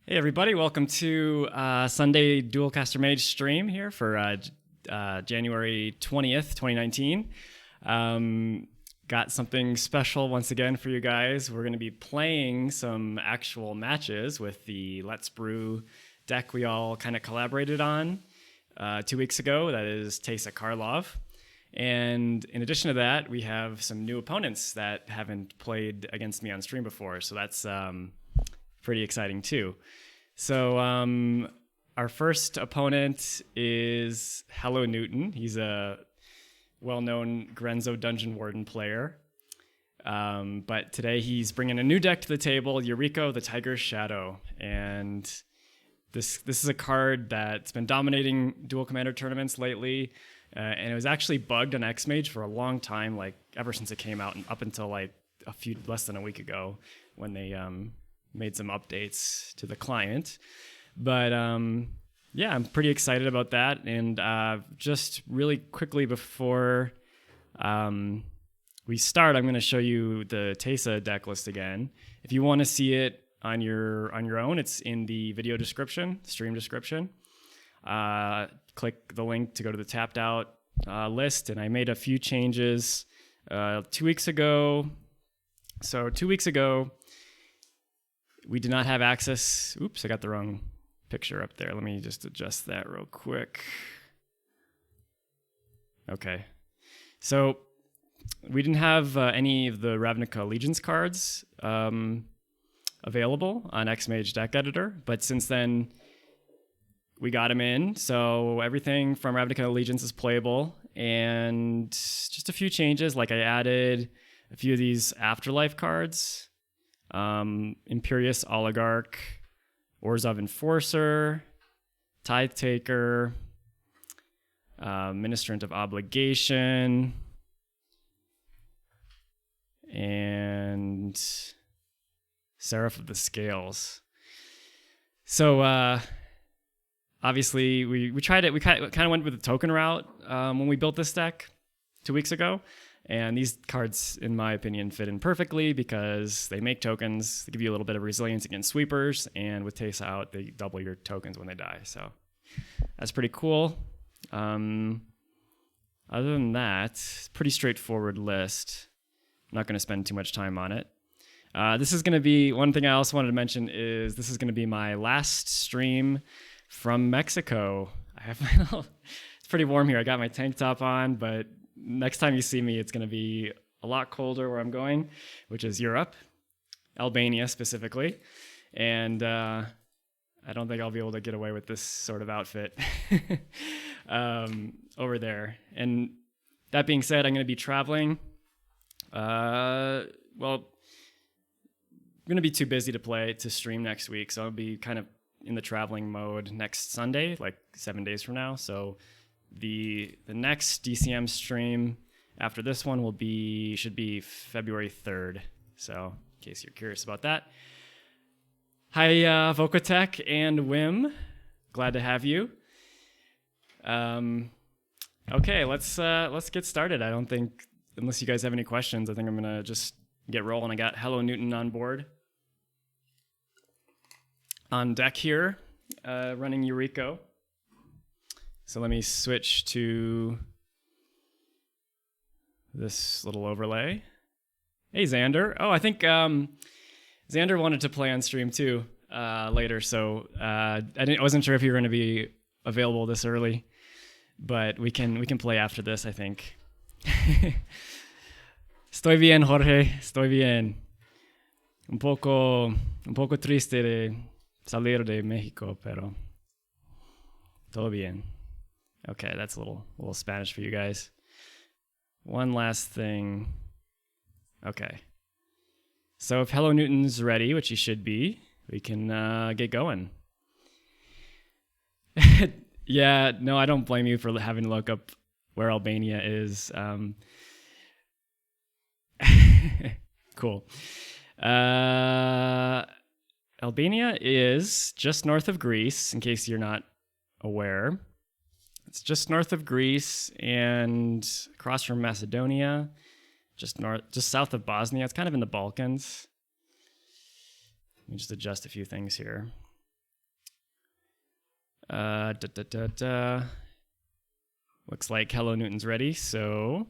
Hey everybody, welcome to Sunday Duelcaster Mage stream here for January 20th, 2019. Got something special once again for you guys. We're going to be playing some actual matches with the Let's Brew deck we all kind of collaborated on 2 weeks ago. That is Teysa Karlov. And in addition to that, we have some new opponents that haven't played against me on stream before. So that's pretty exciting too. So our first opponent is Hello Newton. He's a well-known Grenzo Dungeon Warden player. But today he's bringing a new deck to the table, Yuriko, the Tiger's Shadow. And this is a card that's been dominating Duel Commander tournaments lately. And it was actually bugged on XMage for a long time, like ever since it came out and up until like less than a week ago when they made some updates to the client. But yeah, I'm pretty excited about that. And just really quickly before we start, I'm going to show you the Teysa deck list again. If you want to see it on your own, it's in the video description, stream description. Click the link to go to the tapped out list. And I made a few changes 2 weeks ago. So 2 weeks ago, we did not have access. Oops, I got the wrong picture up there. Let me just adjust that real quick. Okay. So we didn't have any of the Ravnica Allegiance cards available on XMage Deck Editor, but since then we got them in. So everything from Ravnica Allegiance is playable, and just a few changes. Like I added a few of these Afterlife cards. Imperious Oligarch, Orzhov Enforcer, Tithe Taker, Ministrant of Obligation, and Seraph of the Scales. So obviously we tried it. We kind of went with the token route when we built this deck 2 weeks ago. And these cards, in my opinion, fit in perfectly because they make tokens. They give you a little bit of resilience against sweepers. And with Teysa out, they double your tokens when they die. So that's pretty cool. Other than that, pretty straightforward list. I'm not going to spend too much time on it. This is going to be, one thing I also wanted to mention is this is going to be my last stream from Mexico. It's pretty warm here. I got my tank top on, but next time you see me, it's going to be a lot colder where I'm going, which is Europe, Albania specifically. And I don't think I'll be able to get away with this sort of outfit over there. And that being said, I'm going to be traveling. I'm going to be too busy to stream next week. So I'll be kind of in the traveling mode next Sunday, like 7 days from now. So the next DCM stream after this one should be February 3rd. So in case you're curious about that. Hi, Vocatech and Wim. Glad to have you. Okay, let's get started. I don't think, unless you guys have any questions, I think I'm gonna just get rolling. I got Hello Newton on board. On deck here, running Yuriko. So let me switch to this little overlay. Hey, Xander. Oh, I think Xander wanted to play on stream too later. So I wasn't sure if you were going to be available this early, but we can play after this, I think. Estoy bien, Jorge. Estoy bien. Un poco triste de salir de México, pero todo bien. Okay, that's a little Spanish for you guys. One last thing. Okay. So if Hello Newton's ready, which he should be, we can get going. Yeah, no, I don't blame you for having to look up where Albania is. Cool. Albania is just north of Greece, in case you're not aware. It's just north of Greece and across from Macedonia, just south of Bosnia. It's kind of in the Balkans. Let me just adjust a few things here. Looks like Hello Newton's ready. So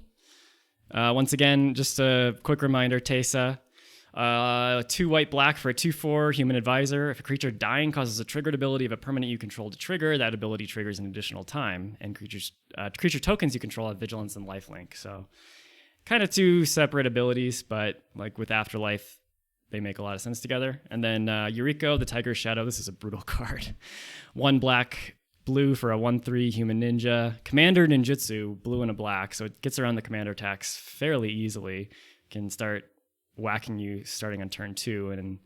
once again, just a quick reminder, Teysa. 2 white black for a 2/4 human advisor. If a creature dying causes a triggered ability of a permanent you control to trigger, that ability triggers an additional time. And creature tokens you control have vigilance and lifelink. So kind of 2 separate abilities, but like with Afterlife, they make a lot of sense together. And then Yuriko, the Tiger's Shadow. This is a brutal card. 1 black, blue for a 1/3 human ninja. Commander ninjutsu, blue and a black. So it gets around the commander attacks fairly easily. Can start whacking you starting on turn 2. And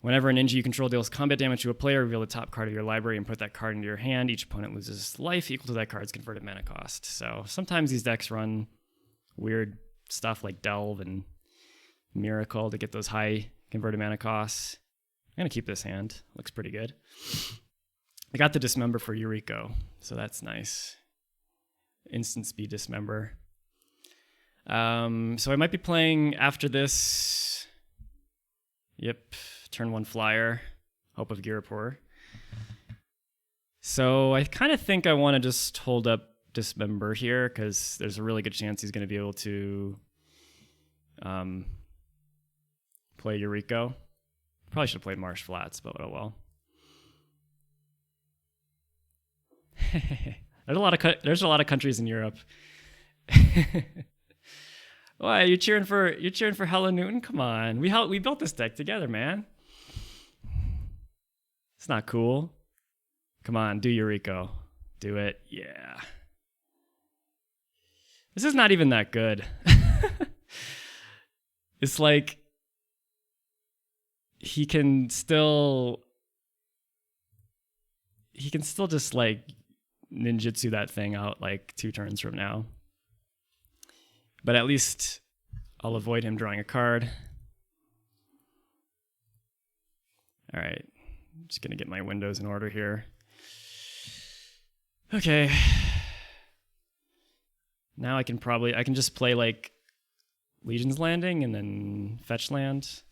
whenever a ninja you control deals combat damage to a player, reveal the top card of your library and put that card into your hand. Each opponent loses life equal to that card's converted mana cost. So sometimes these decks run weird stuff like Delve and Miracle to get those high converted mana costs. I'm going to keep this hand. Looks pretty good. I got the Dismember for Yuriko, so that's nice. Instant speed Dismember. So I might be playing after this. Yep, turn 1 flyer. Hope of Girapur. So I kind of think I want to just hold up Dismember here because there's a really good chance he's going to be able to play Yuriko. Probably should have played Marsh Flats, but oh well. There's a lot of countries in Europe. Why you're cheering for Helen Newton? Come on, we built this deck together, man. It's not cool. Come on, do Yuriko, do it. Yeah. This is not even that good. It's like he can still just like ninjutsu that thing out like 2 turns from now. But at least I'll avoid him drawing a card. All right, I'm just gonna get my windows in order here. Okay. Now I can just play like Legion's Landing and then fetch land.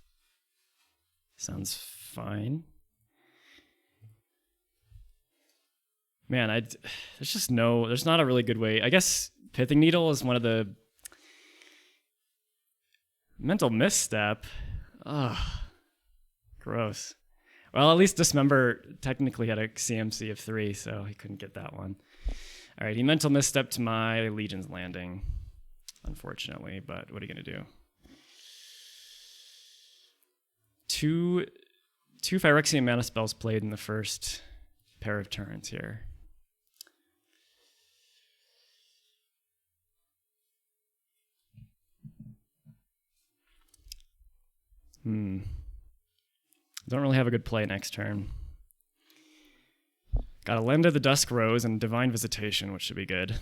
Sounds fine. Man, there's not a really good way. I guess Pithing Needle is one of the Mental Misstep. Ugh. Gross. Well, at least Dismember technically had a CMC of 3, so he couldn't get that one. All right, he Mental Misstep to my Legion's Landing, unfortunately, but what are you going to do? Two Phyrexian mana spells played in the first pair of turns here. Don't really have a good play next turn. Got a Lend of the Dusk Rose and Divine Visitation, which should be good.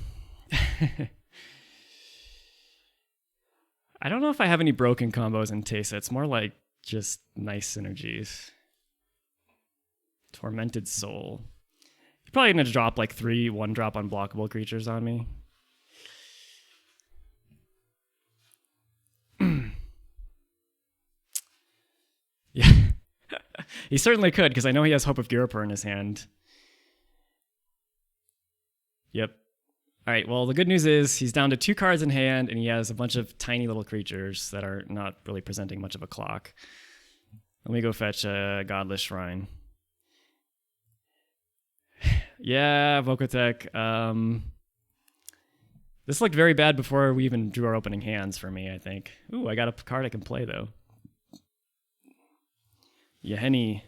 I don't know if I have any broken combos in Teysa. It's more like just nice synergies. Tormented Soul. You're probably going to drop like 3 1-drop unblockable creatures on me. Yeah. He certainly could, because I know he has Hope of Girapur in his hand. Yep. All right, well, the good news is he's down to 2 cards in hand, and he has a bunch of tiny little creatures that are not really presenting much of a clock. Let me go fetch a Godless Shrine. Yeah, Vocotech. This looked very bad before we even drew our opening hands for me, I think. Ooh, I got a card I can play, though. Yahenni.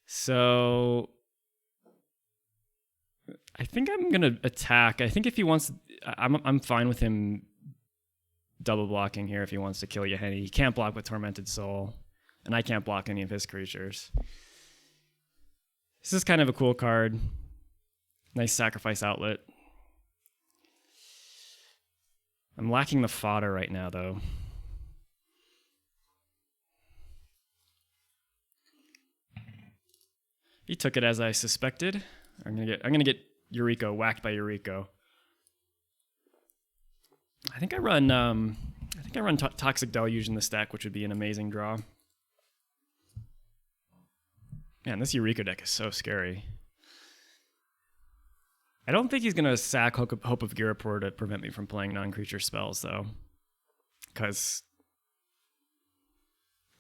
So I think I'm gonna attack. I think if he wants, I'm fine with him double blocking here if he wants to kill Yahenni. He can't block with Tormented Soul, and I can't block any of his creatures. This is kind of a cool card. Nice sacrifice outlet. I'm lacking the fodder right now, though. He took it as I suspected. I'm gonna get Yuriko whacked by Yuriko. I think I run Toxic Deluge in the stack, which would be an amazing draw. Man, this Yuriko deck is so scary. I don't think he's going to sack Hope of Girapur to prevent me from playing non-creature spells, though. Because...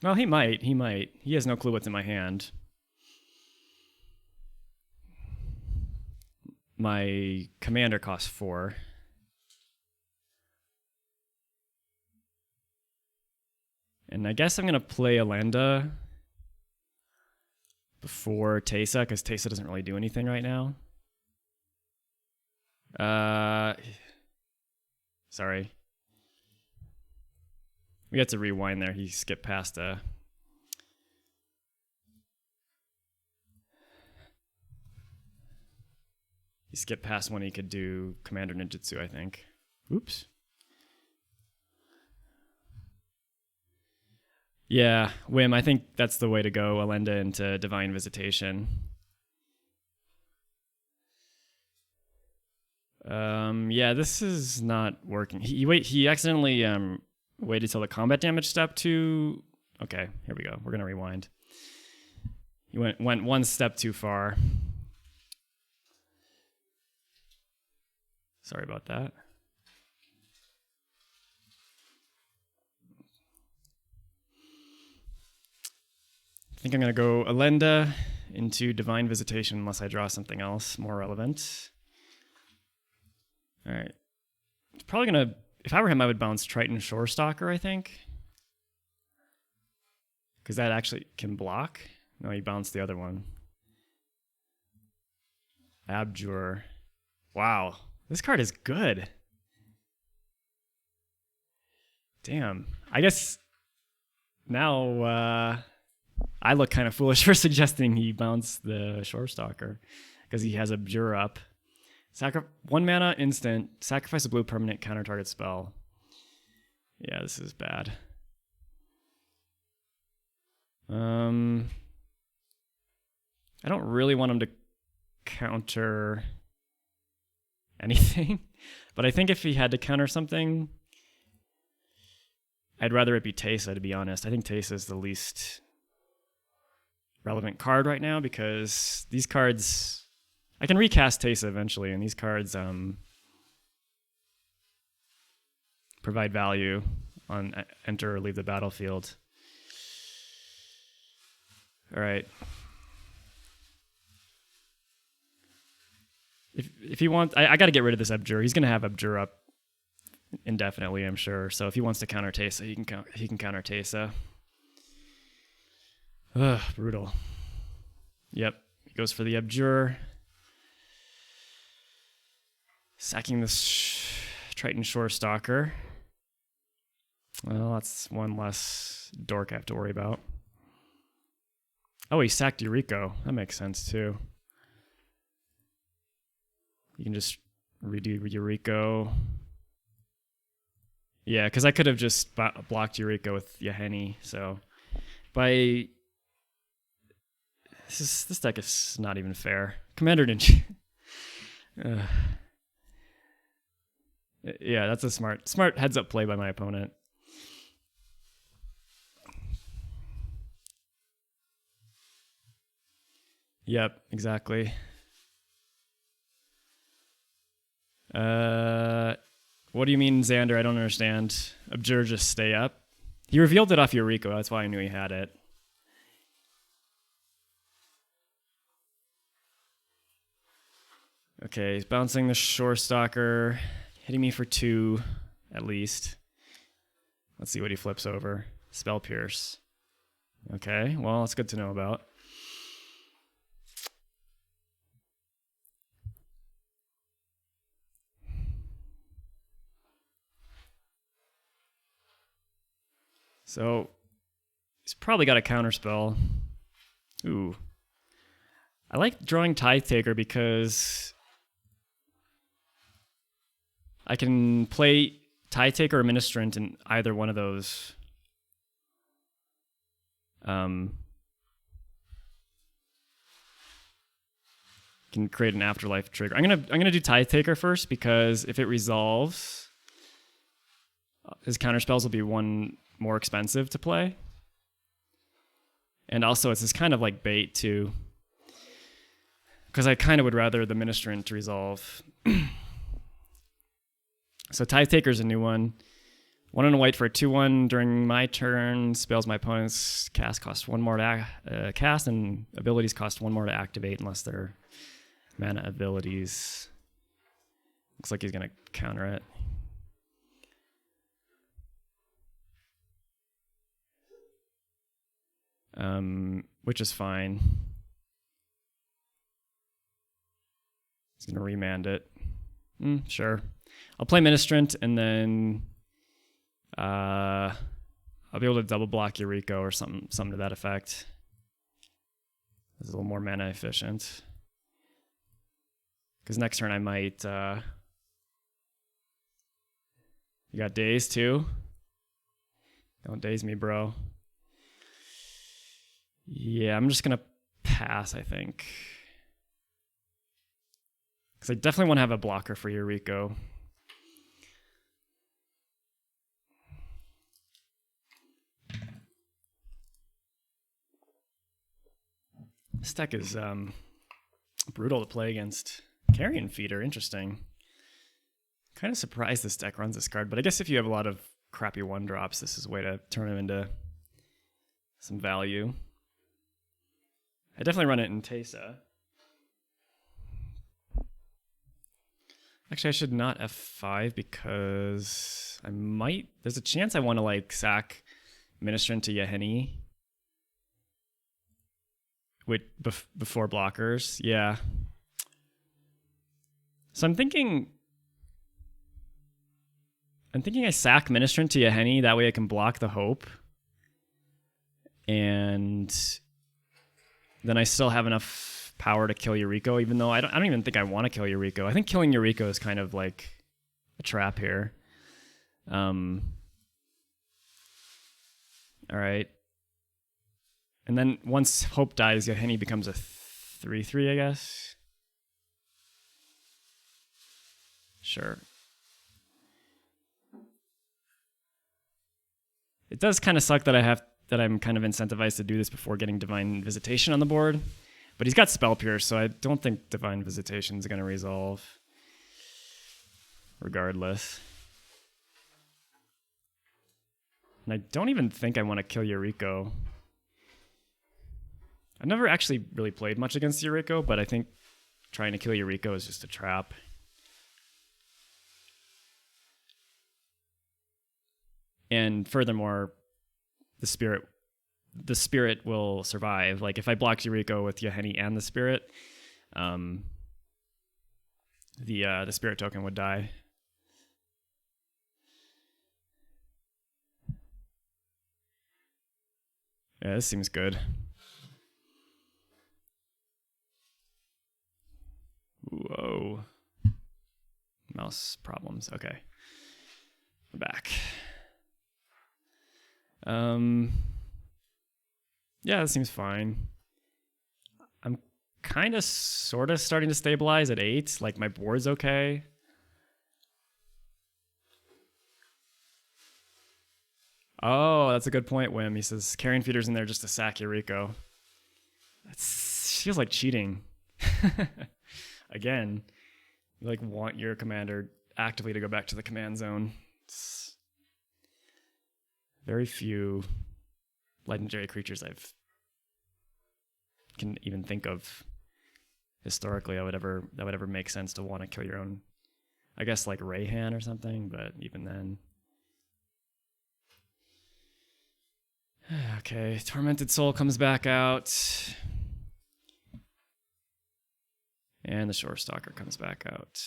Well, he might. He might. He has no clue what's in my hand. My commander costs 4. And I guess I'm going to play Alenda before Teysa, because Teysa doesn't really do anything right now. Sorry. We had to rewind there. He skipped past a... He skipped past when he could do Commander Ninjutsu, I think. Oops. Yeah, Whim, I think that's the way to go. Alenda into Divine Visitation. Yeah, this is not working. He accidentally waited till the combat damage step to... Okay, here we go. We're going to rewind. He went one step too far. Sorry about that. I think I'm going to go Alenda into Divine Visitation unless I draw something else more relevant. All right. It's probably going to... If I were him, I would bounce Triton Shorestalker, I think. Because that actually can block. No, he bounced the other one. Abjure. Wow. This card is good. Damn. I guess now I look kind of foolish for suggesting he bounce the Shorestalker because he has Abjure up. 1 mana instant, sacrifice a blue permanent, counter target spell. Yeah, this is bad. I don't really want him to counter anything, but I think if he had to counter something, I'd rather it be Teysa, to be honest. I think Teysa is the least relevant card right now because these cards... I can recast Teysa eventually, and these cards provide value on enter or leave the battlefield. All right. If he wants, I got to get rid of this Abjure. He's going to have Abjure up indefinitely, I'm sure. So if he wants to counter Teysa, he can counter Teysa. Ugh, brutal. Yep, he goes for the Abjure. Sacking this Triton Shorestalker. Well, that's one less dork I have to worry about. Oh, he sacked Yuriko. That makes sense, too. You can just redo Yuriko. Yeah, because I could have just blocked Yuriko with Yaheni, so... This deck is not even fair. Commander Ninja... Yeah, that's a smart heads-up play by my opponent. Yep, exactly. What do you mean, Xander? I don't understand. Abjure just stay up? He revealed it off Yuriko, that's why I knew he had it. Okay, he's bouncing the Shorestalker. Hitting me for 2, at least. Let's see what he flips over. Spell Pierce. Okay, well, that's good to know about. So, he's probably got a counterspell. Ooh. I like drawing Tithe Taker because... I can play Tithe Taker or Ministrant in either one of those. Can create an afterlife trigger. I'm gonna do Tithe Taker first because if it resolves, his counterspells will be 1 more expensive to play. And also it's this kind of like bait too, because I kind of would rather the Ministrant resolve. So Tithe Taker's a new one. 1 and a white for a 2/1 during my turn. Spells my opponent's cast cost 1 more to cast, and abilities cost 1 more to activate unless they're mana abilities. Looks like he's going to counter it. Which is fine. He's going to remand it. Sure. I'll play Ministrant, and then I'll be able to double block Yuriko or something to that effect. It's a little more mana efficient. Because next turn I might... you got daze too? Don't daze me, bro. Yeah, I'm just going to pass, I think. Because I definitely want to have a blocker for Yuriko. This deck is brutal to play against. Carrion Feeder, interesting. Kind of surprised this deck runs this card, but I guess if you have a lot of crappy 1-drops, this is a way to turn them into some value. I definitely run it in Teysa. Actually, I should not F5 because I might... There's a chance I want to like sack Ministrant to Yahenni with before blockers. Yeah. So I'm thinking I sack Ministrant to Yahenni. That way I can block the Hope. And then I still have enough power to kill Yuriko, even though I don't even think I want to kill Yuriko. I think killing Yuriko is kind of like a trap here. All right. And then once Hope dies, Yahenni becomes a 3/3, I guess. Sure. It does kind of suck that I'm kind of incentivized to do this before getting Divine Visitation on the board. But he's got Spell Pierce, so I don't think Divine Visitation is going to resolve. Regardless. And I don't even think I want to kill Yuriko. I've never actually really played much against Yuriko, but I think trying to kill Yuriko is just a trap. And furthermore, the spirit will survive. Like if I block Yuriko with Yahenni and the spirit, the spirit token would die. Yeah, this seems good. Whoa. Mouse problems. Okay. We're back. Yeah, that seems fine. I'm kind of sort of starting to stabilize at 8. Like my board's okay. Oh, that's a good point, Wim. He says Carrion Feeder's in there just to sack Yuriko. That feels like cheating. Again, you like want your commander actively to go back to the command zone. It's very few legendary creatures can even think of historically that would ever make sense to want to kill your own. I guess like Rayhan or something, but even then. Okay, Tormented Soul comes back out. And the Shore Stalker comes back out.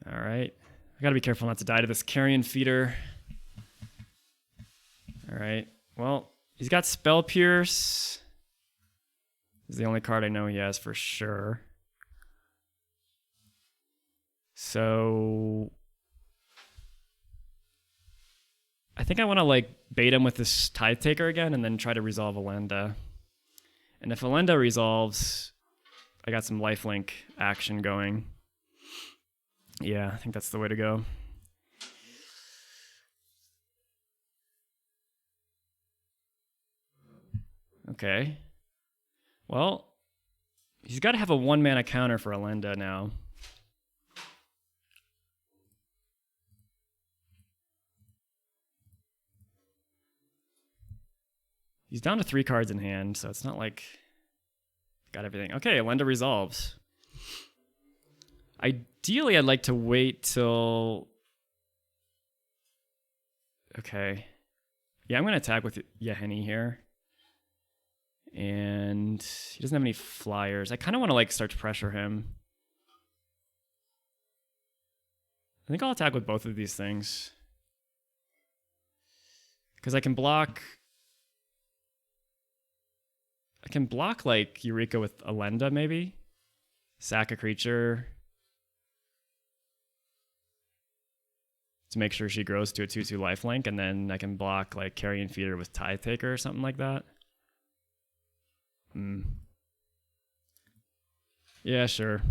All right. I gotta be careful not to die to this Carrion Feeder. All right. Well, he's got Spell Pierce. This is the only card I know he has for sure. So I think I want to like bait him with this Tithe Taker again and then try to resolve Elenda. And if Elenda resolves, I got some lifelink action going. Yeah, I think that's the way to go. Okay. Well, he's got to have a 1-mana counter for Elenda now. He's down to 3 cards in hand, so it's not like got everything. Okay, Elenda resolves. Ideally, I'd like to wait till... Okay. Yeah, I'm going to attack with Yahenni here. And he doesn't have any flyers. I kind of want to like start to pressure him. I think I'll attack with both of these things. Because I can block like Yuriko with Elenda maybe. Sack a creature. To make sure she grows to a 2/2 lifelink, and then I can block like Carrion Feeder with Tithe Taker or something like that. Yeah, sure.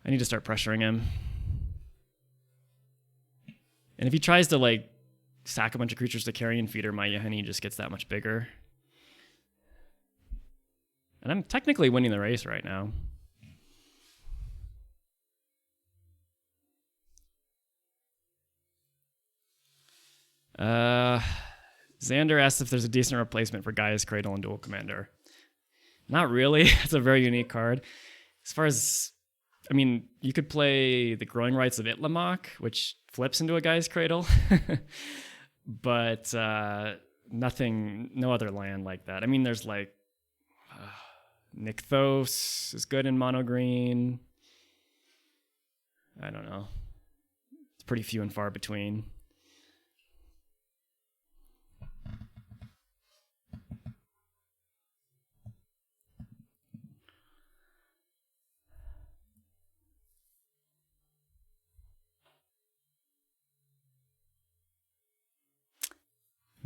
I need to start pressuring him. And if he tries to like sack a bunch of creatures to Carrion Feeder, my Yahenni just gets that much bigger. And I'm technically winning the race right now. Xander asks if there's a decent replacement for Gaia's Cradle and Duel Commander. Not really. It's a very unique card. As far as, I mean, you could play the Growing Rights of Itlamok, which flips into a Gaia's Cradle. But nothing, no other land like that. I mean, there's like Nykthos is good in mono green. I don't know. It's pretty few and far between.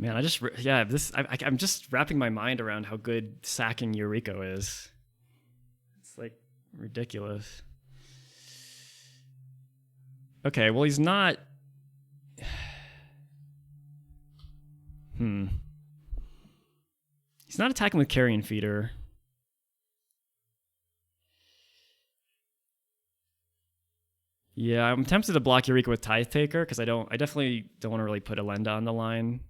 Man, I'm just wrapping my mind around how good sacking Yuriko is. It's like ridiculous. Okay, well he's not. He's not attacking with Carrion Feeder. Yeah, I'm tempted to block Yuriko with Tithe Taker because I definitely don't want to really put Elenda on the line.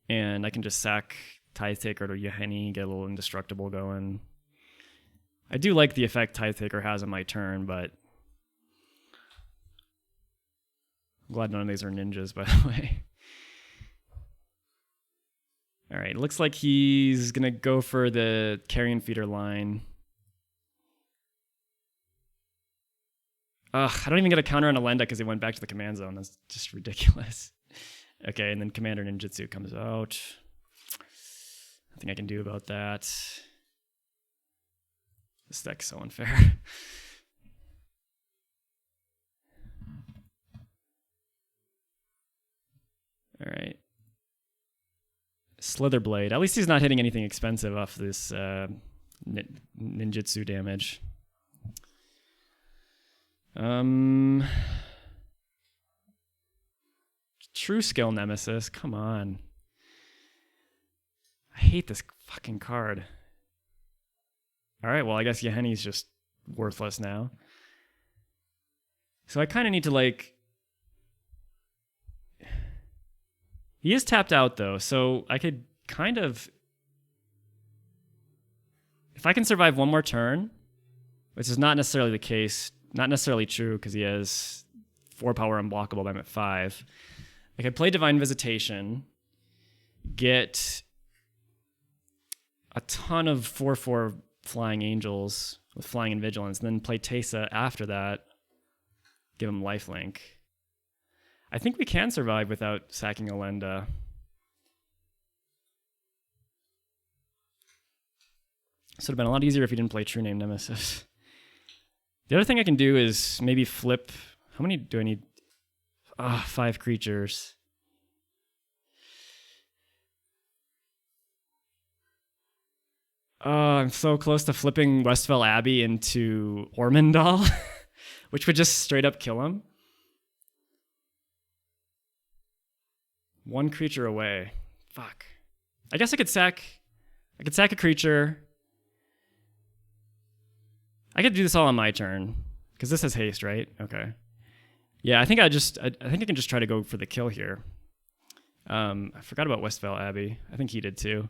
And I can just sack Tithe Taker to Yahenni, get a little indestructible going. I do like the effect Tithe Taker has on my turn, but I'm glad none of these are ninjas, by the way. All right, looks like he's going to go for the Carrion Feeder line. Ugh, I don't even get a counter on Elenda because he went back to the command zone. That's just ridiculous. Okay, and then Commander Ninjutsu comes out. Nothing I can do about that. This deck's so unfair. All right. Slitherblade. At least he's not hitting anything expensive off this ninjutsu damage. True Skill Nemesis. Come on. I hate this fucking card. All right, well, I guess Yahenni's just worthless now. So I kind of need to, like... He is tapped out, though, so I could kind of... If I can survive one more turn, which is not necessarily the case, not necessarily true, because he has 4 power unblockable, but I'm at 5. I could play Divine Visitation, get a ton of 4/4 Flying Angels with Flying and Vigilance, and then play Teysa after that, give him lifelink. I think we can survive without sacking Elenda. This would have been a lot easier if he didn't play True Name Nemesis. The other thing I can do is maybe flip... How many do I need? 5 creatures. I'm so close to flipping Westfell Abbey into Ormondal, which would just straight up kill him. One creature away. Fuck. I guess I could sack a creature. I could do this all on my turn. Because this has haste, right? Okay. Yeah, I think I can just try to go for the kill here. I forgot about Westvale Abbey. I think he did too.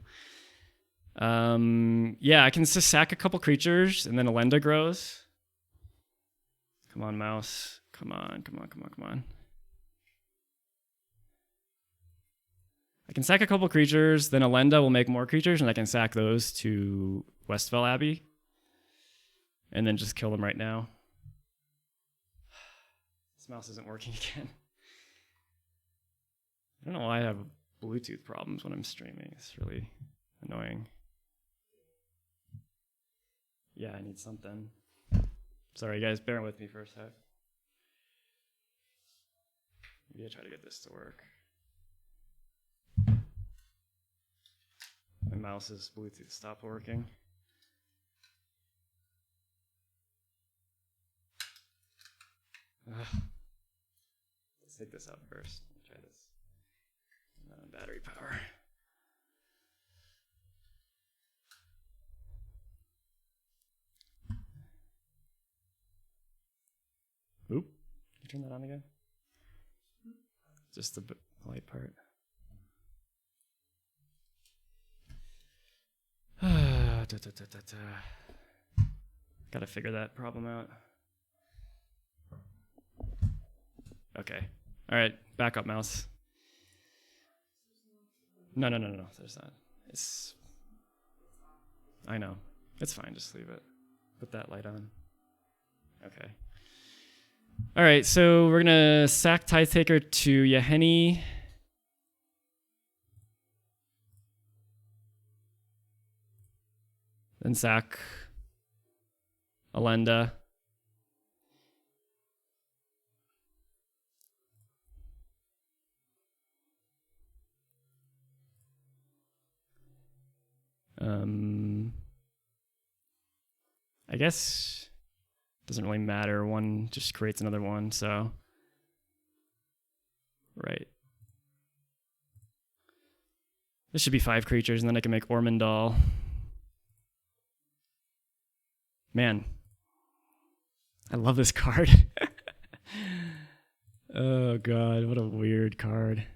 Yeah, I can just sack a couple creatures and then Elenda grows. Come on, mouse. Come on. I can sack a couple creatures, then Elenda will make more creatures, and I can sack those to Westvale Abbey. And then just kill them right now. This mouse isn't working again. I don't know why I have Bluetooth problems when I'm streaming. It's really annoying. Yeah, I need something. Sorry, guys, bear with me for a sec. Maybe I try to get this to work. My mouse's Bluetooth stopped working. Let's take this out first. Try this. Battery power. Oop. Can you turn that on again? Just the light part. Gotta figure that problem out. Okay. All right. Back up, mouse. No. There's not. I know. It's fine. Just leave it. Put that light on. Okay. All right. So we're gonna sack Tithe-Taker to Yahenni. Then sack Elenda. I guess it doesn't really matter. One just creates another one, so right. This should be 5 creatures, and then I can make Ormondal. Man, I love this card. Oh god, what a weird card.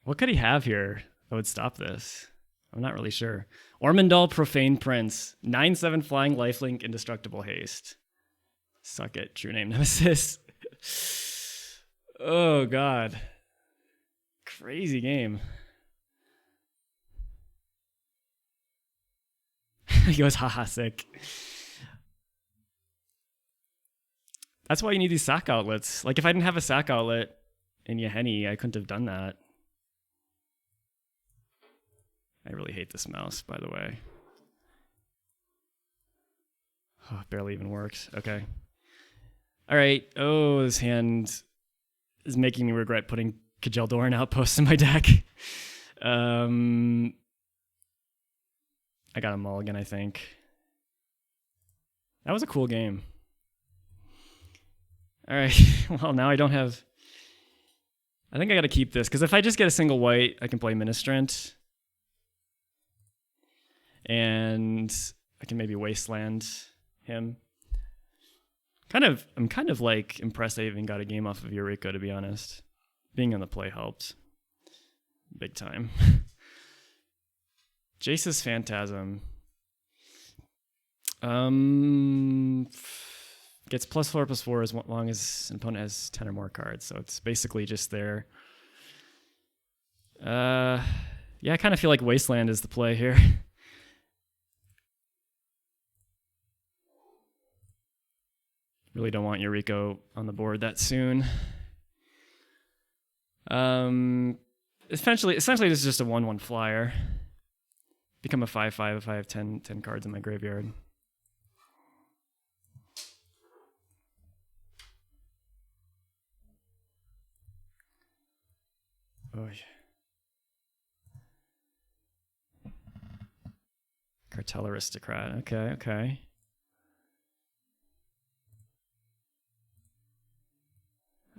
What could he have here that would stop this? I'm not really sure. Ormondal, Profane Prince. 9/7 flying, lifelink, indestructible haste. Suck it, true name nemesis. Oh god. Crazy game. He goes, haha, sick. That's why you need these sack outlets. Like, if I didn't have a sack outlet in Yahenni, I couldn't have done that. I really hate this mouse, by the way. Oh, it barely even works. Okay. All right. Oh, this hand is making me regret putting Kajal Outposts in my deck. I got a mulligan, I think. That was a cool game. All right. Well, now I don't have... I think I got to keep this, because if I just get a single white, I can play Ministrant. And I can maybe Wasteland him. I'm kind of like impressed I even got a game off of Yuriko, to be honest. Being on the play helped. Big time. Jace's Phantasm. Gets +4/+4 as long as an opponent has 10 or more cards. So it's basically just there. Yeah, I kind of feel like Wasteland is the play here. Really don't want Yuriko on the board that soon. Essentially, this is just a 1/1 flyer. Become a 5/5 if I have 10 cards in my graveyard. Oh yeah. Cartel Aristocrat. Okay.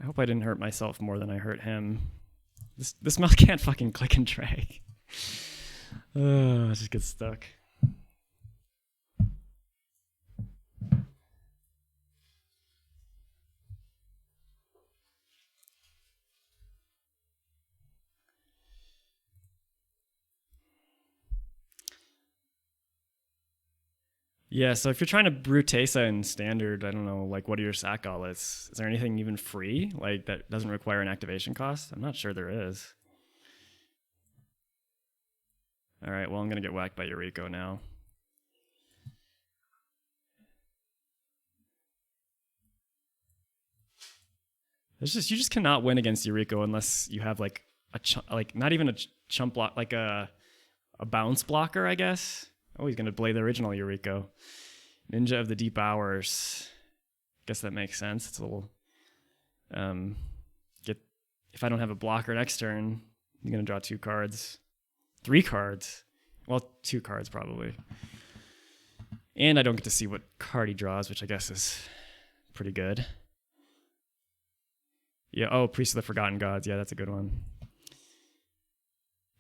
I hope I didn't hurt myself more than I hurt him. This mouse can't fucking click and drag. I just get stuck. Yeah, so if you're trying to brew Teysa in standard, I don't know, like what are your sack gauntlets? Is there anything even free, like that doesn't require an activation cost? I'm not sure there is. All right, well, I'm gonna get whacked by Yuriko now. You just cannot win against Yuriko unless you have like not even a chump block, like a bounce blocker, I guess. Oh, he's gonna play the original Yuriko. Ninja of the Deep Hours. Guess that makes sense. It's a little if I don't have a blocker next turn, I'm gonna draw 2 cards. 3 cards. Well, 2 cards probably. And I don't get to see what card he draws, which I guess is pretty good. Yeah, oh, Priest of the Forgotten Gods. Yeah, that's a good one.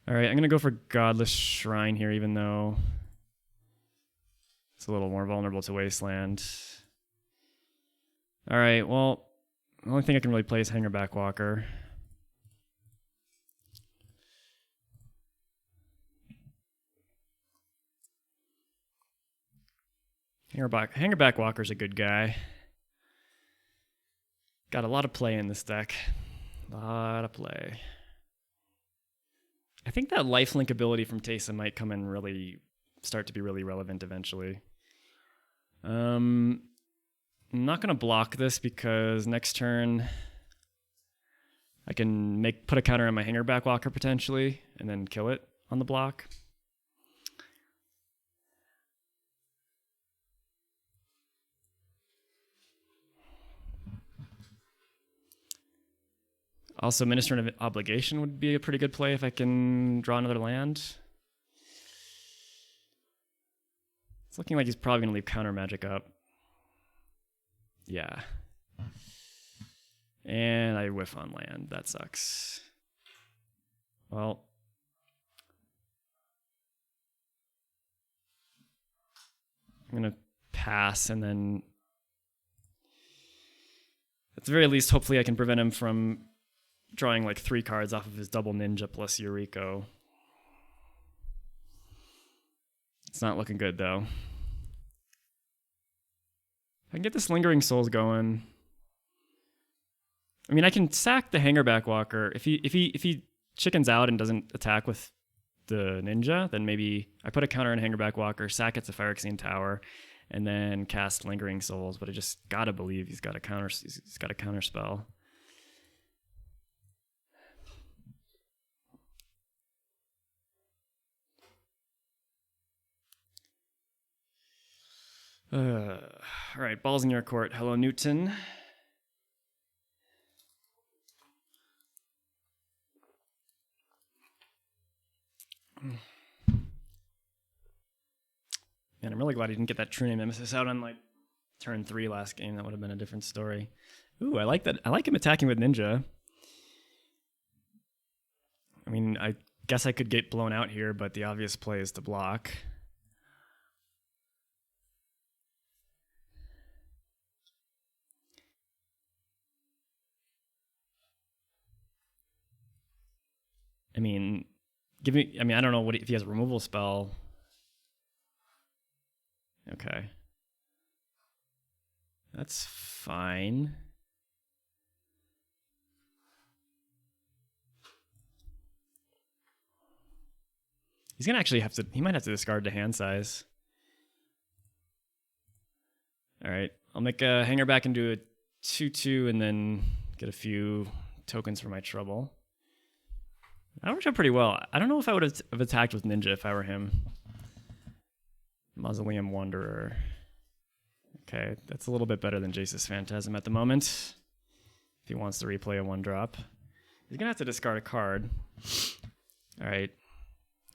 All right, I'm gonna go for Godless Shrine here, even though it's a little more vulnerable to Wasteland. All right, well, the only thing I can really play is Hangerback Walker. Hangerback Walker's a good guy. Got a lot of play in this deck. A lot of play. I think that lifelink ability from Teysa might come in start to be really relevant eventually. I'm not going to block this because next turn I can put a counter on my Hangerback Walker potentially and then kill it on the block. Also, Minister of Obligation would be a pretty good play if I can draw another land. It's looking like he's probably going to leave counter magic up. Yeah. And I whiff on land. That sucks. Well. I'm going to pass and then at the very least, hopefully I can prevent him from drawing like 3 cards off of his double ninja plus Yuriko. It's not looking good though. I can get this Lingering Souls going. I mean, I can sack the Hangerback Walker. If he chickens out and doesn't attack with the ninja, then maybe I put a counter on Hangerback Walker, sack it to Phyrexian Tower, and then cast Lingering Souls. But I just gotta believe he's got a counter spell. All right, balls in your court. Hello, Newton. Man, I'm really glad he didn't get that True Name Nemesis out on like turn 3 last game. That would have been a different story. Ooh, I like that. I like him attacking with Ninja. I mean, I guess I could get blown out here, but the obvious play is to block. I mean, I don't know if he has a removal spell. Okay. That's fine. He's gonna actually he might have to discard the hand size. All right, I'll make a hanger back into a 2/2 and then get a few tokens for my trouble. That worked out pretty well. I don't know if I would have attacked with Ninja if I were him. Mausoleum Wanderer. Okay, that's a little bit better than Jace's Phantasm at the moment. If he wants to replay a 1-drop. He's going to have to discard a card. All right.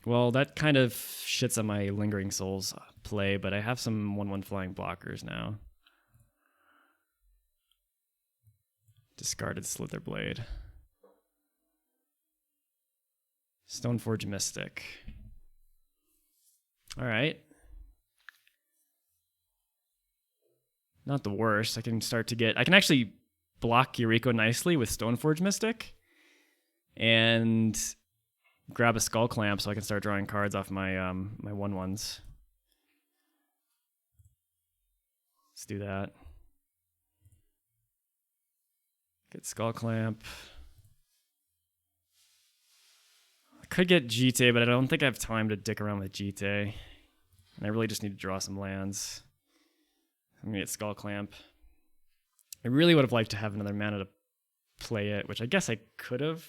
Well, that kind of shits on my Lingering Souls play, but I have some 1/1 flying blockers now. Discarded Slitherblade. Stoneforge Mystic. All right. Not the worst. I can actually block Yuriko nicely with Stoneforge Mystic and grab a Skull Clamp so I can start drawing cards off my my 1/1s. Let's do that. Get Skull Clamp. I could get Jite, but I don't think I have time to dick around with Jite. And I really just need to draw some lands. I'm gonna get Skull Clamp. I really would have liked to have another mana to play it, which I guess I could have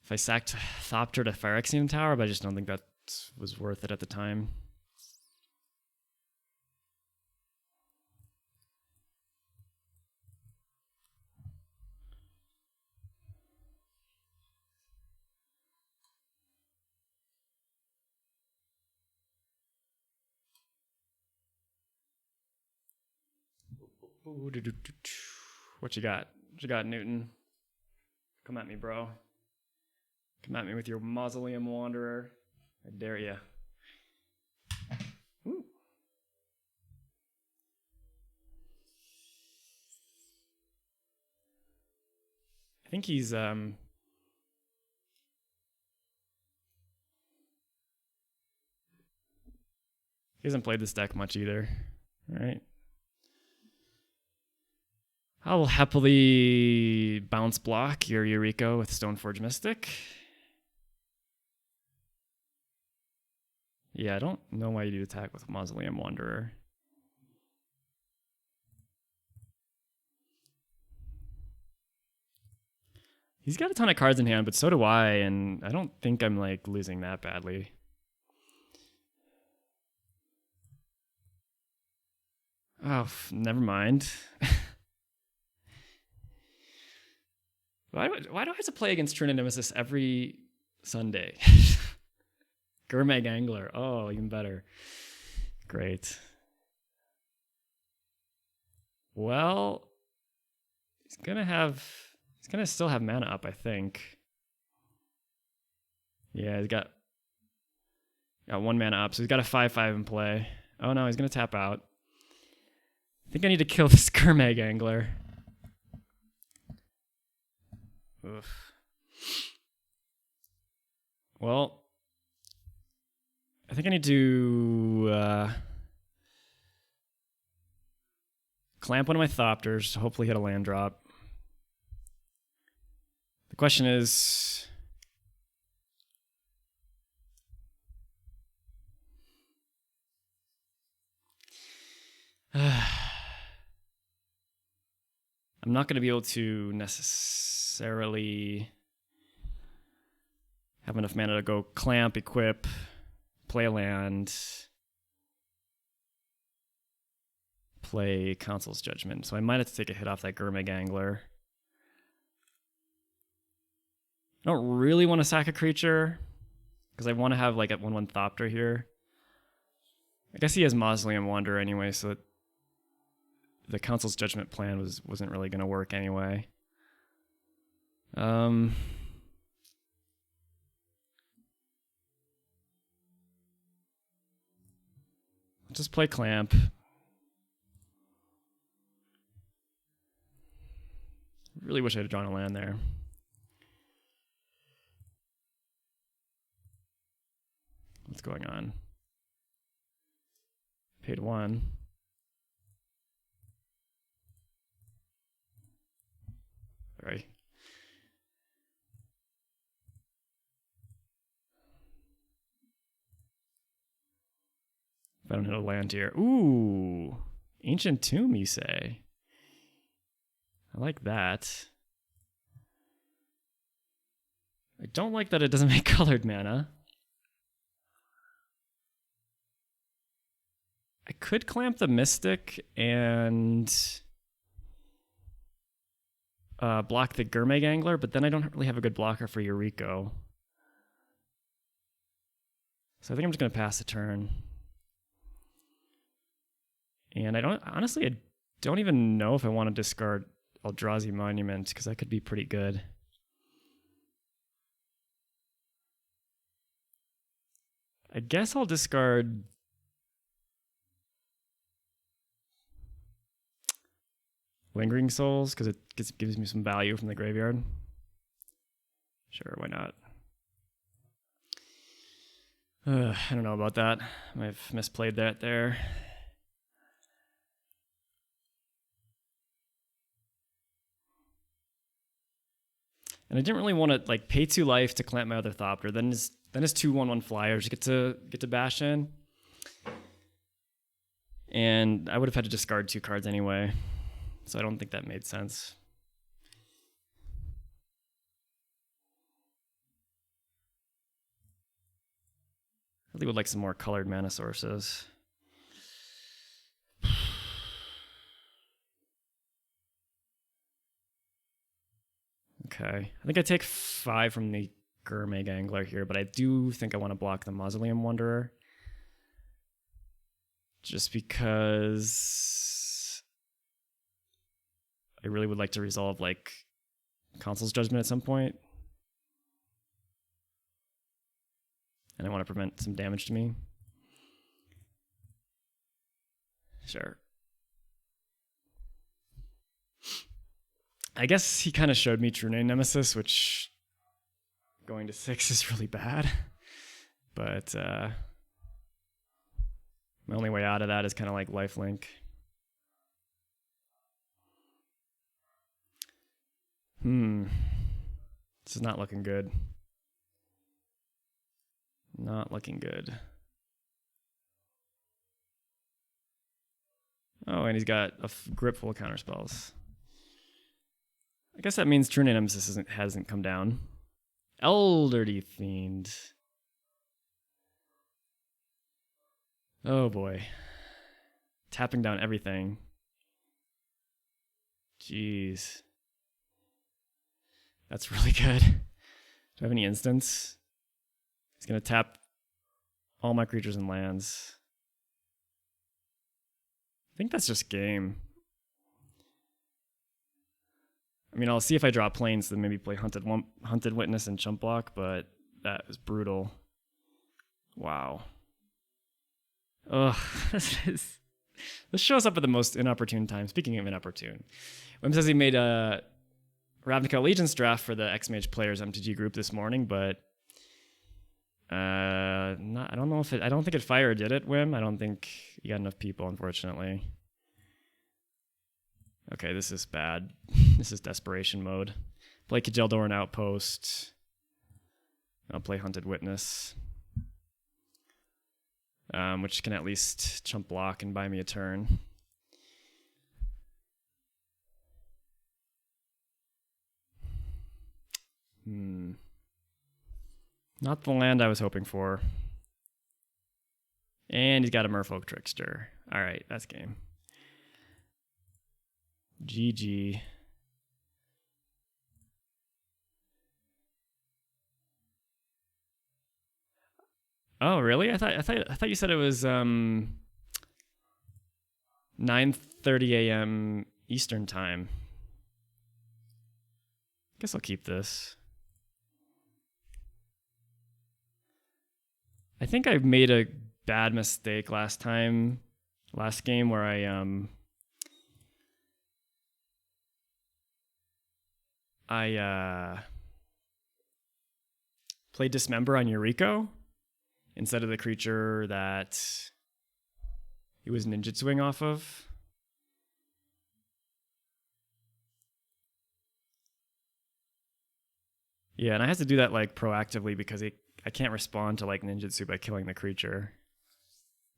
if I sacked Thopter to Phyrexian Tower, but I just don't think that was worth it at the time. What you got? What you got, Newton? Come at me, bro. Come at me with your Mausoleum Wanderer. I dare ya. Ooh. I think he's he hasn't played this deck much either. All right. I'll happily bounce block your Yuriko with Stoneforge Mystic. Yeah, I don't know why you do attack with Mausoleum Wanderer. He's got a ton of cards in hand, but so do I, and I don't think I'm like losing that badly. Oh, never mind. Why do I have to play against True Nemesis every Sunday? Gurmag Angler. Oh, even better. Great. Well, he's gonna still have mana up, I think. Yeah, he's got 1 mana up, so he's got a 5/5 in play. Oh no, he's gonna tap out. I think I need to kill this Gurmag Angler. Oof. Well, I think I need to clamp one of my Thopters to hopefully hit a land drop. The question is, I'm not going to be able to necessarily have enough mana to go clamp, equip, play a land, play Council's Judgment. So I might have to take a hit off that Gurmag Angler. I don't really want to sack a creature because I want to have like a 1/1 Thopter here. I guess he has Mausoleum Wanderer anyway, so the Council's Judgment plan wasn't really going to work anyway. I'll just play Clamp. Really wish I had drawn a land there. What's going on? Paid 1. Sorry. If I don't hit a land here. Ooh. Ancient Tomb, you say? I like that. I don't like that it doesn't make colored mana. I could clamp the Mystic and block the Gurmag Angler, but then I don't really have a good blocker for Yuriko. So I think I'm just going to pass the turn. And I don't even know if I want to discard Eldrazi Monument, because that could be pretty good. I guess I'll discard Lingering Souls, because it gives me some value from the graveyard. Sure, why not? I don't know about that. I've misplayed that there. And I didn't really want to like pay 2 life to clamp my other Thopter. Then his 2/1/1 flyers get to bash in. And I would have had to discard 2 cards anyway. So I don't think that made sense. I really would like some more colored mana sources. Okay, I think I take 5 from the Gurmag Angler here, but I do think I want to block the Mausoleum Wanderer. Just because I really would like to resolve like Consul's Judgment at some point. And I want to prevent some damage to me. Sure. I guess he kind of showed me True Name Nemesis, which going to 6 is really bad. But my only way out of that is kind of like lifelink. This is not looking good. Not looking good. Oh, and he's got a grip full of counterspells. I guess that means True Name Nemesis hasn't come down. Elderly Fiend. Oh boy. Tapping down everything. Jeez. That's really good. Do I have any instants? He's going to tap all my creatures and lands. I think that's just game. I mean, I'll see if I draw planes, then maybe play Hunted Witness and Chump Block, but that is brutal. Wow. Ugh, this shows up at the most inopportune time. Speaking of inopportune, Wim says he made a Ravnica Allegiance draft for the XMage players MTG group this morning, but I don't know if I don't think it fired, did it, Wim? I don't think you got enough people, unfortunately. Okay, this is bad. This is desperation mode. Play Kjeldor Outpost. I'll play Hunted Witness. Which can at least chump block and buy me a turn. Not the land I was hoping for. And he's got a Merfolk Trickster. Alright, that's game. GG. Oh, really? I thought you said it was 9:30 a.m. Eastern time. Guess I'll keep this. I think I made a bad mistake last game where I played Dismember on Yuriko instead of the creature that he was ninjutsuing off of. Yeah, and I had to do that like proactively because I can't respond to like ninjutsu by killing the creature.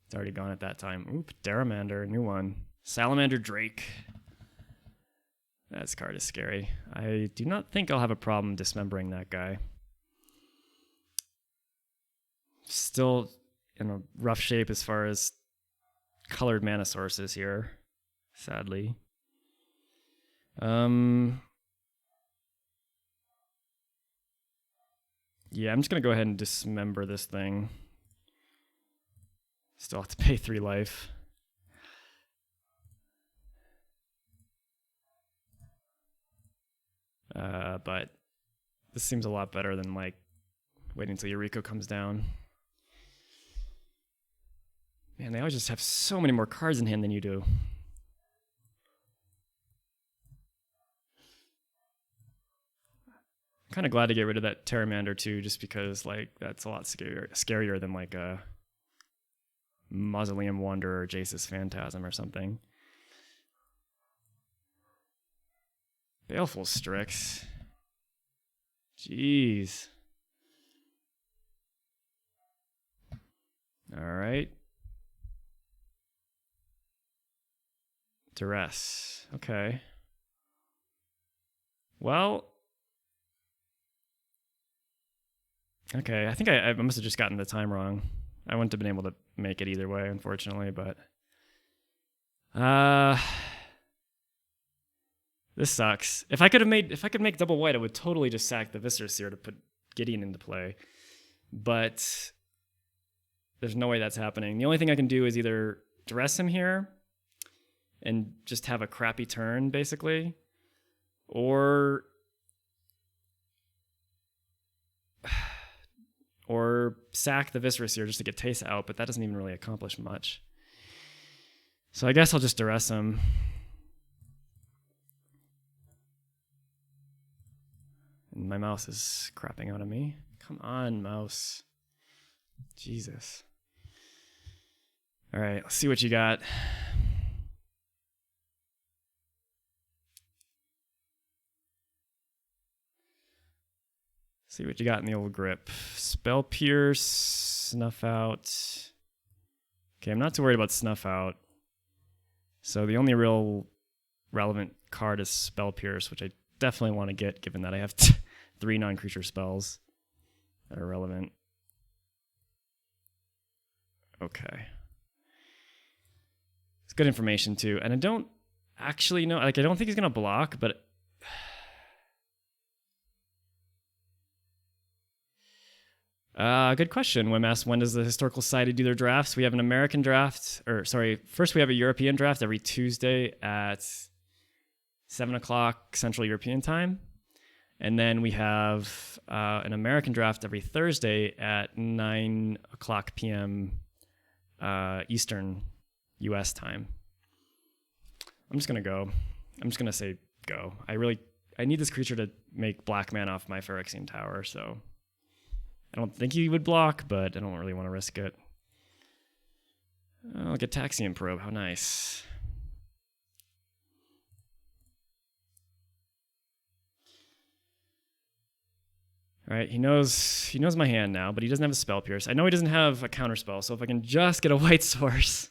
It's already gone at that time. Oop, Daramander, new one. Salamander Drake. That card is scary. I do not think I'll have a problem dismembering that guy. Still in a rough shape as far as colored mana sources here, sadly. Yeah, I'm just going to go ahead and dismember this thing. Still have to pay 3 life. But this seems a lot better than like waiting until Yuriko comes down. Man, they always just have so many more cards in hand than you do. I'm kind of glad to get rid of that Pteramander too, just because like that's a lot scarier than like a Mausoleum Wanderer or Jace's Phantasm or something. Baleful Strix. Jeez. All right. Duress. Okay. Well. Okay, I think I must have just gotten the time wrong. I wouldn't have been able to make it either way, unfortunately, but this sucks. If I could make double white, I would totally just sack the Viscera Seer to put Gideon into play. But there's no way that's happening. The only thing I can do is either duress him here and just have a crappy turn, basically, or sack the Viscera Seer just to get Teysa out, but that doesn't even really accomplish much. So I guess I'll just duress him. And my mouse is crapping out on me. Come on, mouse. Jesus. All right, let's see what you got. See what you got in the old grip. Spell Pierce, Snuff Out. Okay, I'm not too worried about Snuff Out. So the only real relevant card is Spell Pierce, which I definitely want to get, given that I have 3 non-creature spells that are relevant. Okay. It's good information too. And I don't actually know, like I don't think he's going to block, but good question. Wim asked, when does the Historical Society do their drafts? We have an American draft, first we have a European draft every Tuesday at 7 o'clock Central European time. And then we have an American draft every Thursday at 9 o'clock p.m. Eastern US time. I'm just going to go. I'm just going to say go. I need this creature to make black mana off my Phyrexian Tower, so I don't think he would block, but I don't really want to risk it. I'll get Taxian Probe. How nice. All right, he knows my hand now, but he doesn't have a Spell Pierce. I know he doesn't have a counterspell, so if I can just get a white source,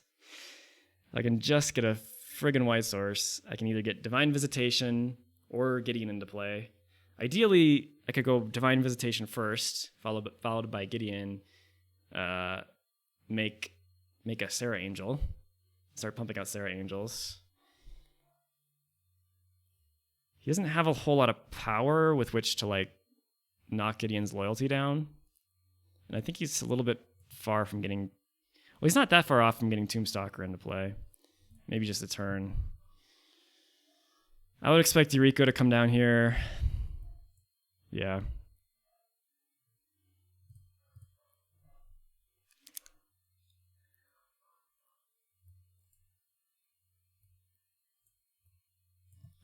I can just get a friggin' white source, I can either get Divine Visitation or Gideon into play. Ideally, I could go Divine Visitation first, followed by Gideon, make a Serra Angel, start pumping out Serra Angels. He doesn't have a whole lot of power with which to like knock Gideon's loyalty down, and I think he's a little bit far from getting. Well, he's not that far off from getting Tombstalker into play. Maybe just a turn. I would expect Yuriko to come down here. Yeah.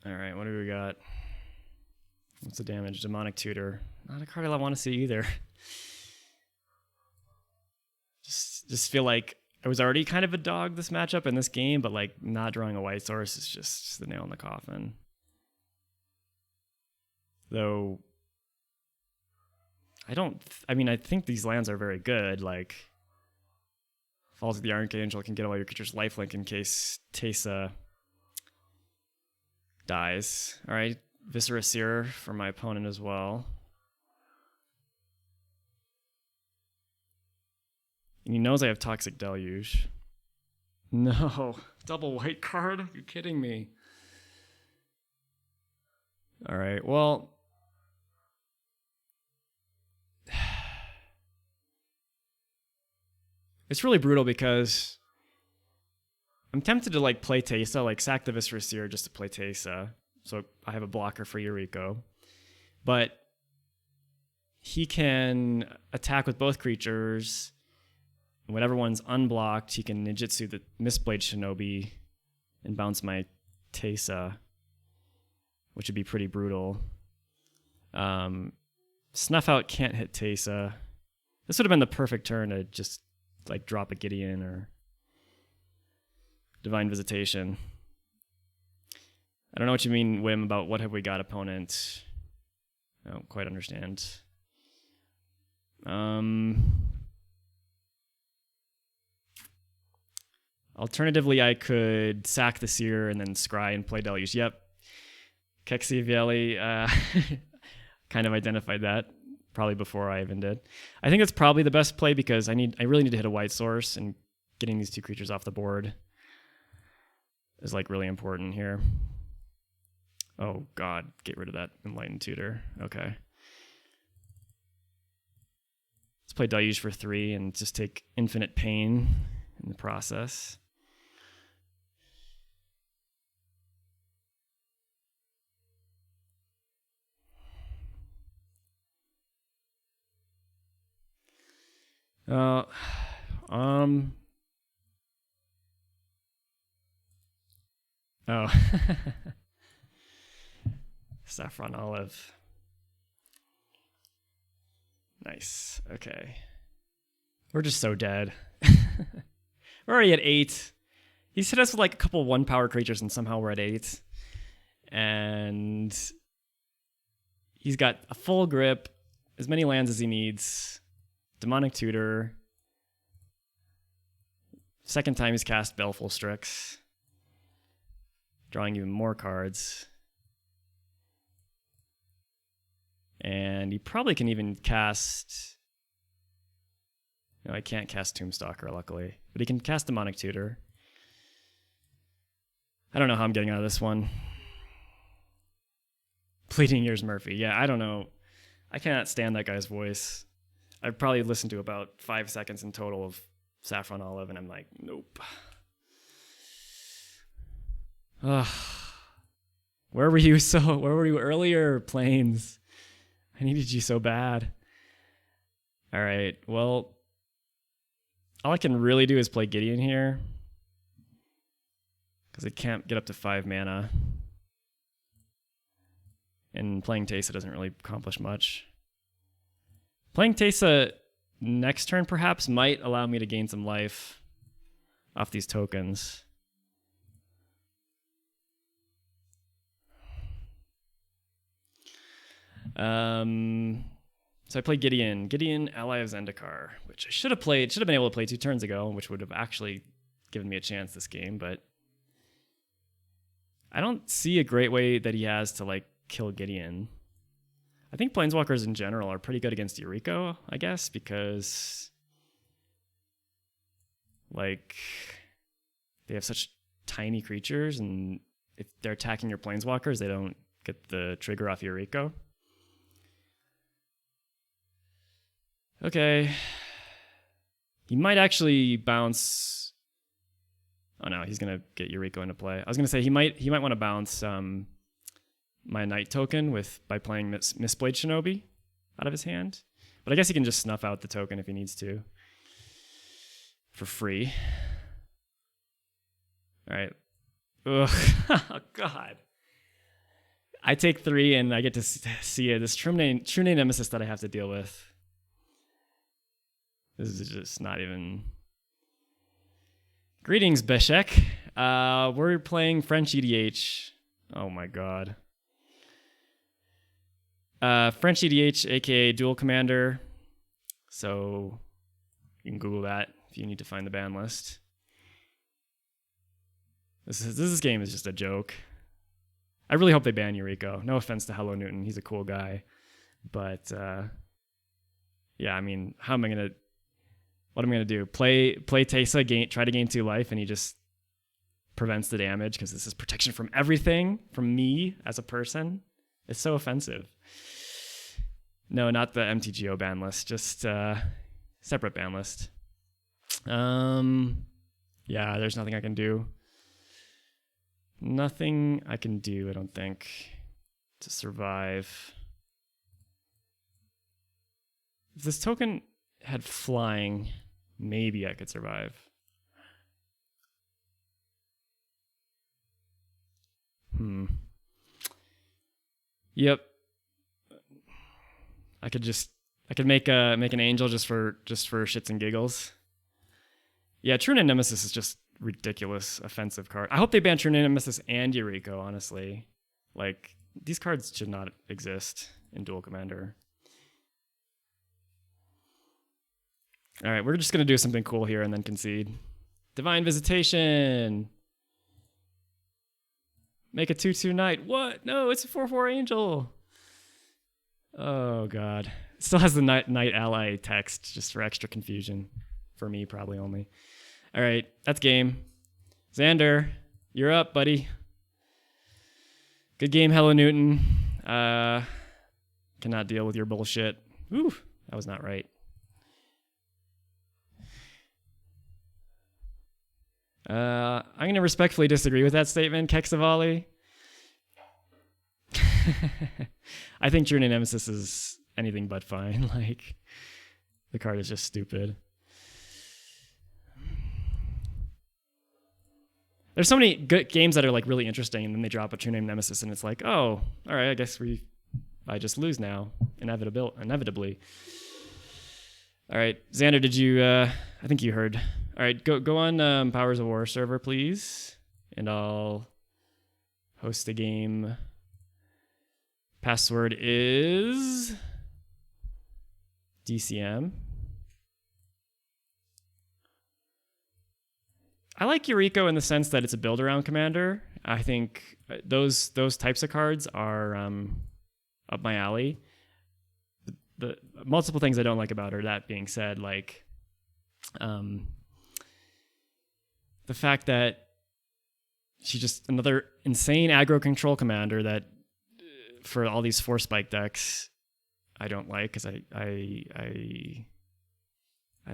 All right, what do we got? What's the damage? Demonic Tutor. Not a card I want to see either. Just feel like I was already kind of a dog this matchup in this game, but like not drawing a white source is just the nail in the coffin. Though I think these lands are very good. Like Falls of the Archangel can get all your creatures lifelink in case Teysa dies. All right, Viscera Seer for my opponent as well. And he knows I have Toxic Deluge. No, double white card? Are you kidding me? All right, well, it's really brutal because I'm tempted to like play Teysa, like sack the Viscera Seer just to play Teysa, so I have a blocker for Yuriko. but he can attack with both creatures. Whatever one's unblocked, he can ninjutsu the Mistblade Shinobi and bounce my Teysa, which would be pretty brutal. Snuff Out can't hit Teysa. This would have been the perfect turn to just like drop a Gideon or Divine Visitation. I don't know what you mean, Wim, about what have we got, opponent. I don't quite understand. Alternatively, I could sack the Seer and then scry and play Deluge. Yep. Kexivielli kind of identified that probably before I even did. I think that's probably the best play because I really need to hit a white source, and getting these two creatures off the board is like really important here. Oh God, get rid of that Enlightened Tutor. Okay. Let's play Deluge for 3 and just take infinite pain in the process. Oh. Saffron Olive. Nice. Okay. We're just so dead. We're already at 8. He's hit us with like a couple 1-power creatures and somehow we're at 8. And he's got a full grip, as many lands as he needs. Demonic Tutor. Second time he's cast Baleful Strix. Drawing even more cards. And he probably can even cast... No, I can't cast Tombstalker, luckily. But he can cast Demonic Tutor. I don't know how I'm getting out of this one. Pleading Ears Murphy. Yeah, I don't know. I cannot stand that guy's voice. I've probably listened to about 5 seconds in total of Saffron Olive, and I'm like, nope. Ugh. Where were you earlier, Plains? I needed you so bad. All right, well, all I can really do is play Gideon here because it can't get up to 5 mana. And playing Teysa doesn't really accomplish much. Playing Teysa next turn perhaps might allow me to gain some life off these tokens. So I play Gideon. Gideon, Ally of Zendikar, which I should have been able to play 2 turns ago, which would have actually given me a chance this game, but I don't see a great way that he has to like kill Gideon. I think Planeswalkers in general are pretty good against Yuriko, I guess, because like they have such tiny creatures, and if they're attacking your Planeswalkers, they don't get the trigger off Yuriko. Okay. He might actually bounce. Oh no, he's gonna get Yuriko into play. I was gonna say he might want to bounce my Knight token by playing Mistblade Shinobi out of his hand. But I guess he can just snuff out the token if he needs to. For free. Alright. Ugh. Oh God. I take 3 and I get to see this true name nemesis that I have to deal with. This is just not even... Greetings, Beshek. We're playing French EDH. Oh my God. French EDH, aka Duel Commander. So you can Google that if you need to find the ban list. This game is just a joke. I really hope they ban Yuriko. No offense to Hello Newton, he's a cool guy, but yeah, I mean, what am I gonna do? Play Teysa, try to gain 2 life, and he just prevents the damage because this is protection from everything, from me as a person. It's so offensive. No, not the MTGO ban list, just separate ban list. Yeah, there's nothing I can do. Nothing I can do, I don't think, to survive. If this token had flying, maybe I could survive. Yep. I could make an angel just for shits and giggles. Yeah, True Nemesis is just ridiculous offensive card. I hope they ban True Nemesis and Yuriko, honestly. Like, these cards should not exist in Duel Commander. All right, we're just going to do something cool here and then concede. Divine Visitation. Make a 2/2 knight. What? No, it's a 4/4 angel. Oh, God. It still has the knight ally text just for extra confusion. For me, probably only. All right, that's game. Xander, you're up, buddy. Good game, Hello Newton. Cannot deal with your bullshit. Ooh, that was not right. I'm going to respectfully disagree with that statement, Keksavali. I think True Nemesis is anything but fine. Like, the card is just stupid. There's so many good games that are like really interesting, and then they drop a True Name Nemesis, and it's like, oh, all right, I guess I just lose now, inevitably. All right, Xander, did you? I think you heard. All right, go on Powers of War server, please, and I'll host a game. Password is DCM. I like Yuriko in the sense that it's a build-around commander. I think those types of cards are up my alley. The multiple things I don't like about her, that being said, like the fact that she's just another insane aggro control commander that for all these 4-spike decks I don't like, because I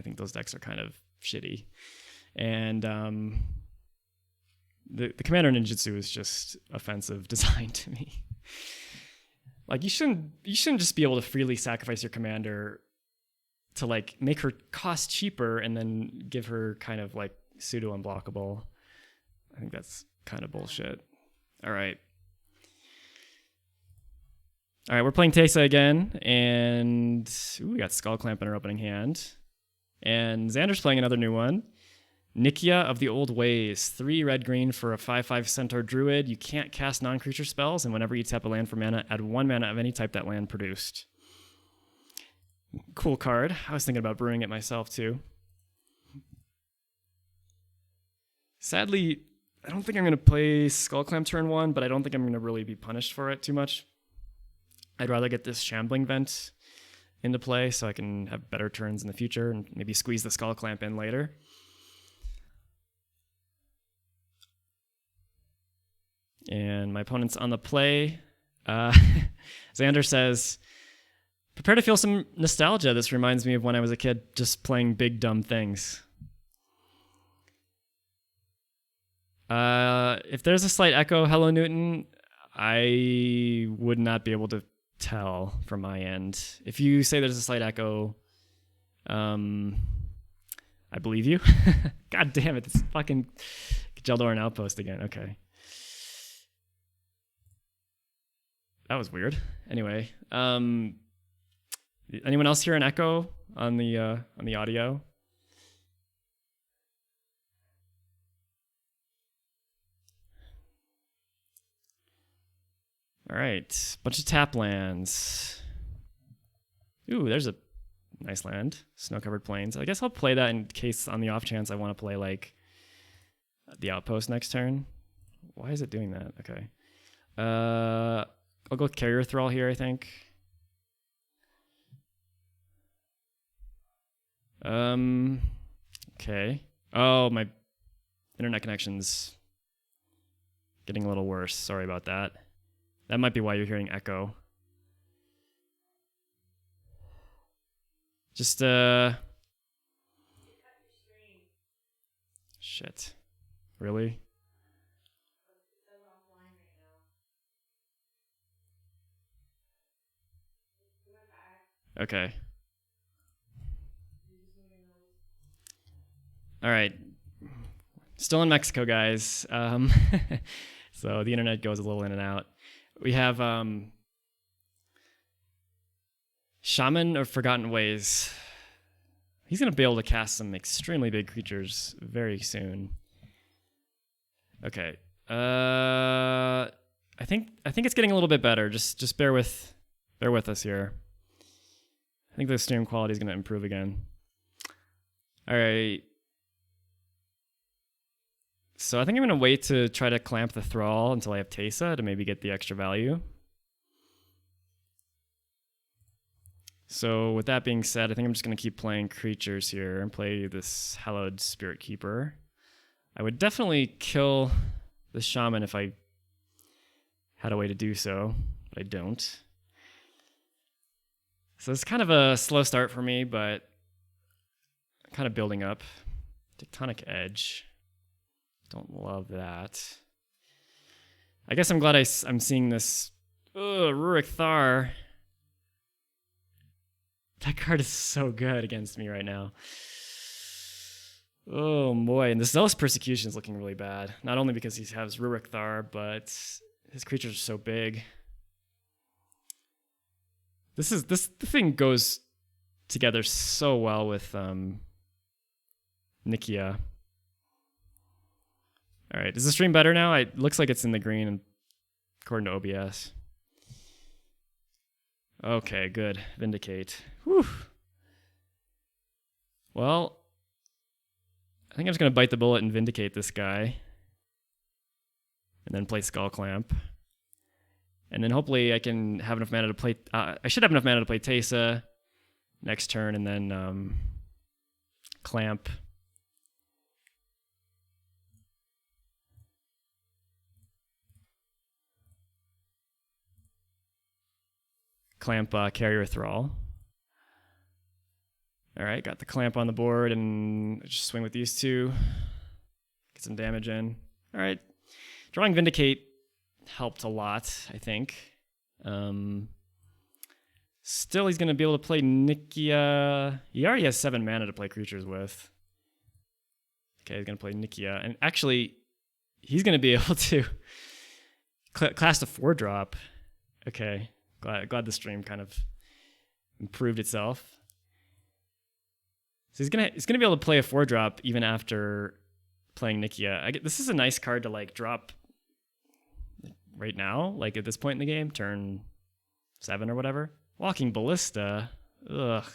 think those decks are kind of shitty. And the Commander Ninjutsu is just offensive design to me. Like, you shouldn't just be able to freely sacrifice your commander to like make her cost cheaper and then give her kind of like pseudo unblockable. I think that's kind of bullshit. All right, we're playing Teysa again, and we got Skull Clamp in our opening hand, and Xander's playing another new one. Nikya of the Old Ways, 3 red-green for a 5/5 Centaur Druid. You can't cast non-creature spells, and whenever you tap a land for mana, add 1 mana of any type that land produced. Cool card. I was thinking about brewing it myself, too. Sadly, I don't think I'm going to play Skullclamp turn 1, but I don't think I'm going to really be punished for it too much. I'd rather get this Shambling Vent into play so I can have better turns in the future and maybe squeeze the Skullclamp in later. And my opponent's on the play. Xander says, prepare to feel some nostalgia. This reminds me of when I was a kid, just playing big dumb things. If there's a slight echo, Hello Newton, I would not be able to tell from my end. If you say there's a slight echo, I believe you. God damn it, it's fucking Geldoran Outpost again. Okay. That was weird. Anyway, anyone else hear an echo on the audio? All right, bunch of tap lands. Ooh, there's a nice land, Snow-Covered Plains. I guess I'll play that in case, on the off chance, I want to play like the Outpost next turn. Why is it doing that? Okay. I'll go Carrier Thrall here, I think. Okay. Oh, my internet connection's getting a little worse. Sorry about that. That might be why you're hearing echo. Just, shit. Really? Okay. All right. Still in Mexico, guys. So the internet goes a little in and out. We have Shaman of Forgotten Ways. He's going to be able to cast some extremely big creatures very soon. Okay. I think it's getting a little bit better. Just bear with us here. I think the stream quality is going to improve again. All right. So I think I'm going to wait to try to clamp the Thrall until I have Teysa to maybe get the extra value. So with that being said, I think I'm just going to keep playing creatures here and play this Hallowed Spirit Keeper. I would definitely kill the Shaman if I had a way to do so, but I don't. So it's kind of a slow start for me, but I'm kind of building up. Tectonic Edge. Don't love that. I guess I'm glad I'm seeing this. Rurik Thar. That card is so good against me right now. Oh boy, and the Zealous Persecution is looking really bad. Not only because he has Rurik Thar, but his creatures are so big. The thing goes together so well with Nikya. All right, is the stream better now? It looks like it's in the green according to OBS. Okay, good. Vindicate. Whew. Well, I think I'm just going to bite the bullet and Vindicate this guy. And then play Skull Clamp. And then hopefully I can have enough mana to play... I should have enough mana to play Teysa next turn and then Clamp. Clamp Carrier Thrall. All right, got the Clamp on the board and just swing with these two. Get some damage in. All right, drawing Vindicate helped a lot, I think. Still, he's going to be able to play Nikya. He already has 7 mana to play creatures with. Okay, he's going to play Nikya. And actually, he's going to be able to cast a 4-drop. Okay, glad the stream kind of improved itself. So he's gonna be able to play a 4-drop even after playing Nikya. This is a nice card to like drop right now, like at this point in the game, turn 7 or whatever. Walking Ballista, ugh,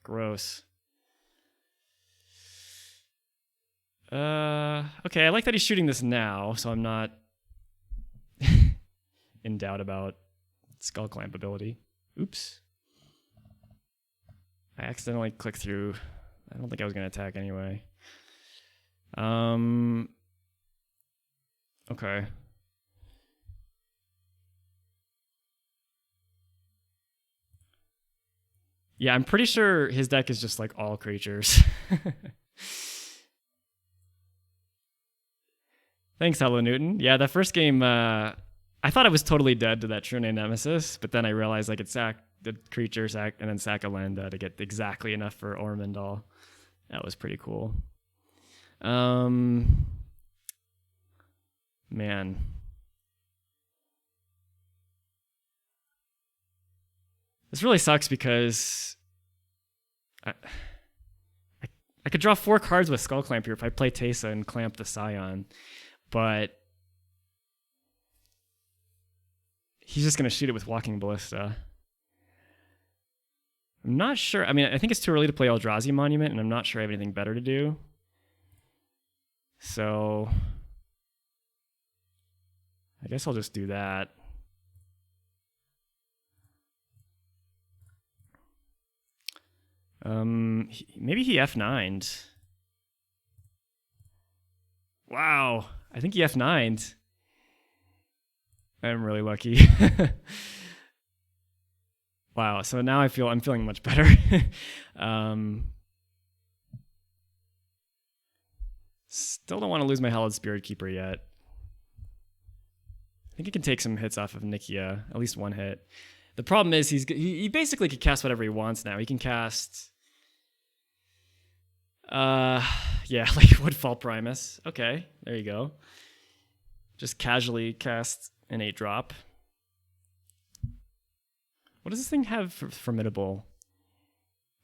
gross. Okay, I like that he's shooting this now, so I'm not in doubt about Skull Clamp ability. Oops. I accidentally clicked through. I don't think I was going to attack anyway. Okay. Yeah, I'm pretty sure his deck is just like all creatures. Thanks, Hello Newton. Yeah, that first game, I thought I was totally dead to that True Name Nemesis, but then I realized I could sack the creature, and then sack a land to get exactly enough for Ormondal. That was pretty cool. Man. This really sucks because I could draw 4 cards with Skull Clamp here if I play Teysa and clamp the Scion, but he's just going to shoot it with Walking Ballista. I'm not sure. I mean, I think it's too early to play Eldrazi Monument, and I'm not sure I have anything better to do. So I guess I'll just do that. Maybe he F9'd. Wow, I think he F9'd. I'm really lucky. Wow, so now I'm feeling much better. Still don't want to lose my Hallowed Spirit Keeper yet. I think he can take some hits off of Nikya, at least 1 hit. The problem is he basically could cast whatever he wants now. He can cast Yeah, like Woodfall Primus. Okay, there you go. Just casually cast an 8-drop. What does this thing have for formidable?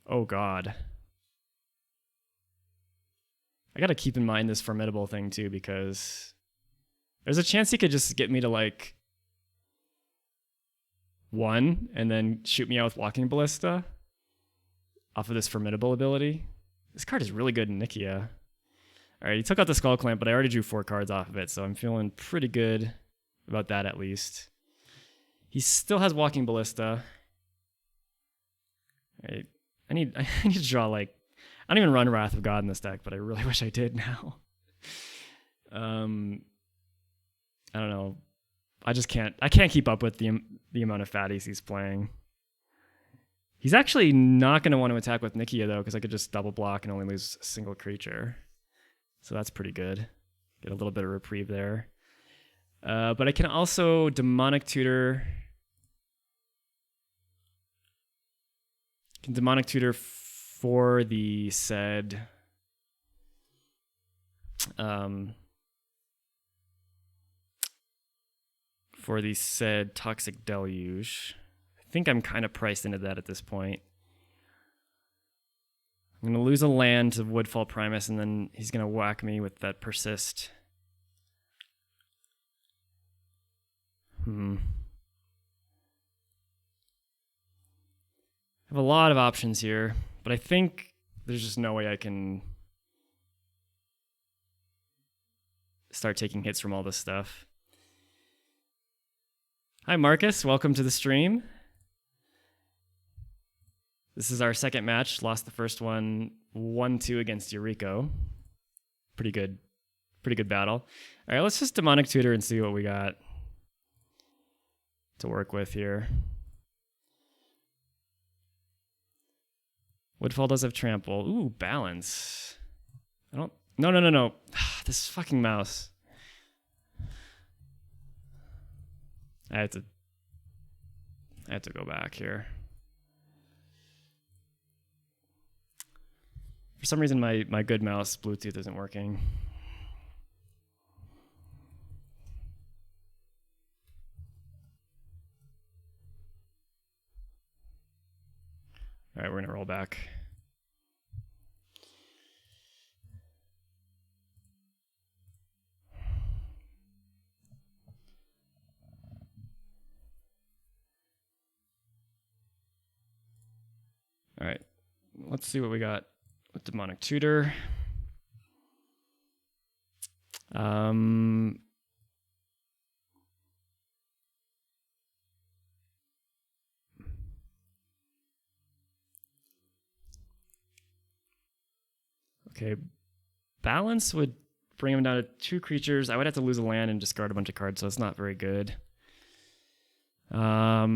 Oh god. I gotta keep in mind this formidable thing too, because there's a chance he could just get me to like 1 and then shoot me out with Walking Ballista off of this formidable ability. This card is really good in Nikya. Alright, he took out the Skull Clamp, but I already drew 4 cards off of it, so I'm feeling pretty good about that at least. He still has Walking Ballista. Alright, I need to draw like... I don't even run Wrath of God in this deck, but I really wish I did now. I don't know. I can't keep up with the amount of fatties he's playing. He's actually not going to want to attack with Nikya, though, because I could just double block and only lose a single creature. So that's pretty good. Get a little bit of reprieve there. But I can also Demonic Tutor. Can Demonic Tutor for the said... for the said Toxic Deluge. I think I'm kind of priced into that at this point. I'm going to lose a land to Woodfall Primus, and then he's going to whack me with that Persist. I have a lot of options here, but I think there's just no way I can start taking hits from all this stuff. Hi, Marcus. Welcome to the stream. This is our second match. Lost the first one 1-2 against Yuriko. Pretty good battle. All right, let's just Demonic Tutor and see what we got to work with here. Woodfall does have Trample. Ooh, Balance. I don't... No. This fucking mouse. I have to go back here. For some reason, my good mouse Bluetooth isn't working. All right, we're gonna roll back. All right, let's see what we got with Demonic Tutor. Okay, Balance would bring him down to 2 creatures. I would have to lose a land and discard a bunch of cards, so it's not very good. I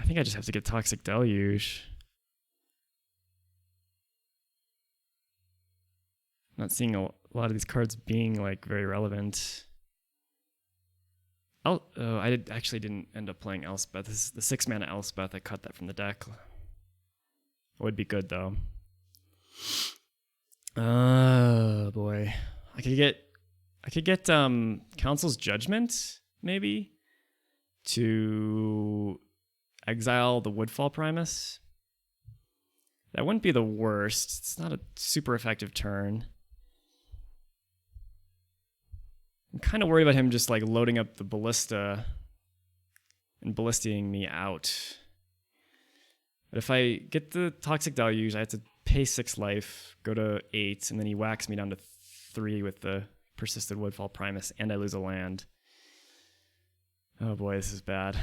think I just have to get Toxic Deluge. Not seeing a lot of these cards being like very relevant. Actually didn't end up playing Elspeth. This is the 6-mana Elspeth. I cut that from the deck. Would be good though. Oh boy, I could get Council's Judgment maybe to exile the Woodfall Primus. That wouldn't be the worst. It's not a super effective turn. I'm kind of worried about him just like loading up the Ballista and ballistaing me out. But if I get the Toxic Deluge, I have to pay 6 life, go to 8, and then he whacks me down to 3 with the Persisted Woodfall Primus, and I lose a land. Oh boy, this is bad.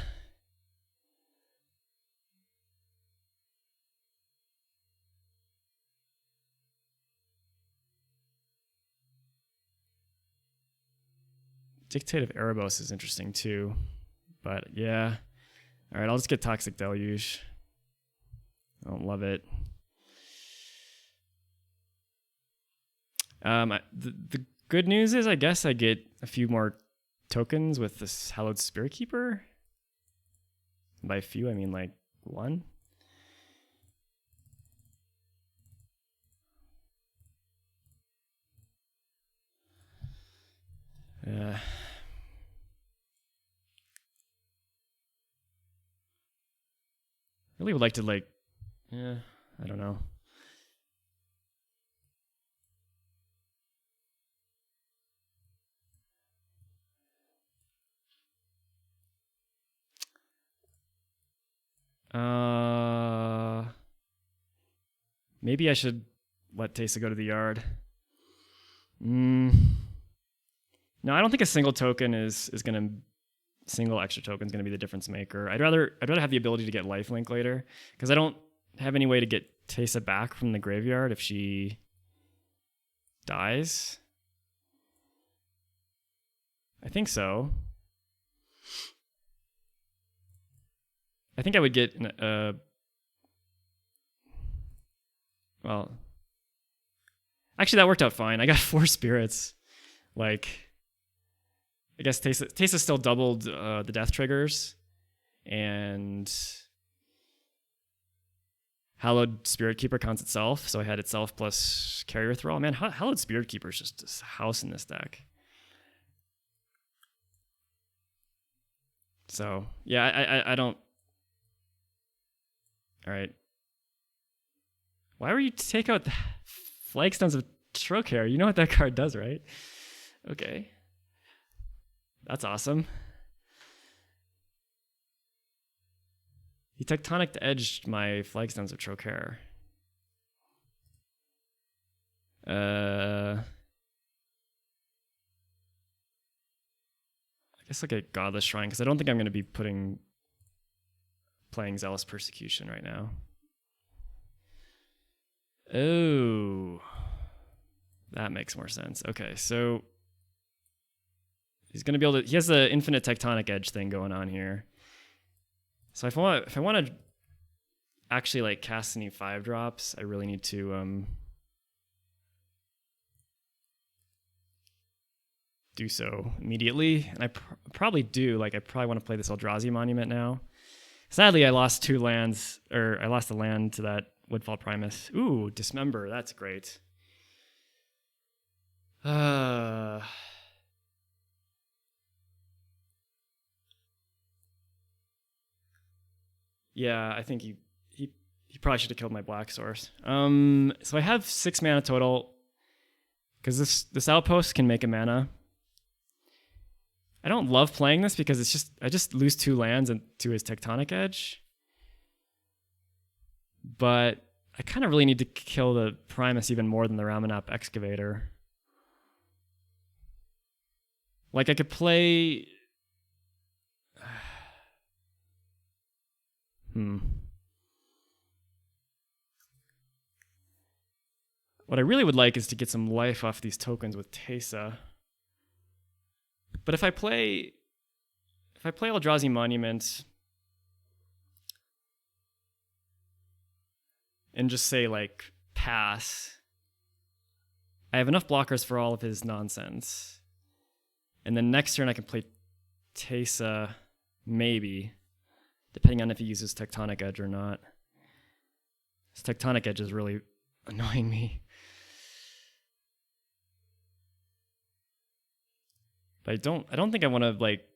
Dictate of Erebos is interesting too, but yeah. All right, I'll just get Toxic Deluge. I don't love it. The good news is I guess I get a few more tokens with this Hallowed Spirit Keeper. By few, I mean like one. Really would like to like, I don't know. Maybe I should let Teysa go to the yard. No, I don't think a single token is gonna single extra token is gonna be the difference maker. I'd rather have the ability to get lifelink later because I don't have any way to get Teysa back from the graveyard if she dies. I think so. I think I would get well, actually that worked out fine. I got 4 spirits. Like, I guess Teysa still doubled the death triggers, and Hallowed Spirit Keeper counts itself, so I had itself plus Carrier Thrall. Man, Hallowed Spirit Keeper is just a house in this deck. So yeah, I don't. All right. Why would you take out the Flagstones of Trocaire? You know what that card does, right? Okay. That's awesome. He Tectonic edged my Flagstones of Trocaire. I guess I'll get Godless Shrine, because I don't think I'm going to be playing Zealous Persecution right now. Oh, that makes more sense. Okay, so he's going to be able to... He has the infinite Tectonic Edge thing going on here. So if I want to actually like cast any 5-drops, I really need to do so immediately. And I probably do. Like, I probably want to play this Eldrazi Monument now. Sadly, I lost 2 lands, or I lost a land to that Woodfall Primus. Ooh, Dismember. That's great. Yeah, I think he probably should have killed my Black Source. So I have 6 mana total, because this Outpost can make a mana. I don't love playing this because I just lose 2 lands to his Tectonic Edge. But I kind of really need to kill the Primus even more than the Ramanap Excavator. Like, I could play... What I really would like is to get some life off these tokens with Teysa. But if I play Eldrazi Monument and just say like pass, I have enough blockers for all of his nonsense. And then next turn I can play Teysa, maybe, depending on if he uses Tectonic Edge or not. This Tectonic Edge is really annoying me. But I don't think I want to, like...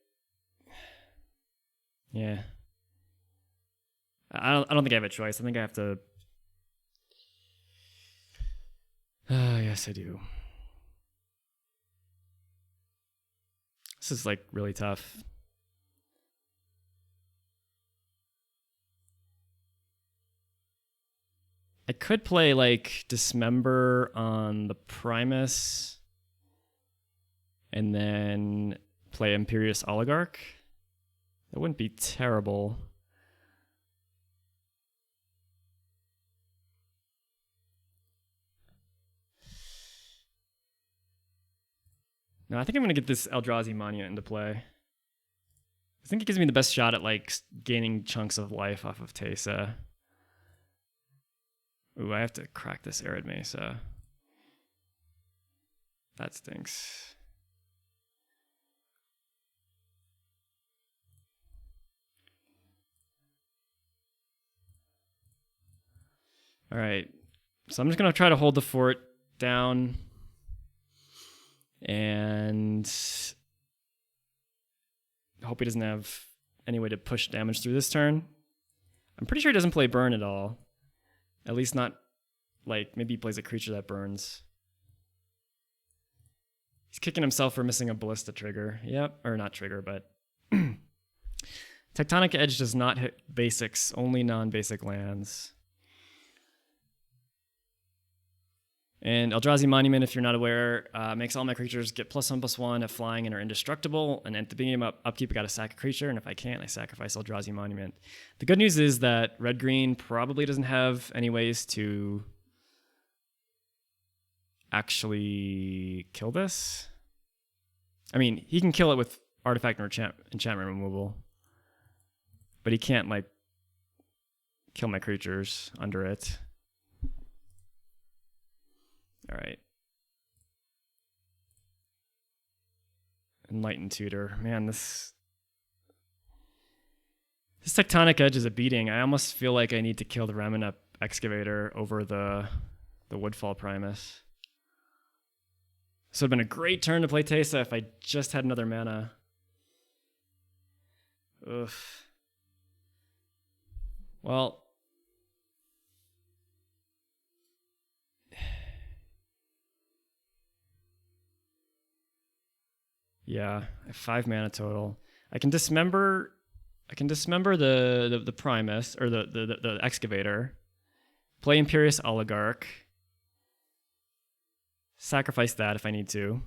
Yeah. I don't think I have a choice. I think I have to... Yes, I do. This is, like, really tough. I could play, like, Dismember on the Primus and then play Imperious Oligarch. That wouldn't be terrible. No, I think I'm going to get this Eldrazi Monument into play. I think it gives me the best shot at, like, gaining chunks of life off of Teysa. Ooh, I have to crack this Arid Mesa. That stinks. All right. So I'm just going to try to hold the fort down and hope he doesn't have any way to push damage through this turn. I'm pretty sure he doesn't play burn at all. At least not, like, maybe he plays a creature that burns. He's kicking himself for missing a ballista trigger. Yep, or not trigger, but... Tectonic Edge does not hit basics, only non-basic lands. And Eldrazi Monument, if you're not aware, makes all my creatures get +1/+1 at flying and are indestructible. And at the beginning of upkeep, I got to sack a creature, and if I can't, I sacrifice Eldrazi Monument. The good news is that red-green probably doesn't have any ways to actually kill this. I mean, he can kill it with artifact or enchantment removal, but he can't, like, kill my creatures under it. All right. Enlightened Tutor. Man, this Tectonic Edge is a beating. I almost feel like I need to kill the Remnant Excavator over the Woodfall Primus. This would have been a great turn to play Teysa if I just had another mana. Ugh. Well... yeah, I have 5 mana total. I can dismember the Primus or the Excavator. Play Imperious Oligarch. Sacrifice that if I need to.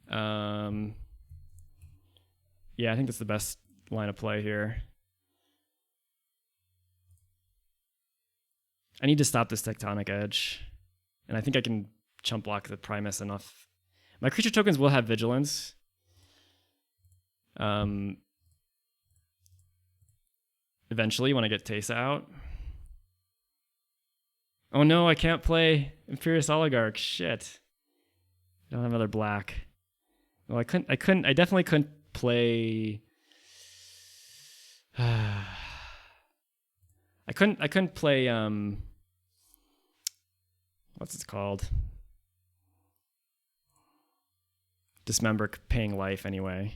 Yeah, I think that's the best line of play here. I need to stop this Tectonic Edge, and I think I can chump block the Primus enough. My creature tokens will have Vigilance. Eventually, when I get Teysa out. Oh no, I can't play Imperious Oligarch. Shit. I don't have another black. Well, I definitely couldn't play... I couldn't play, what's it called? Dismember paying life anyway.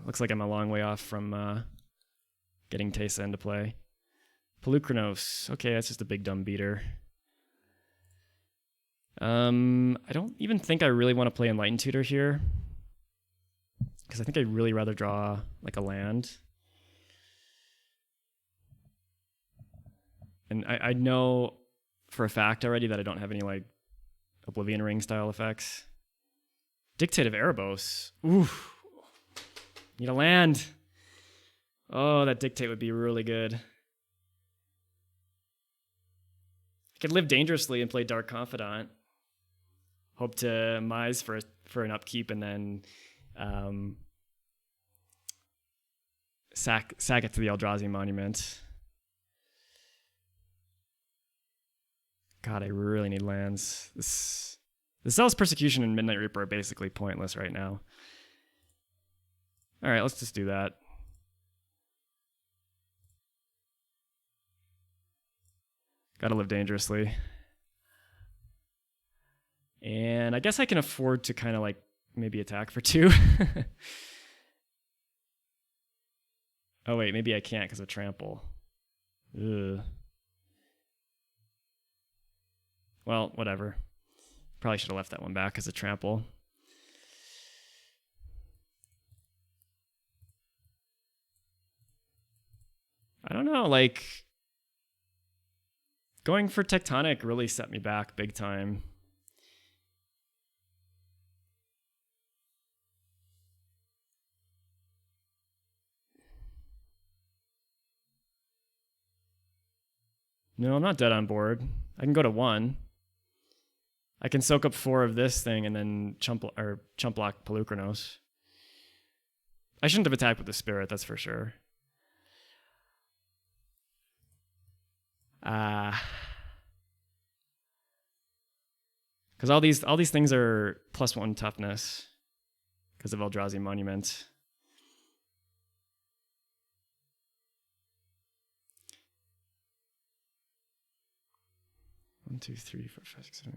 Looks like I'm a long way off from getting Teysa into play. Pelucranos. Okay, that's just a big dumb beater. I don't even think I really want to play Enlightened Tutor here, because I think I'd really rather draw like a land. And I know for a fact already that I don't have any like Oblivion Ring style effects. Dictate of Erebos. Ooh. Need a land. Oh, that Dictate would be really good. I could live dangerously and play Dark Confidant. Hope to Mise for an upkeep and then sack it to the Eldrazi Monument. God, I really need lands. The Zealous Persecution and Midnight Reaper are basically pointless right now. All right, let's just do that. Gotta live dangerously. And I guess I can afford to kind of like maybe attack for 2. Oh wait, maybe I can't because of trample. Ugh. Well, whatever. Probably should have left that one back as a trample. I don't know, like... going for Tectonic really set me back big time. No, I'm not dead on board. I can go to 1. I can soak up 4 of this thing and then chump block Pelucranos. I shouldn't have attacked with the Spirit, that's for sure. Because all these things are +1 toughness because of Eldrazi Monument. 1, 2, 3, 4, 5, 6, 7,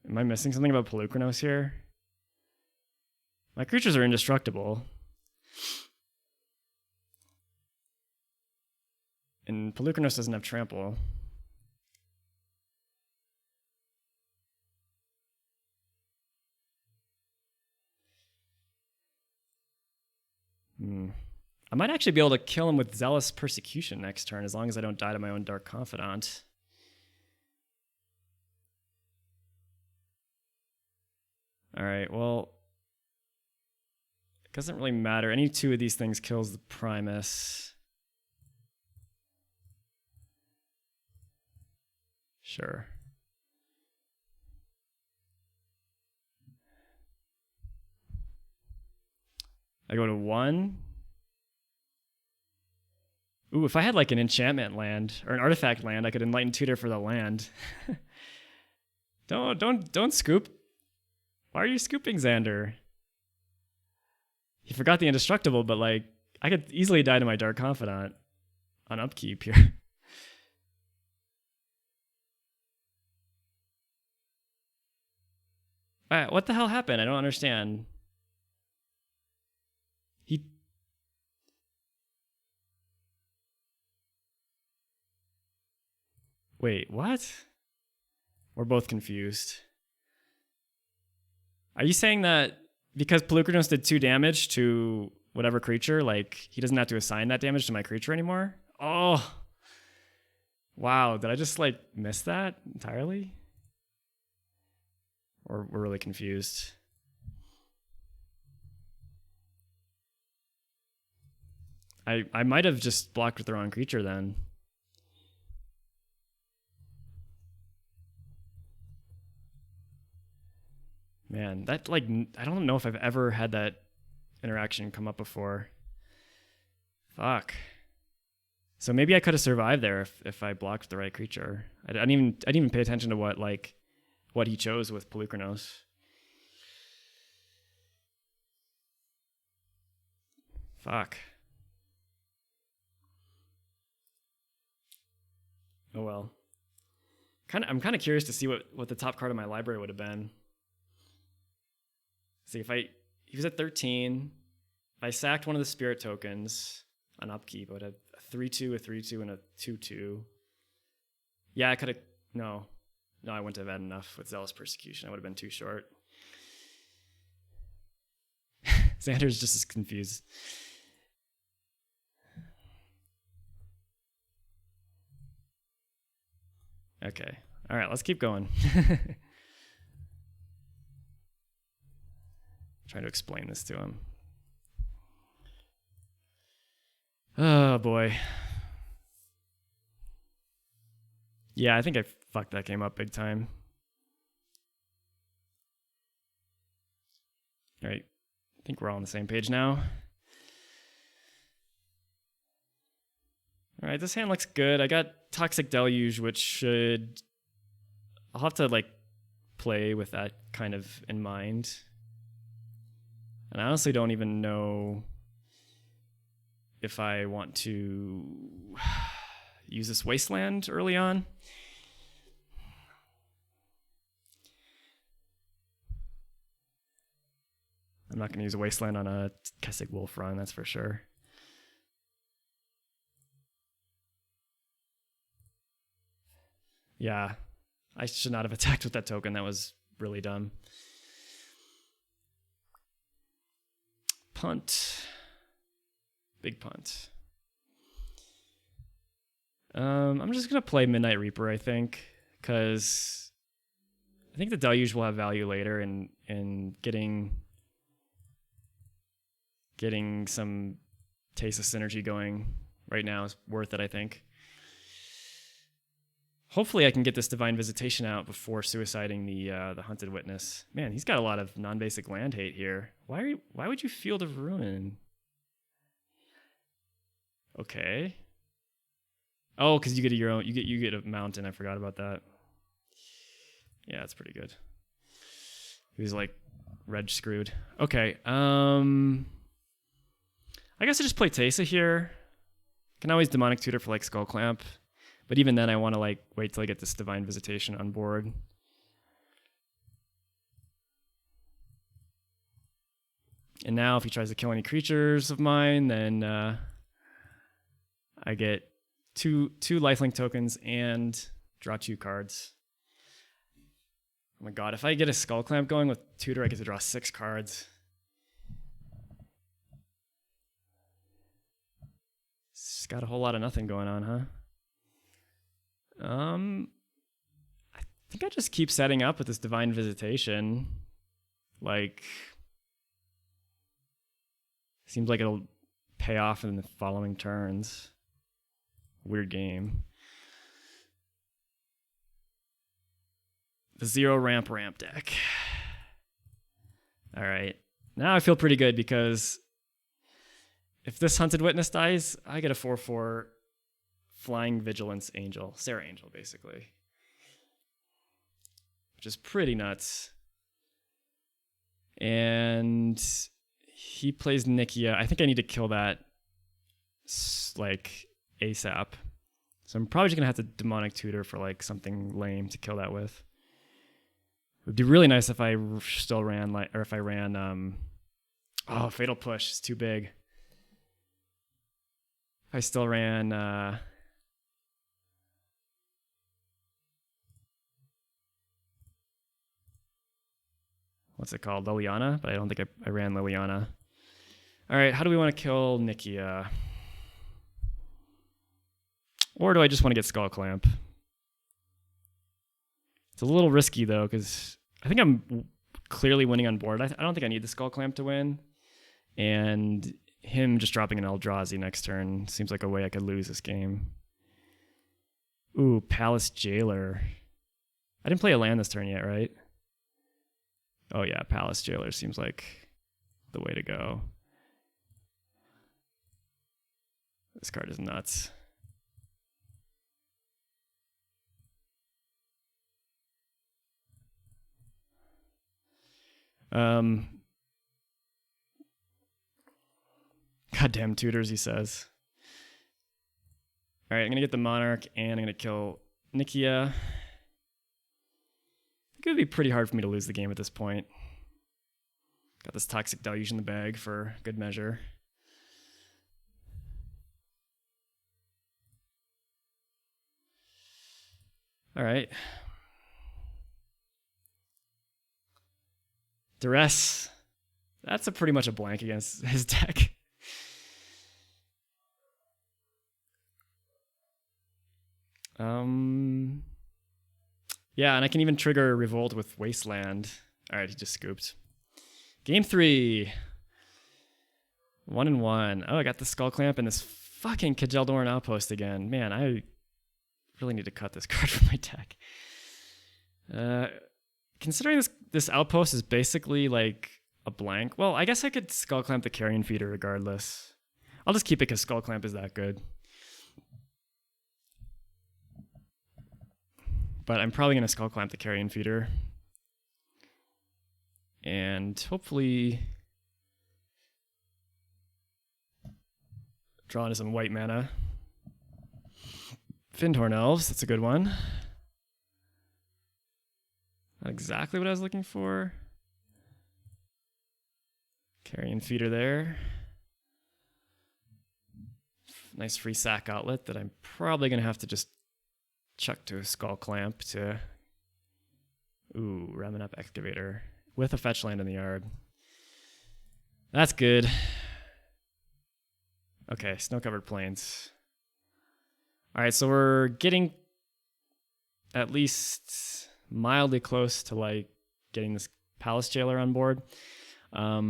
8. Am I missing something about Polukranos here? My creatures are indestructible. And Polukranos doesn't have trample. I might actually be able to kill him with Zealous Persecution next turn, as long as I don't die to my own Dark Confidant. Alright, well... It doesn't really matter. Any two of these things kills the Primus. Sure. I go to 1. Ooh, if I had like an enchantment land or an artifact land, I could Enlighten Tutor for the land. Don't scoop. Why are you scooping, Xander? He forgot the indestructible, but like I could easily die to my Dark Confidant on upkeep here. What the hell happened? I don't understand. Wait, what? We're both confused. Are you saying that because Polukranos did 2 damage to whatever creature, like he doesn't have to assign that damage to my creature anymore? Oh. Wow, did I just like miss that entirely? Or we're really confused. I might have just blocked with the wrong creature then. Man, that like I don't know if I've ever had that interaction come up before. Fuck. So maybe I could have survived there if I blocked the right creature. I didn't even pay attention to what he chose with Polukranos. Fuck. Oh well. I'm kind of curious to see what the top card of my library would have been. See, if he was at 13, if I sacked one of the spirit tokens on upkeep, I would have a 3/2, a 3/2, and a 2/2. Yeah, I could have. No, I wouldn't have had enough with Zealous Persecution. I would have been too short. Xander's just as confused. Okay. All right, let's keep going. Trying to explain this to him. Oh boy. Yeah, I think I fucked that game up big time. All right. I think we're all on the same page now. All right, this hand looks good. I got Toxic Deluge, which should... I'll have to like play with that kind of in mind. And I honestly don't even know if I want to use this Wasteland early on. I'm not going to use a Wasteland on a Kessig Wolf run, that's for sure. Yeah, I should not have attacked with that token. That was really dumb. Punt. Big punt. I'm just going to play Midnight Reaper, I think, because I think the Deluge will have value later, and getting some Teysa synergy going right now is worth it, I think. Hopefully I can get this Divine Visitation out before suiciding the Hunted Witness. Man, he's got a lot of non-basic land hate here. Why would you Field of Ruin? Okay. Oh, because you get your own. You get a mountain. I forgot about that. Yeah, that's pretty good. He was like red screwed. Okay. I guess I just play Teysa here. Can always Demonic Tutor for like Skull Clamp. But even then, I want to like wait till I get this Divine Visitation on board. And now if he tries to kill any creatures of mine, then I get two lifelink tokens and draw 2 cards. Oh my god, if I get a Skull Clamp going with Tutor, I get to draw 6 cards. It's got a whole lot of nothing going on, huh? I think I just keep setting up with this Divine Visitation. Like, seems like it'll pay off in the following turns. Weird game. The 0 ramp deck. All right. Now I feel pretty good because if this Hunted Witness dies, I get a 4/4 Flying Vigilance Angel. Sarah Angel, basically. Which is pretty nuts. And he plays Nikya. I think I need to kill that like ASAP. So I'm probably just gonna have to Demonic Tutor for like something lame to kill that with. It would be really nice if I still ran like, or if I ran oh, Fatal Push is too big. If I still ran what's it called? Liliana? But I don't think I ran Liliana. All right, how do we want to kill Nikya? Or do I just want to get Skull Clamp? It's a little risky, though, because I think I'm clearly winning on board. I don't think I need the Skull Clamp to win. And him just dropping an Eldrazi next turn seems like a way I could lose this game. Ooh, Palace Jailer. I didn't play a land this turn yet, right? Oh yeah, Palace Jailer seems like the way to go. This card is nuts. Goddamn tutors, he says. All right, I'm gonna get the Monarch and I'm gonna kill Nikya. I think it would be pretty hard for me to lose the game at this point. Got this Toxic Deluge in the bag for good measure. All right. Duress. That's pretty much a blank against his deck. Yeah, and I can even trigger Revolt with Wasteland. All right, he just scooped. Game 3. 1-1. Oh, I got the Skull Clamp and this fucking Kjeldorn Outpost again. Man, I really need to cut this card from my deck. Considering this Outpost is basically like a blank, well, I guess I could Skull Clamp the Carrion Feeder regardless. I'll just keep it because Skull Clamp is that good. But I'm probably going to Skull Clamp the Carrion Feeder. And hopefully draw into some white mana. Fyndhorn Elves, that's a good one. Not exactly what I was looking for. Carrion Feeder there. Nice free sack outlet that I'm probably going to have to just chuck to a Skull Clamp to... Ooh, Ramen Up Excavator. With a fetch land in the yard. That's good. Okay, Snow-Covered Plains. Alright, so we're getting at least mildly close to like getting this Palace Jailer on board. I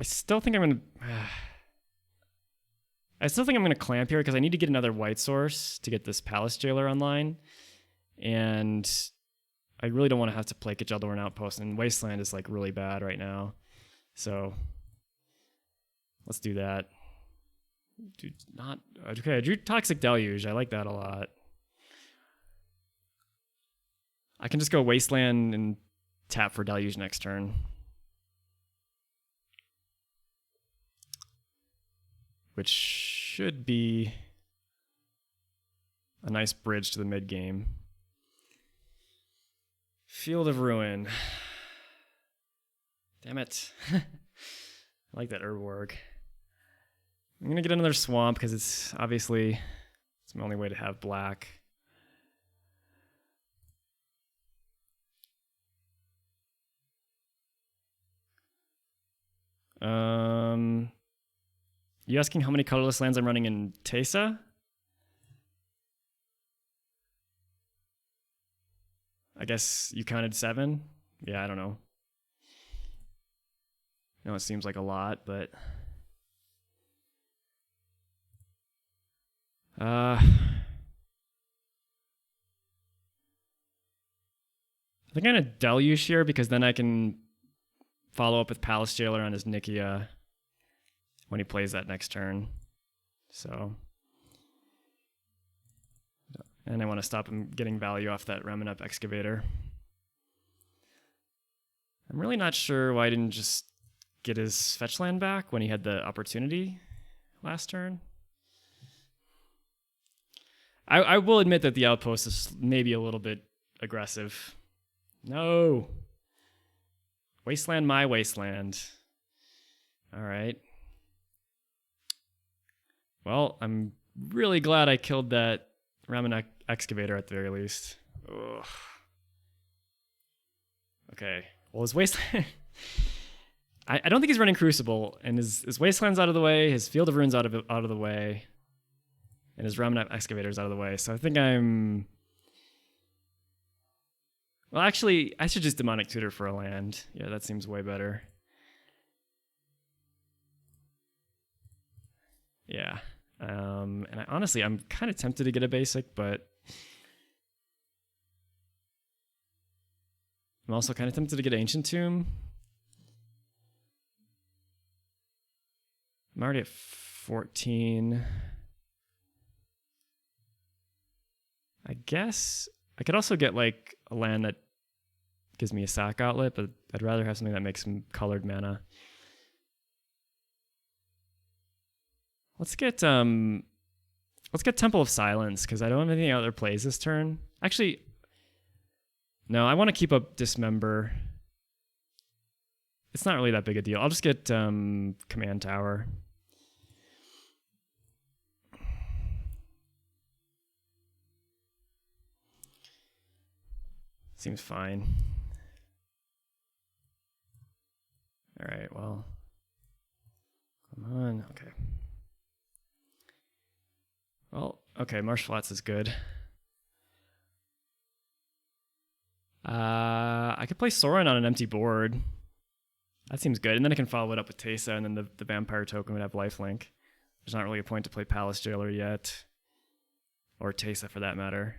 still think I'm gonna clamp here because I need to get another white source to get this Palace Jailer online. And I really don't want to have to play Kjeldorn Outpost, and Wasteland is like really bad right now. So let's do that. Okay, I drew Toxic Deluge. I like that a lot. I can just go Wasteland and tap for Deluge next turn. Which should be a nice bridge to the mid game. Field of Ruin. Damn it. I like that Urborg. I'm going to get another swamp because it's obviously it's my only way to have black. You asking how many colorless lands I'm running in Teysa? I guess you counted 7? Yeah, I don't know. I know it seems like a lot, but... I think I'm going to Deluge here because then I can follow up with Palace Jailer on his Nikya when he plays that next turn. So... And I want to stop him getting value off that Remnant Excavator. I'm really not sure why I didn't just get his fetch land back when he had the opportunity last turn. I will admit that the outpost is maybe a little bit aggressive. No! Wasteland, my wasteland. Alright. Well, I'm really glad I killed that Remnant Excavator at the very least. Ugh. Okay. Well, his Wasteland... I don't think he's running Crucible, and his Wasteland's out of the way, his Field of Ruins out of the way, and his Remnant Excavator's out of the way. So I think I'm... Well, actually, I should just Demonic Tutor for a land. Yeah, that seems way better. Yeah. And honestly, I'm kind of tempted to get a basic, but I'm also kind of tempted to get Ancient Tomb. I'm already at 14. I guess I could also get like a land that gives me a sack outlet, but I'd rather have something that makes some colored mana. Let's get Temple of Silence, because I don't have anything other plays this turn. Actually, no, I want to keep up Dismember. It's not really that big a deal. I'll just get Command Tower. Seems fine. All right, well. Come on, okay. Well, okay, Marsh Flats is good. I could play Sorin on an empty board. That seems good. And then I can follow it up with Teysa, and then the Vampire token would have lifelink. There's not really a point to play Palace Jailer yet. Or Teysa, for that matter.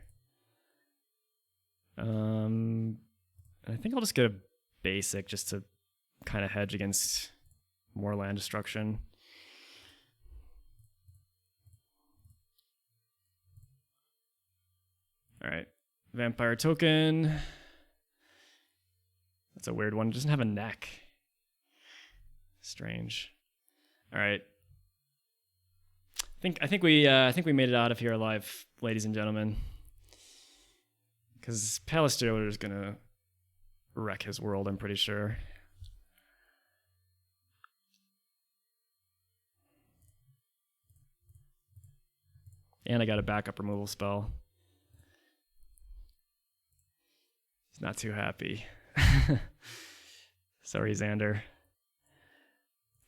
I think I'll just get a basic just to kind of hedge against more land destruction. All right, Vampire token. That's a weird one. It doesn't have a neck. Strange. All right. I think we made it out of here alive, ladies and gentlemen. Because Palace Jailer is gonna wreck his world, I'm pretty sure. And I got a backup removal spell. He's not too happy. Sorry, Xander.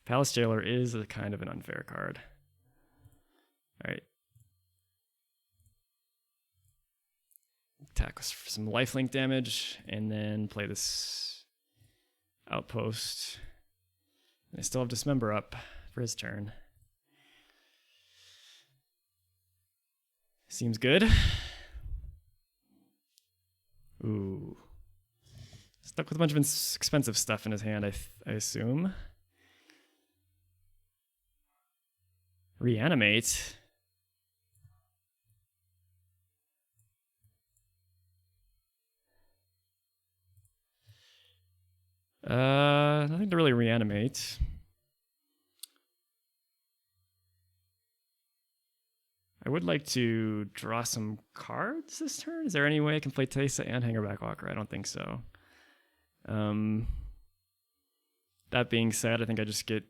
Palace Jailer is a kind of an unfair card. All right. Attack for some lifelink damage, and then play this outpost. And I still have Dismember up for his turn. Seems good. Ooh. Stuck with a bunch of expensive stuff in his hand, I assume. Reanimate. Nothing to really reanimate. I would like to draw some cards this turn. Is there any way I can play Teysa and Hangerback Walker? I don't think so. That being said, I think I just get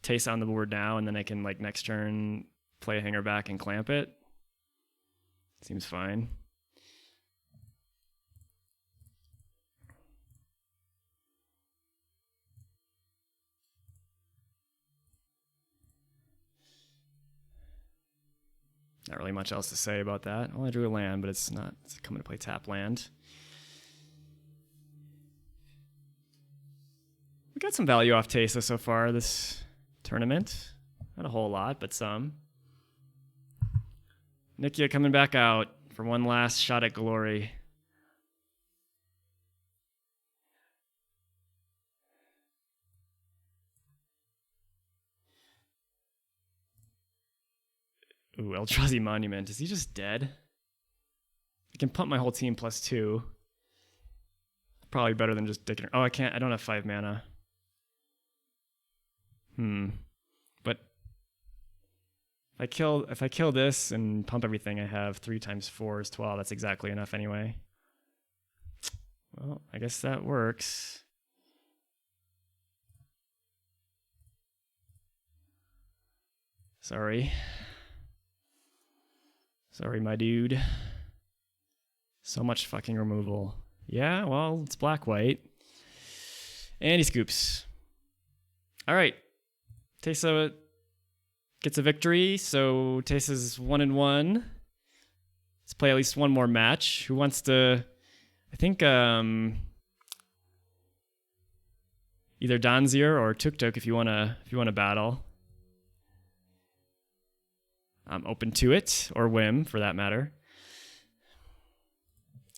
Teysa on the board now, and then I can, like, next turn play a Hangerback and clamp it. Seems fine. Not really much else to say about that. Well, I drew a land, but it's coming to play tap land. We got some value off Teysa so far this tournament. Not a whole lot, but some. Nikya coming back out for one last shot at glory. Ooh, Eldrazi Monument. Is he just dead? I can pump my whole team +2. Probably better than just dicking. Oh, I can't. I don't have 5 mana. But if I kill this and pump everything, I have 3 times 4 is 12. That's exactly enough anyway. Well, I guess that works. Sorry. Sorry, my dude. So much fucking removal. Yeah, well, it's black-white. And he scoops. All right. Teysa gets a victory, so Teysa's 1-1. Let's play at least one more match. Who wants to... I think either Danzier or Tuk if you wanna battle. I'm open to it, or Whim for that matter.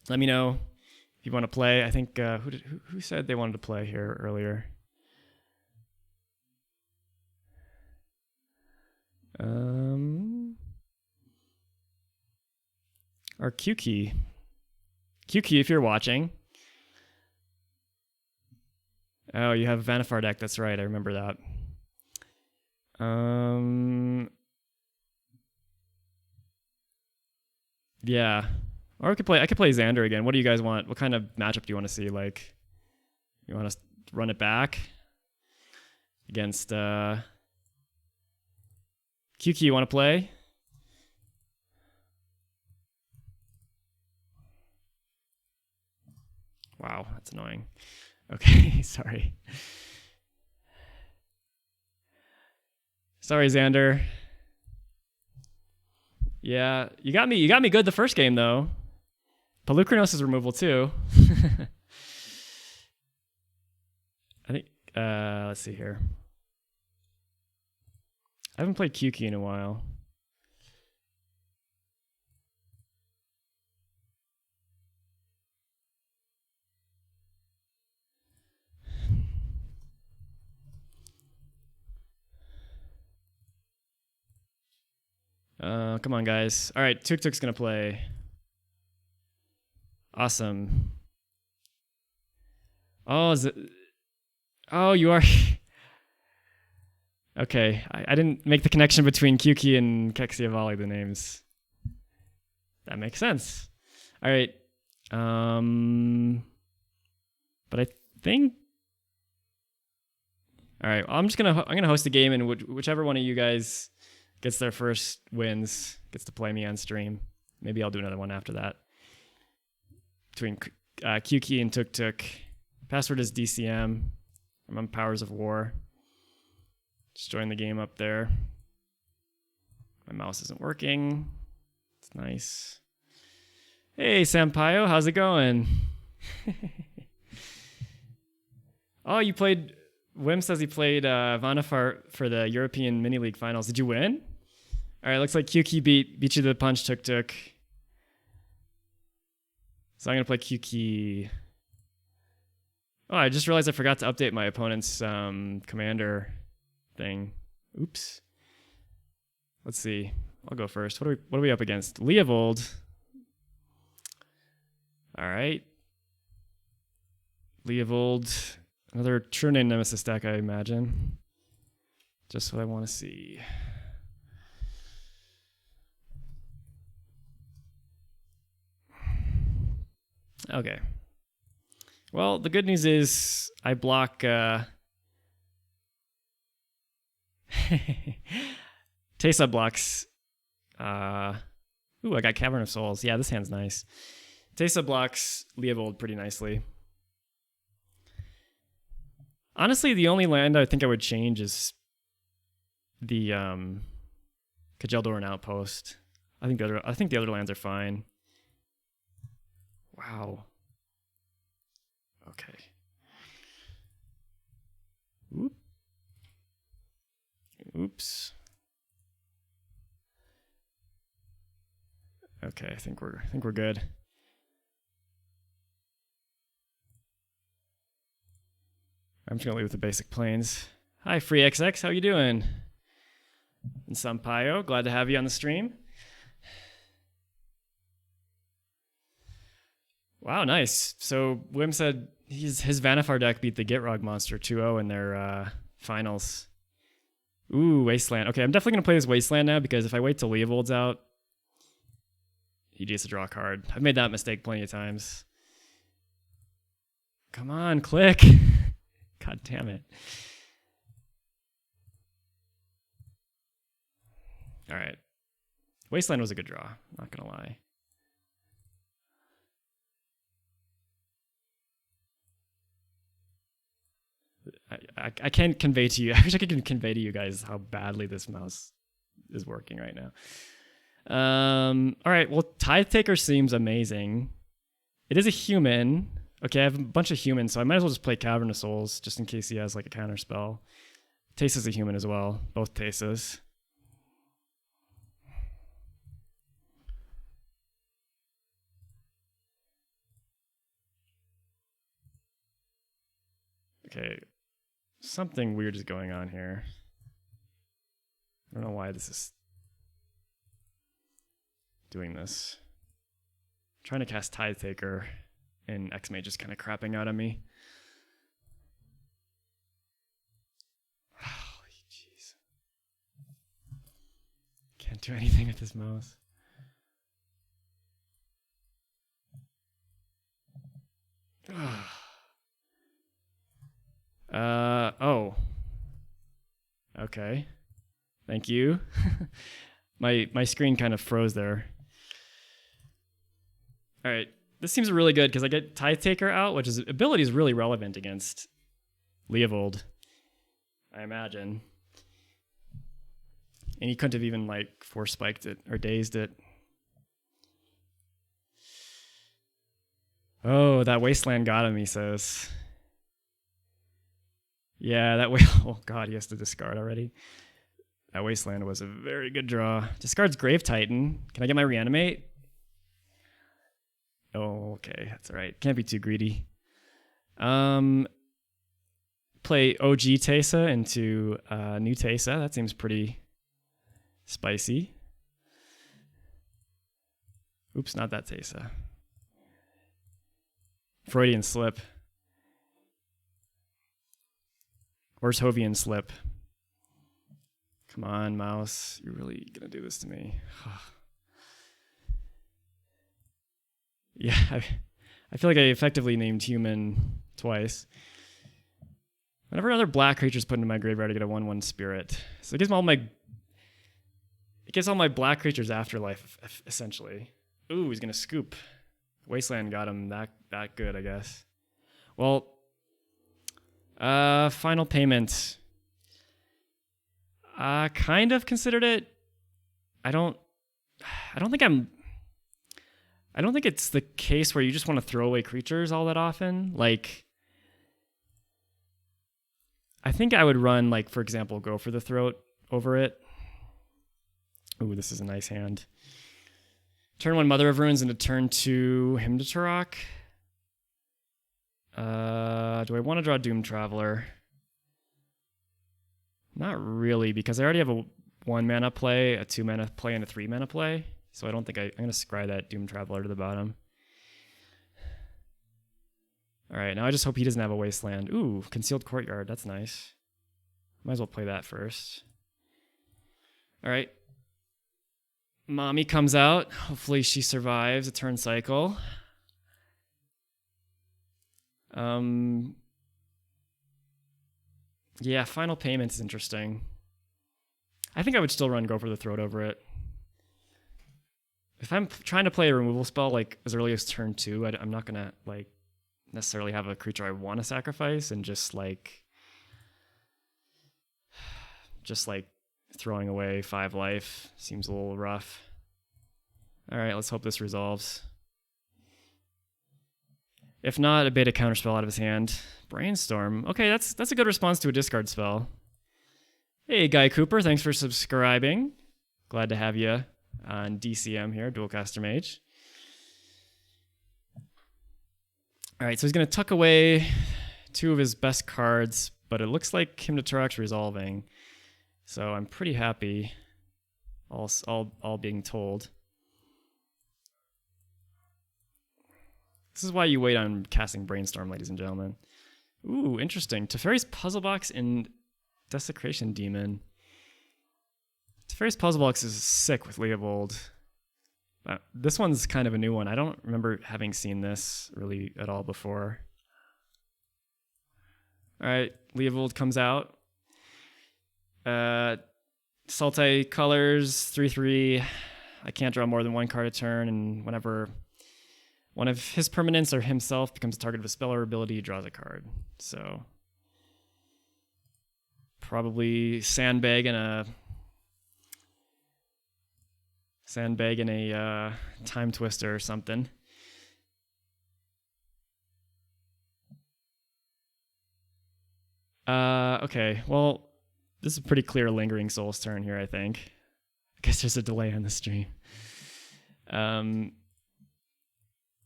Let me know if you want to play. I think who said they wanted to play here earlier? Or QKey. QKey, if you're watching. Oh, you have a Vanifar deck. That's right. I remember that. Yeah. Or I could play Xander again. What do you guys want? What kind of matchup do you want to see? Like, you want to run it back against QQ? You want to play? Wow, that's annoying. Okay, sorry. Sorry, Xander. Yeah, you got me good the first game though. Pelucranos is removal too. I think let's see here. I haven't played QQ in a while. Come on, guys. All right, Tuk's gonna play. Awesome. Oh, is it? Oh, you are. Okay, I didn't make the connection between QQ and Kexiavali, the names. That makes sense. All right. But I think. All right, I'm gonna host a game, and whichever one of you guys gets their first wins gets to play me on stream. Maybe I'll do another one after that. Between QQ and Tuk. Password is DCM. I'm on Powers of War. Just join the game up there. My mouse isn't working. It's nice. Hey, Sampaio, how's it going? Oh, you played... Wim says he played Vanifar for the European Mini League Finals. Did you win? All right, looks like QQ beat you to the punch, Tuk. So I'm going to play QQ. Oh, I just realized I forgot to update my opponent's commander thing. Oops. Let's see. I'll go first. What are we up against? Leovold. All right. Leovold. Another True Name Nemesis deck, I imagine. Just what I want to see. Okay. Well, the good news is I block Teysa blocks ooh, I got Cavern of Souls. Yeah, this hand's nice. Teysa blocks Leovold pretty nicely. Honestly, the only land I think I would change is the Kajeldor and Outpost. I think the other lands are fine. Wow. Okay. Oop. Oops. Okay, I think we're good. I'm just gonna leave with the basic planes. Hi, FreeXX, how you doing? And Sampaio, glad to have you on the stream. Wow, nice. So Wim said his Vanifar deck beat the Gitrog monster 2-0 in their finals. Ooh, Wasteland. Okay, I'm definitely gonna play this Wasteland now because if I wait till Leovold's out, he gets to draw a card. I've made that mistake plenty of times. Come on, click. God damn it. All right. Wasteland was a good draw, not gonna lie. I can't convey to you. I wish I could convey to you guys how badly this mouse is working right now. All right. Well, Tithe Taker seems amazing. It is a human. Okay, I have a bunch of humans, so I might as well just play Cavern of Souls just in case he has like a counter spell. Teysa's a human as well. Both Teysas. Okay. Something weird is going on here. I don't know why this is doing this. I'm trying to cast Tithe Taker, and XMage is kind of crapping out on me. Holy jeez. Can't do anything with this mouse. Oh. Okay. Thank you. My screen kind of froze there. All right. This seems really good because I get Tithe Taker out, which is ability is really relevant against Leovold, I imagine. And he couldn't have even like force spiked it or dazed it. Oh, that Wasteland got him, he says. Yeah, that way. Oh god, he has to discard already. That Wasteland was a very good draw. Discards Grave Titan. Can I get my Reanimate? Oh, okay, that's all right. Can't be too greedy. Play OG Teysa into new Teysa. That seems pretty spicy. Oops, not that Teysa. Freudian slip. Where's Hovian slip? Come on, mouse. You're really gonna do this to me. Yeah, I feel like I effectively named human twice. Whenever another black creature is put into my graveyard, I get a 1/1 spirit. So it gives all my black creatures afterlife, essentially. Ooh, he's gonna scoop. Wasteland got him that good, I guess. Well, final payment. Kind of considered it. I don't think it's the case where you just want to throw away creatures all that often. Like, I think I would run, like, for example, Go for the Throat over it. Ooh, this is a nice hand. Turn 1 Mother of Ruins into turn 2 Hymn to Turok. Do I want to draw Doom Traveler? Not really, because I already have a 1 mana play, a 2 mana play, and a 3 mana play. So I don't think I'm going to scry that Doom Traveler to the bottom. All right, now I just hope he doesn't have a Wasteland. Ooh, Concealed Courtyard. That's nice. Might as well play that first. All right. Mommy comes out. Hopefully she survives a turn cycle. Yeah, Final Payment is interesting. I think I would still run Go for the Throat over it. If I'm trying to play a removal spell like as early as turn 2, I'm not gonna like necessarily have a creature I want to sacrifice and just like throwing away 5 life seems a little rough. All right, let's hope this resolves. If not, a beta counterspell out of his hand. Brainstorm. Okay, that's a good response to a discard spell. Hey, Guy Cooper, thanks for subscribing. Glad to have you on DCM here, Duelcaster Mage. All right, so he's going to tuck away 2 of his best cards, but it looks like Hymn to Turax resolving. So I'm pretty happy, all being told. This is why you wait on casting Brainstorm, ladies and gentlemen. Ooh, interesting. Teferi's Puzzle Box and Desecration Demon. Teferi's Puzzle Box is sick with Leovold. This one's kind of a new one. I don't remember having seen this really at all before. All right, Leovold comes out. Sultai colors, 3/3. I can't draw more than 1 card a turn, and whenever one of his permanents or himself becomes a target of a spell or ability, he draws a card. So probably sandbag and a time twister or something. Okay, well, this is a pretty clear Lingering Souls turn here, I think. I guess there's a delay on the stream.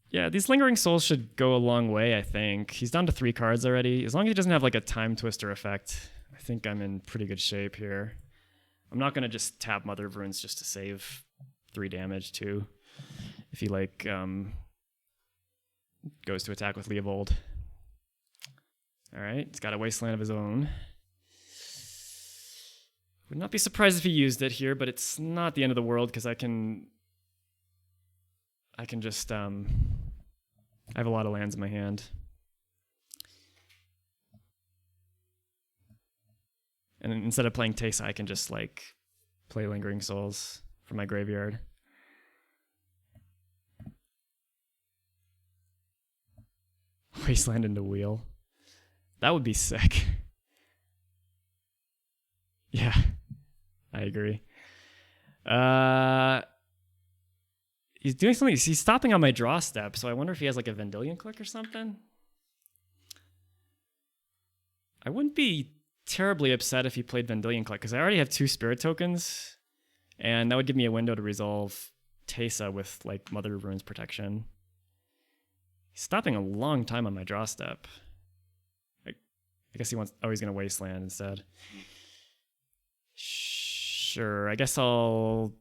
Yeah, these Lingering Souls should go a long way, I think. He's down to 3 cards already. As long as he doesn't have like a Time Twister effect, I think I'm in pretty good shape here. I'm not going to just tap Mother of Runes just to save 3 damage too. If he like goes to attack with Leovold. All right, he's got a Wasteland of his own. Would not be surprised if he used it here, but it's not the end of the world because I can just I have a lot of lands in my hand. And instead of playing Teysa, I can just like play Lingering Souls from my graveyard. Wasteland into Wheel. That would be sick. Yeah, I agree. He's doing something. He's stopping on my draw step, so I wonder if he has like a Vendilion Click or something. I wouldn't be terribly upset if he played Vendilion Click, because I already have 2 Spirit Tokens, and that would give me a window to resolve Teysa with like Mother of Runes protection. He's stopping a long time on my draw step. I guess he wants... Oh, he's going to Wasteland instead. Sure, I guess I'll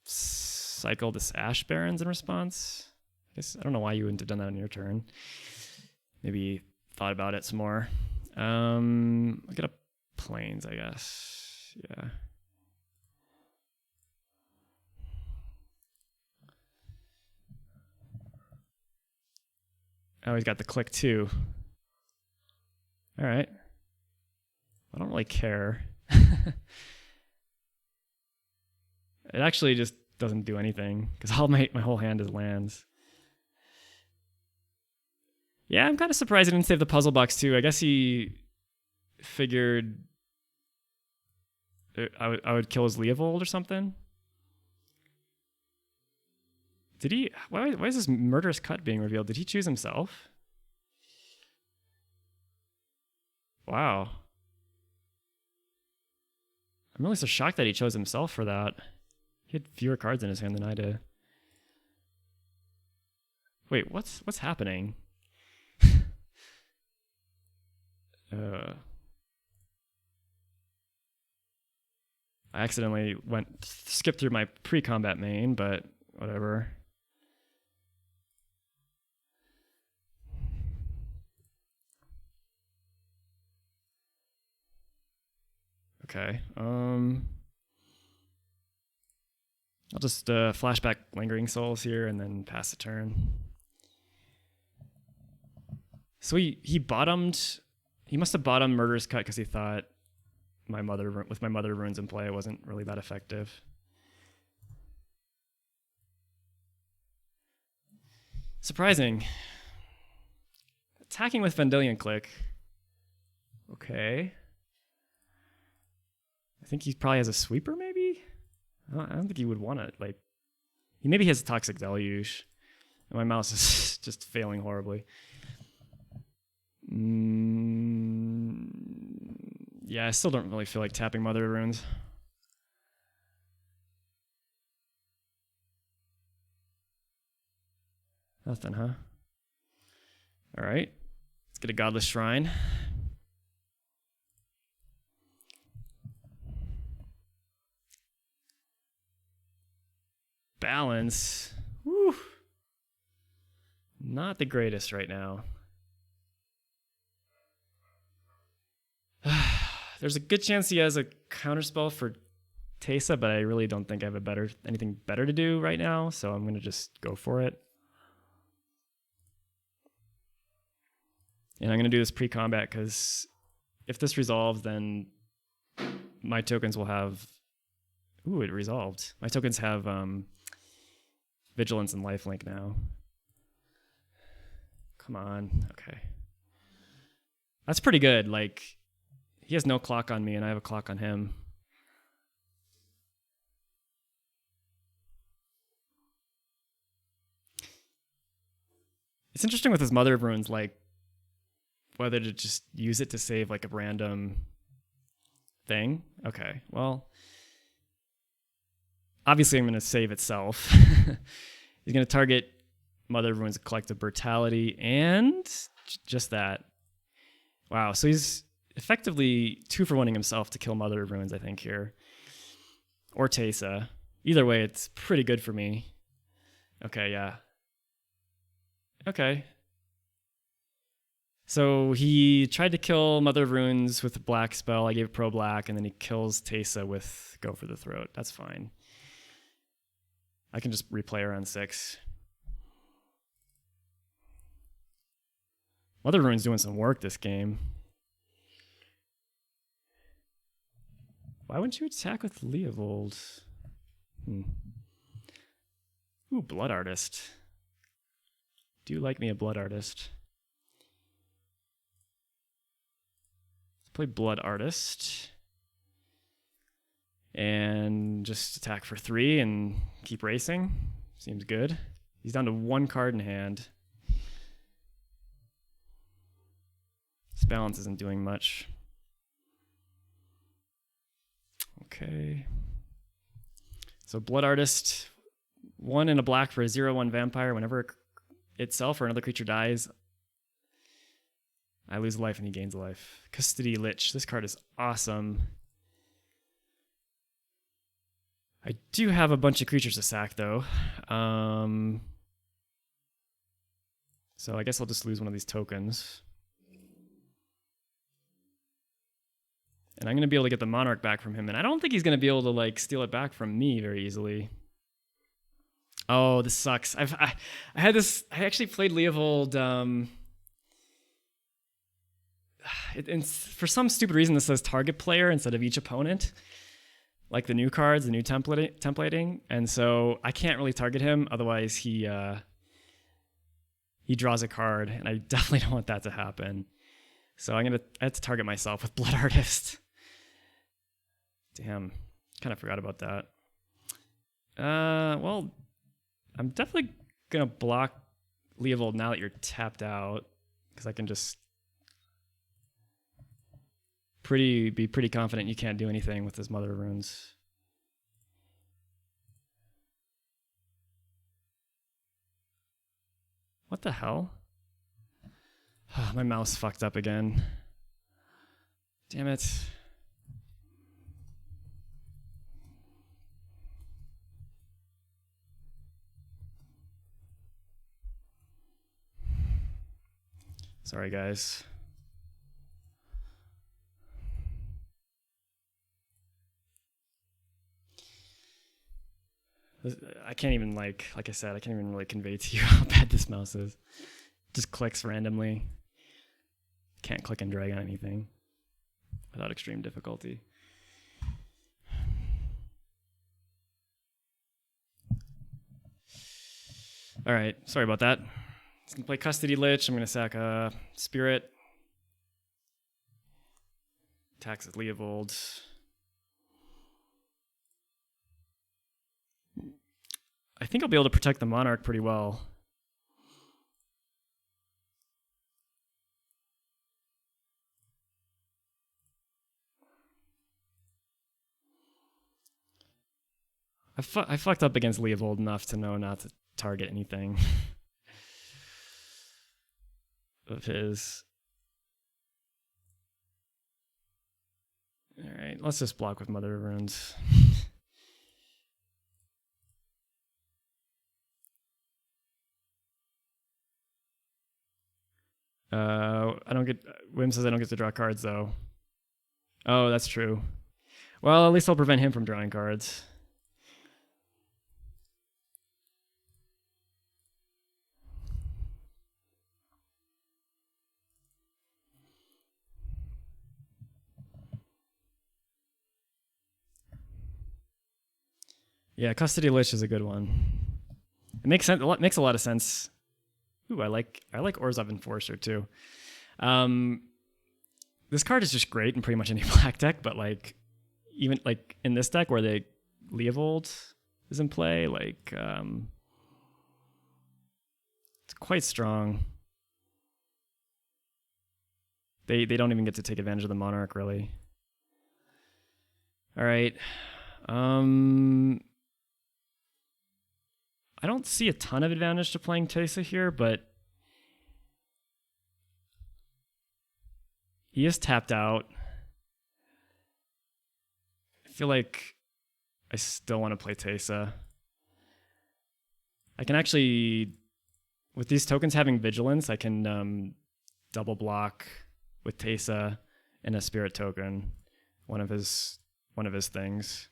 cycle this Ash Barrens in response. I don't know why you wouldn't have done that on your turn. Maybe thought about it some more. I'll get a Plains, I guess. Yeah. Oh, he's got the click too. All right. I don't really care. It actually just doesn't do anything because all my whole hand is lands. Yeah, I'm kind of surprised he didn't save the puzzle box too. I guess he figured I would kill his Leovold or something. Did he? Why is this murderous cut being revealed? Did he choose himself? Wow. I'm really so shocked that he chose himself for that. He had fewer cards in his hand than I did. Wait, what's happening? I accidentally skipped through my pre-combat main, but whatever. Okay. I'll just flashback Lingering Souls here and then pass the turn. So he bottomed. He must have bottomed Murderous Cut because he thought with my mother runes in play, it wasn't really that effective. Surprising. Attacking with Vendilion Click. Okay. I think he probably has a sweeper, maybe? I don't think he would want it. Like, he maybe has a Toxic Deluge. And my mouse is just failing horribly. Yeah, I still don't really feel like tapping Mother of Runes. Nothing, huh? All right. Let's get a Godless Shrine. Balance. Woo. Not the greatest right now. There's a good chance he has a counterspell for Teysa, but I really don't think I have anything better to do right now, so I'm going to just go for it. And I'm going to do this pre-combat because if this resolves, then my tokens will have... Ooh, it resolved. My tokens have Vigilance and Lifelink now. Come on. Okay. That's pretty good. Like, he has no clock on me, and I have a clock on him. It's interesting with his Mother of Runes, like, whether to just use it to save, like, a random thing. Okay, well, obviously I'm going to save itself. He's going to target Mother of Runes' Collective Brutality, and just that. Wow, so he's effectively 2-for-1ing himself to kill Mother of Runes, I think, here. Or Teysa. Either way, it's pretty good for me. Okay, yeah. Okay. So he tried to kill Mother of Runes with a black spell. I gave Pro Black, and then he kills Teysa with Go for the Throat. That's fine. I can just replay her on 6. Mother of Runes doing some work this game. Why wouldn't you attack with Leovold? Ooh, Blood Artist. Do you like me a Blood Artist? Let's play Blood Artist. And just attack for 3 and keep racing. Seems good. He's down to 1 card in hand. This balance isn't doing much. Okay. So Blood Artist, 1 and a black for a 0/1 vampire. Whenever itself or another creature dies, I lose life and he gains life. Custody Lich. This card is awesome. I do have a bunch of creatures to sack, though. So I guess I'll just lose one of these tokens. And I'm going to be able to get the Monarch back from him. And I don't think he's going to be able to, like, steal it back from me very easily. Oh, this sucks. I had this... I actually played Leovold... for some stupid reason, this says target player instead of each opponent. Like the new cards, the new templating. And so I can't really target him. Otherwise, he draws a card. And I definitely don't want that to happen. So I have to target myself with Blood Artist. Damn, kind of forgot about that. Well, I'm definitely gonna block Leovold now that you're tapped out, because I can just be pretty confident you can't do anything with this Mother of Runes. What the hell? My mouse fucked up again. Damn it. Sorry, guys. I can't even, like I said, I can't even really convey to you how bad this mouse is. It just clicks randomly. can't click and drag on anything without extreme difficulty. All right, sorry about that. He's gonna play Custody Lich. I'm gonna sack a Spirit. Attacks with Leovold. I think I'll be able to protect the Monarch pretty well. I fucked up against Leovold enough to know not to target anything of his. All right, let's just block with Mother of Runes. I don't get. Wim says I don't get to draw cards though. Oh, that's true. Well, at least I'll prevent him from drawing cards. Yeah, Custody Lich is a good one. It makes sense. It makes a lot of sense. Ooh, I like Orzhov Enforcer too. This card is just great in pretty much any black deck, but like even like in this deck where the Leovold is in play, like it's quite strong. They don't even get to take advantage of the Monarch really. All right. I don't see a ton of advantage to playing Teysa here, but he is tapped out. I feel like I still want to play Teysa. I can actually, with these tokens having Vigilance, I can double block with Teysa and a Spirit token, one of his things.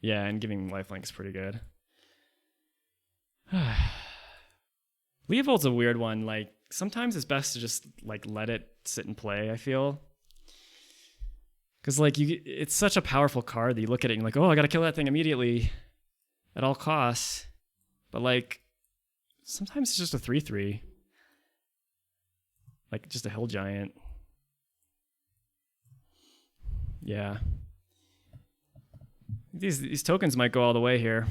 Yeah, and giving lifelink's pretty good. Leovold's a weird one. Like sometimes it's best to just like let it sit and play, I feel. Cause like it's such a powerful card that you look at it and you're like, oh, I gotta kill that thing immediately at all costs. But like sometimes it's just a 3/3. Like just a hill giant. Yeah. These tokens might go all the way here.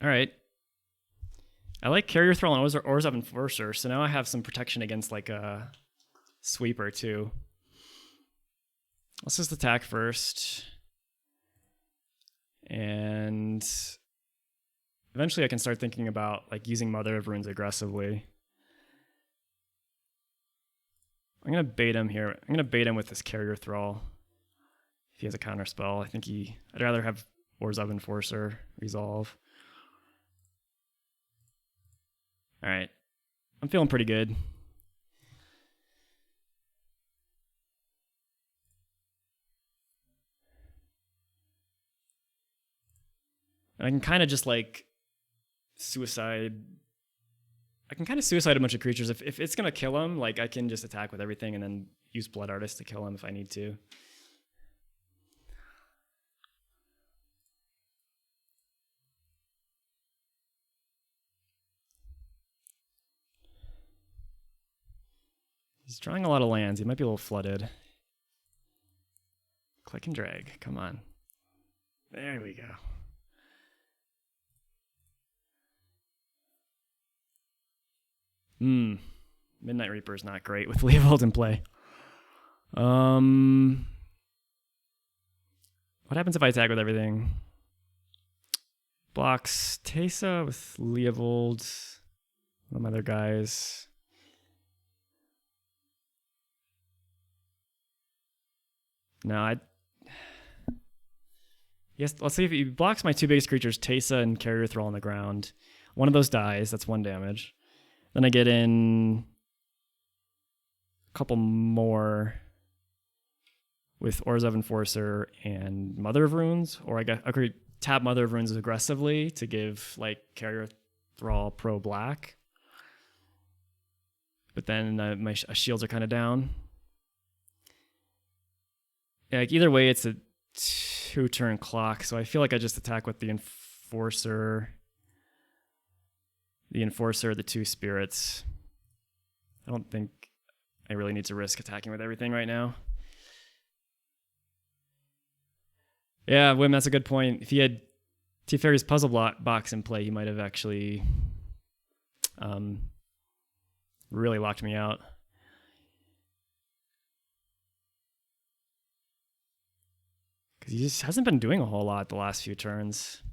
All right. I like Carrier Thrall and Orzhov Enforcer, so now I have some protection against like a sweeper too. Let's just attack first. And eventually I can start thinking about like using Mother of Runes aggressively. I'm going to bait him here. I'm going to bait him with this Carrier Thrall. If he has a counter spell, I'd rather have Orzhov Enforcer resolve. All right. I'm feeling pretty good. And I can kind of just like suicide. I can kind of suicide a bunch of creatures. If it's going to kill him, like I can just attack with everything and then use Blood Artist to kill him if I need to. He's drawing a lot of lands. He might be a little flooded. Click and drag. Come on. There we go. Midnight Reaper is not great with Leovold in play. What happens if I attack with everything? Blocks Teysa with Leovold. One of my other guys. No, yes, let's see if he blocks my two biggest creatures, Teysa and Carrier Thrall on the ground. One of those dies, that's 1 damage. Then I get in a couple more with Orzhov Enforcer and Mother of Runes, or I could tap Mother of Runes aggressively to give like Carrier Thrall pro black. but then my shields are kind of down. Yeah, like either way, it's a 2-turn clock, so I feel like I just attack with the Enforcer, the 2 spirits. I don't think I really need to risk attacking with everything right now. Yeah, Wim, that's a good point. If he had Teferi's puzzle box in play, he might have actually really locked me out. Because he just hasn't been doing a whole lot the last few turns.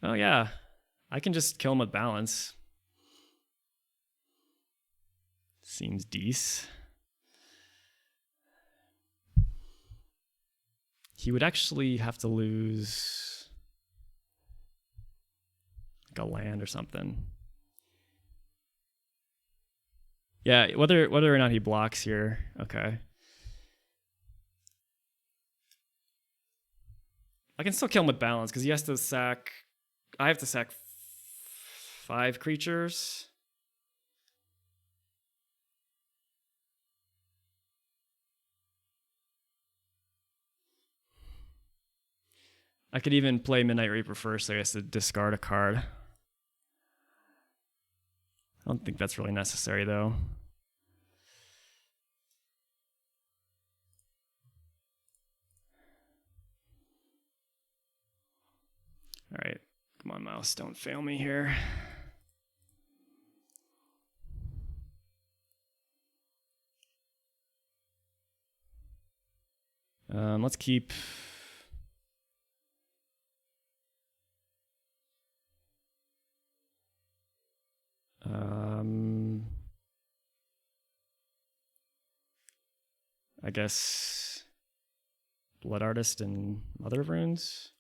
Oh yeah, I can just kill him with balance. Seems decent. He would actually have to lose like a land or something. Yeah, whether or not he blocks here. Okay. I can still kill him with balance because he has to sack. I have to sack 5 creatures. I could even play Midnight Reaper first, so he has to discard a card. I don't think that's really necessary, though. All right. Come on, mouse. Don't fail me here. Let's keep... I guess Blood Artist and Mother of Runes.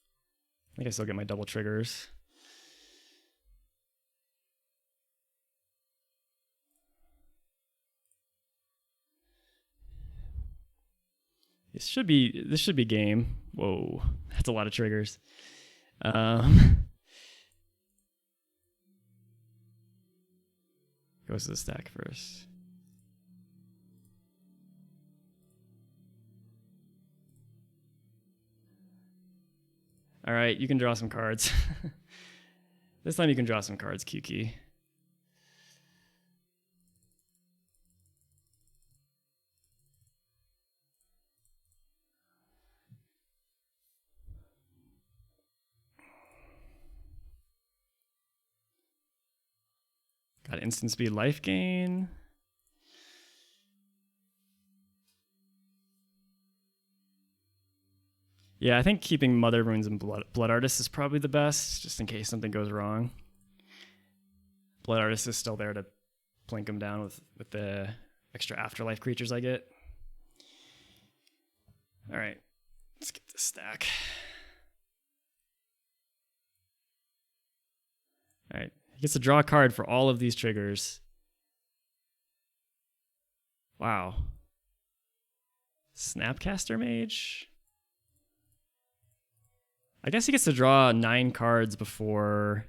I guess I'll get my double triggers. This should be game. Whoa, that's a lot of triggers. Goes to the stack first. All right, you can draw some cards. This time you can draw some cards, Q-Key. Got instant speed life gain. Yeah, I think keeping Mother Runes and Blood Artist is probably the best, just in case something goes wrong. Blood Artist is still there to plink them down with the extra afterlife creatures I get. All right, let's get this stack. All right, he gets to draw a card for all of these triggers. Wow. Snapcaster Mage? I guess he gets to draw 9 cards before...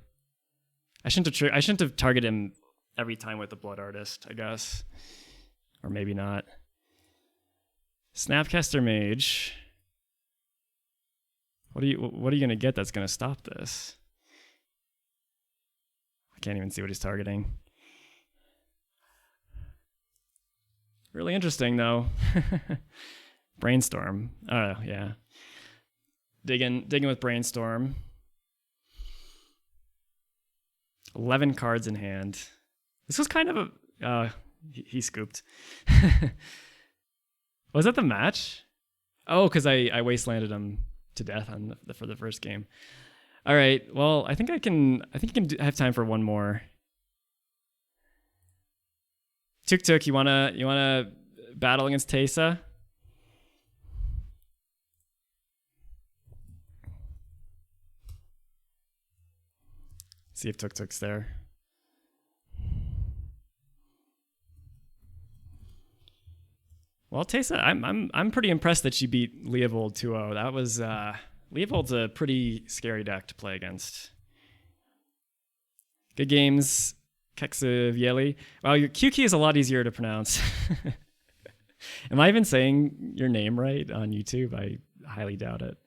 I shouldn't have targeted him every time with the Blood Artist, I guess. Or maybe not. Snapcaster Mage. What are you gonna get that's gonna stop this? I can't even see what he's targeting. Really interesting though. Brainstorm. Oh yeah. Digging with Brainstorm. 11 cards in hand. This was kind of a... he scooped. Was that the match? Oh, because I wastelanded him to death for the first game. All right. Well, I think you can have time for one more. Tuk, you wanna battle against Teysa? See if Tuk-Tuk's there. Well, Teysa, I'm pretty impressed that she beat Leovold 2-0. That was Leovold's a pretty scary deck to play against. Good games, Kexivieli. Wow, your Q key is a lot easier to pronounce. Am I even saying your name right on YouTube? I highly doubt it.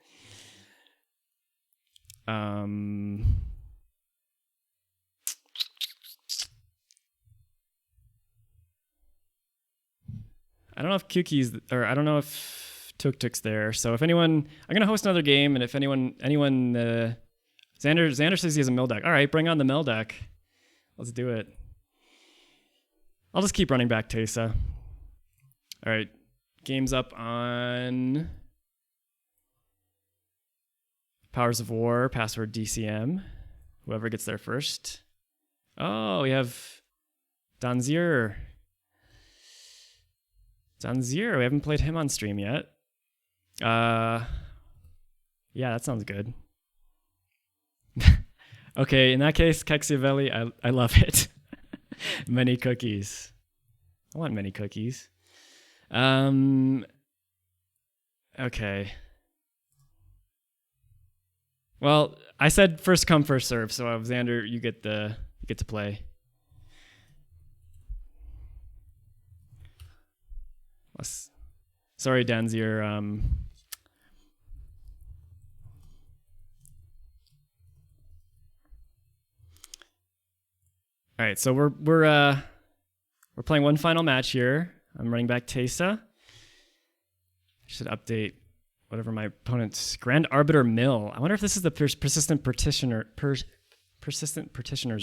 I don't know if Q-Key's, or I don't know if Tuk-Tuk's there. So if anyone, I'm going to host another game, and if anyone, Xander says he has a mill deck. All right, bring on the mill deck. Let's do it. I'll just keep running back Teysa. All right, game's up on Powers of War, password DCM. Whoever gets there first. Oh, we have Danzier. Danzier, we haven't played him on stream yet. Yeah, that sounds good. Okay, in that case, Kexivieli, I love it. Many cookies. I want many cookies. Okay. Well, I said first come, first serve, so Xander, you get to play. Sorry, Danzier. All right, so we're playing one final match here. I'm running back Teysa. I should update whatever my opponent's Grand Arbiter Mill. I wonder if this is the persistent petitioner's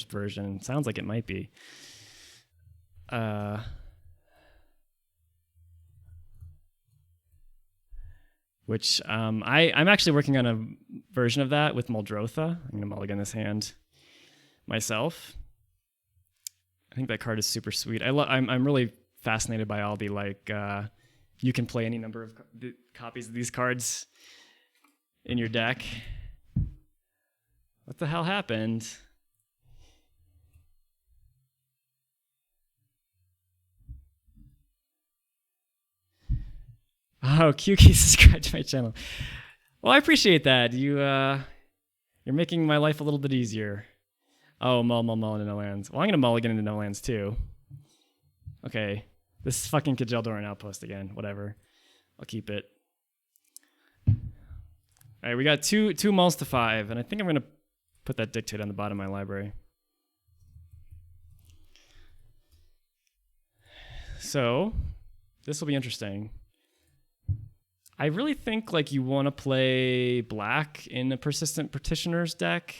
version. Sounds like it might be. Which I'm actually working on a version of that with Muldrotha. I'm gonna mulligan this hand myself. I think that card is super sweet. I'm really fascinated by all the you can play any number of copies of these cards in your deck. What the hell happened? Oh, QK subscribed to my channel. Well, I appreciate that. You're making my life a little bit easier. Oh, mull into no lands. Well, I'm gonna mulligan into no lands too. Okay, this fucking Kjeldor outpost again. Whatever, I'll keep it. All right, we got two mulls to 5, and I think I'm gonna put that dictate on the bottom of my library. So this will be interesting. I really think you want to play black in a persistent petitioner's deck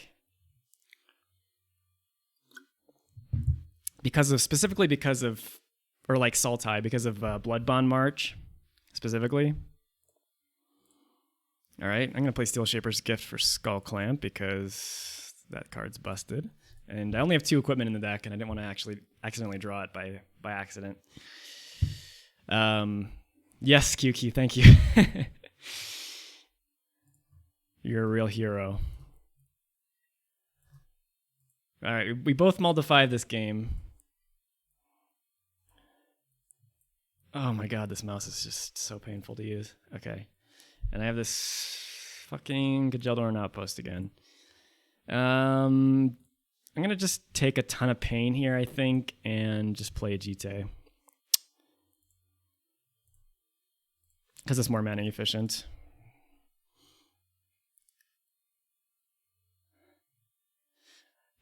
specifically because of Sultai, because of Blood Bond March specifically. All right, I'm gonna play Steel Shaper's Gift for Skull Clamp because that card's busted, and I only have 2 equipment in the deck, and I didn't want to actually accidentally draw it by accident. Yes, QK, thank you. You're a real hero. All right, we both multiplied this game. Oh my god, this mouse is just so painful to use. Okay, and I have this fucking Kjeldor outpost again. I'm gonna just take a ton of pain here, I think, and just play a Jite. Because it's more mana efficient.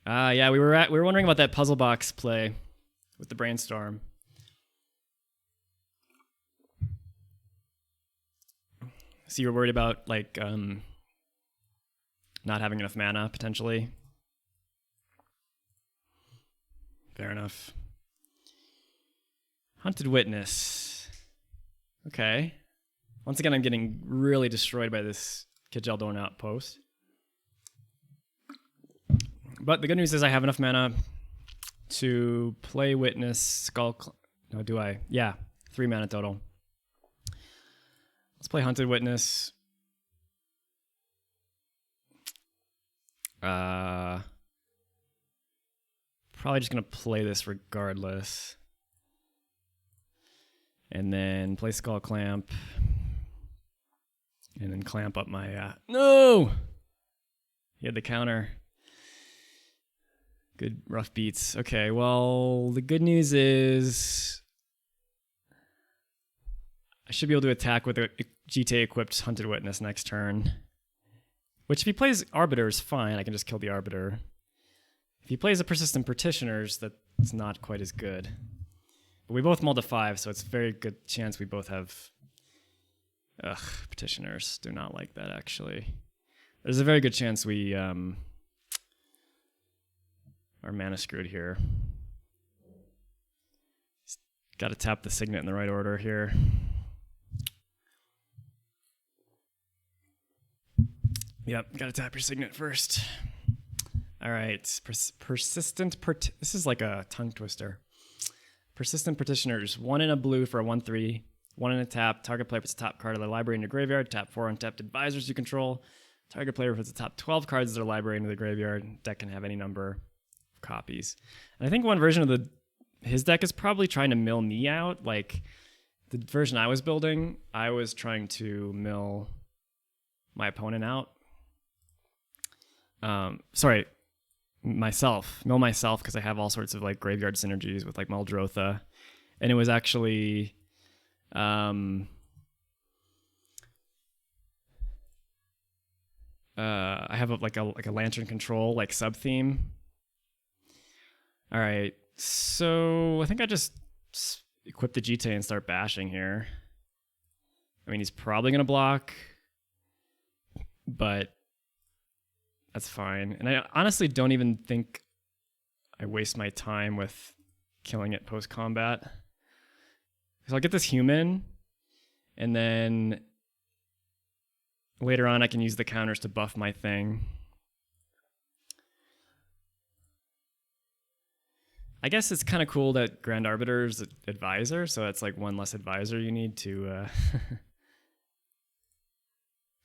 Yeah, we were wondering about that puzzle box play with the brainstorm. So you were worried about not having enough mana potentially. Fair enough. Hunted Witness. Okay. Once again, I'm getting really destroyed by this Kjeldor outpost. But the good news is I have enough mana to play Witness, no, do I? Yeah, 3 mana total. Let's play Hunted Witness. Probably just going to play this regardless. And then play Skull Clamp. And then clamp up my... No! He had the counter. Good rough beats. Okay, well, the good news is I should be able to attack with a GTA-equipped Hunted Witness next turn. Which, if he plays Arbiter, is fine. I can just kill the Arbiter. If he plays a Persistent Petitioners, that's not quite as good. But we both mulled a 5, so it's a very good chance we both have... Ugh, Petitioners. Do not like that, actually. There's a very good chance we... are mana screwed here. Got to tap the Signet in the right order here. Yep, got to tap your Signet first. All right, persistent. This is like a tongue twister. Persistent Petitioners. 1 in a blue for a 1/3. 1 in a tap. Target player puts a top card of their library in your graveyard. Tap 4 untapped advisors you control. Target player puts the top 12 cards of their library into the graveyard. Deck can have any number of copies. And I think one version of his deck is probably trying to mill me out. Like the version I was building, I was trying to mill my opponent out. Sorry, myself. Mill myself because I have all sorts of like graveyard synergies with like Muldrotha. And it was actually I have like a Lantern Control like sub theme. All right, so I think I just equip the GTA and start bashing here. I mean, he's probably gonna block, but that's fine. And I honestly don't even think I waste my time with killing it post combat. So I'll get this human, and then later on I can use the counters to buff my thing. I guess it's kind of cool that Grand Arbiter's advisor, so that's like 1 less advisor you need to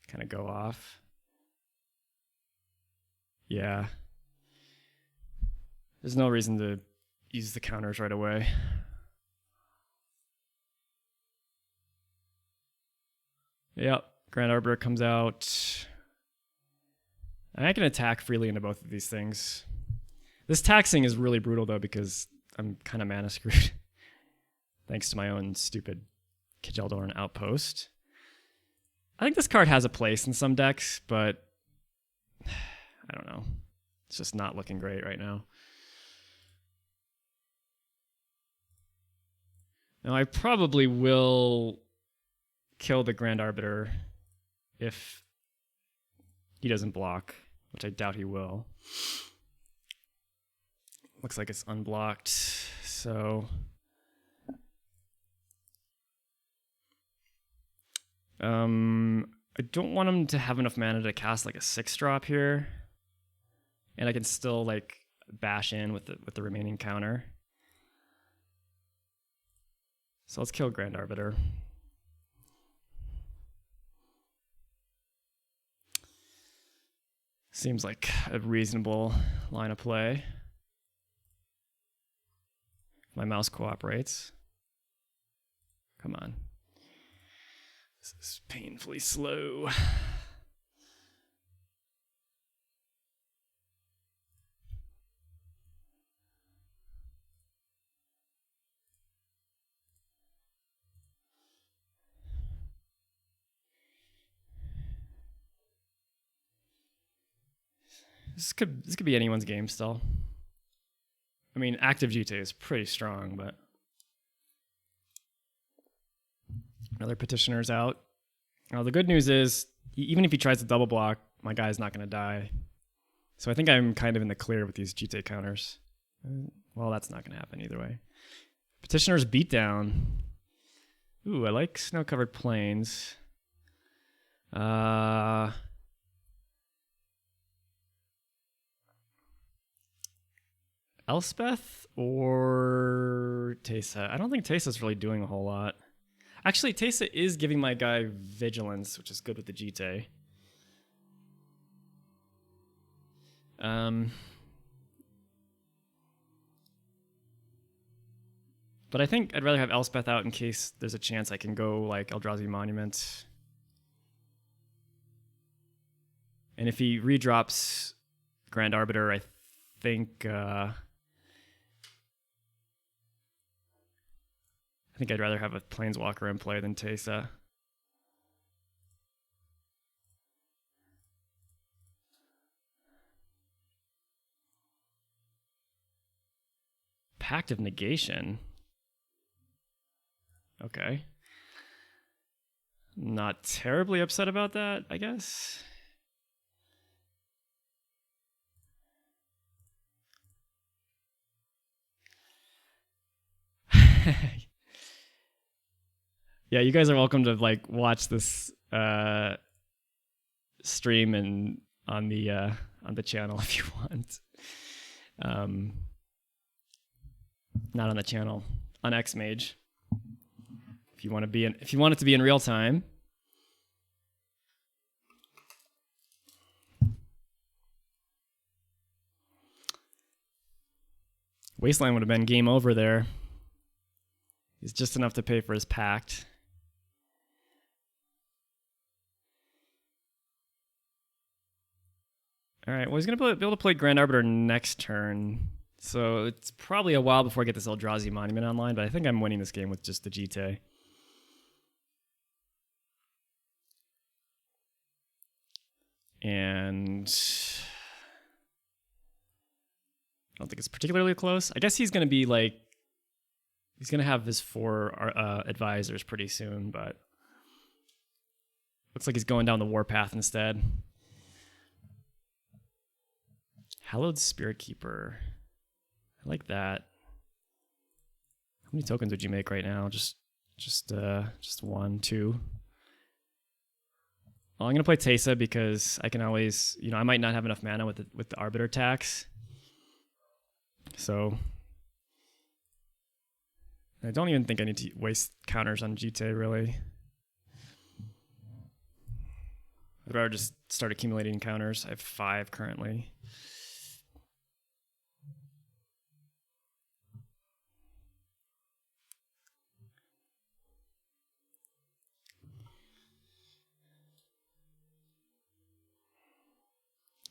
kind of go off. Yeah. There's no reason to use the counters right away. Yep, Grand Arbiter comes out. And I can attack freely into both of these things. This taxing is really brutal, though, because I'm kind of mana screwed. Thanks to my own stupid Kjeldorn Outpost. I think this card has a place in some decks, but I don't know. It's just not looking great right now. Now, I probably will kill the Grand Arbiter if he doesn't block, which I doubt he will. Looks like it's unblocked, so... I don't want him to have enough mana to cast like a 6-drop here. And I can still like bash in with the remaining counter. So let's kill Grand Arbiter. Seems like a reasonable line of play. My mouse cooperates. Come on. This is painfully slow. This could be anyone's game still. I mean, active GTA is pretty strong, but another Petitioner's out. Now, the good news is, even if he tries to double block, my guy's not going to die. So I think I'm kind of in the clear with these GTA counters. Well, that's not going to happen either way. Petitioner's Beatdown. Ooh, I like Snow-Covered Plains. Elspeth or Teysa? I don't think Teysa's really doing a whole lot. Actually, Teysa is giving my guy Vigilance, which is good with the GTA. But I think I'd rather have Elspeth out in case there's a chance I can go like Eldrazi Monument. And if he redrops Grand Arbiter, I think I'd rather have a Planeswalker in play than Teysa. Pact of Negation. Okay. Not terribly upset about that, I guess. Yeah, you guys are welcome to like watch this stream and on the channel if you want. Not on the channel, on XMage. If you want it to be in real time. Wasteland would have been game over there. He's just enough to pay for his pact. All right, well, he's going to be able to play Grand Arbiter next turn. So it's probably a while before I get this Eldrazi Monument online, but I think I'm winning this game with just the GT. And I don't think it's particularly close. I guess he's going to be like, he's going to have his 4 advisors pretty soon, but looks like he's going down the warpath instead. Hallowed Spirit Keeper. I like that. How many tokens would you make right now? Just 1, 2. Well, I'm gonna play Teysa because I can always, I might not have enough mana with the Arbiter tax. So I don't even think I need to waste counters on GT really. I'd rather just start accumulating counters. I have 5 currently.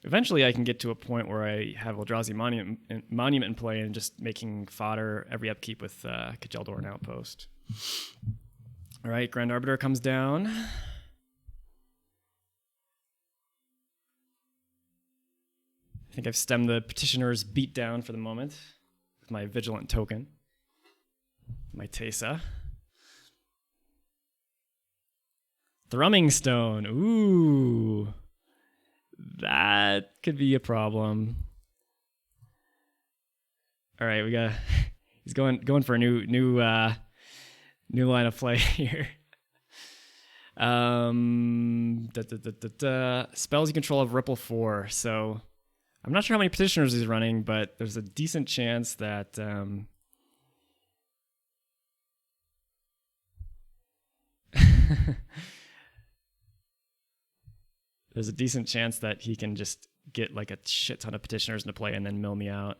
Eventually, I can get to a point where I have Eldrazi Monument in play and just making fodder every upkeep with Kjeldor Outpost. All right, Grand Arbiter comes down. I think I've stemmed the Petitioner's beatdown for the moment with my Vigilant token, my Teysa. Thrumming Stone, ooh. That could be a problem. All right, he's going for a new line of play here. Spells you control of Ripple 4. So I'm not sure how many petitioners he's running, but there's a decent chance that there's a decent chance that he can just get like a shit ton of petitioners into play and then mill me out.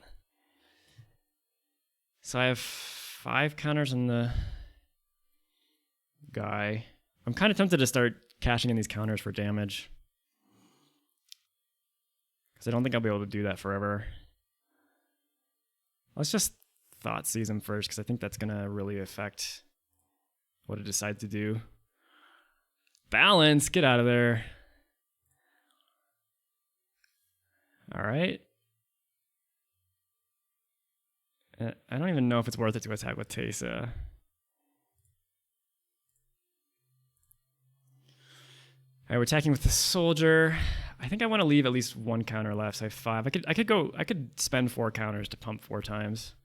So I have 5 counters on the guy. I'm kind of tempted to start cashing in these counters for damage, because I don't think I'll be able to do that forever. Let's just Thoughtseize him first, because I think that's going to really affect what it decides to do. Balance! Get out of there. All right. I don't even know if it's worth it to attack with Teysa. All right, we're attacking with the soldier. I think I want to leave at least 1 counter left. So I have 5. I could spend 4 counters to pump 4 times.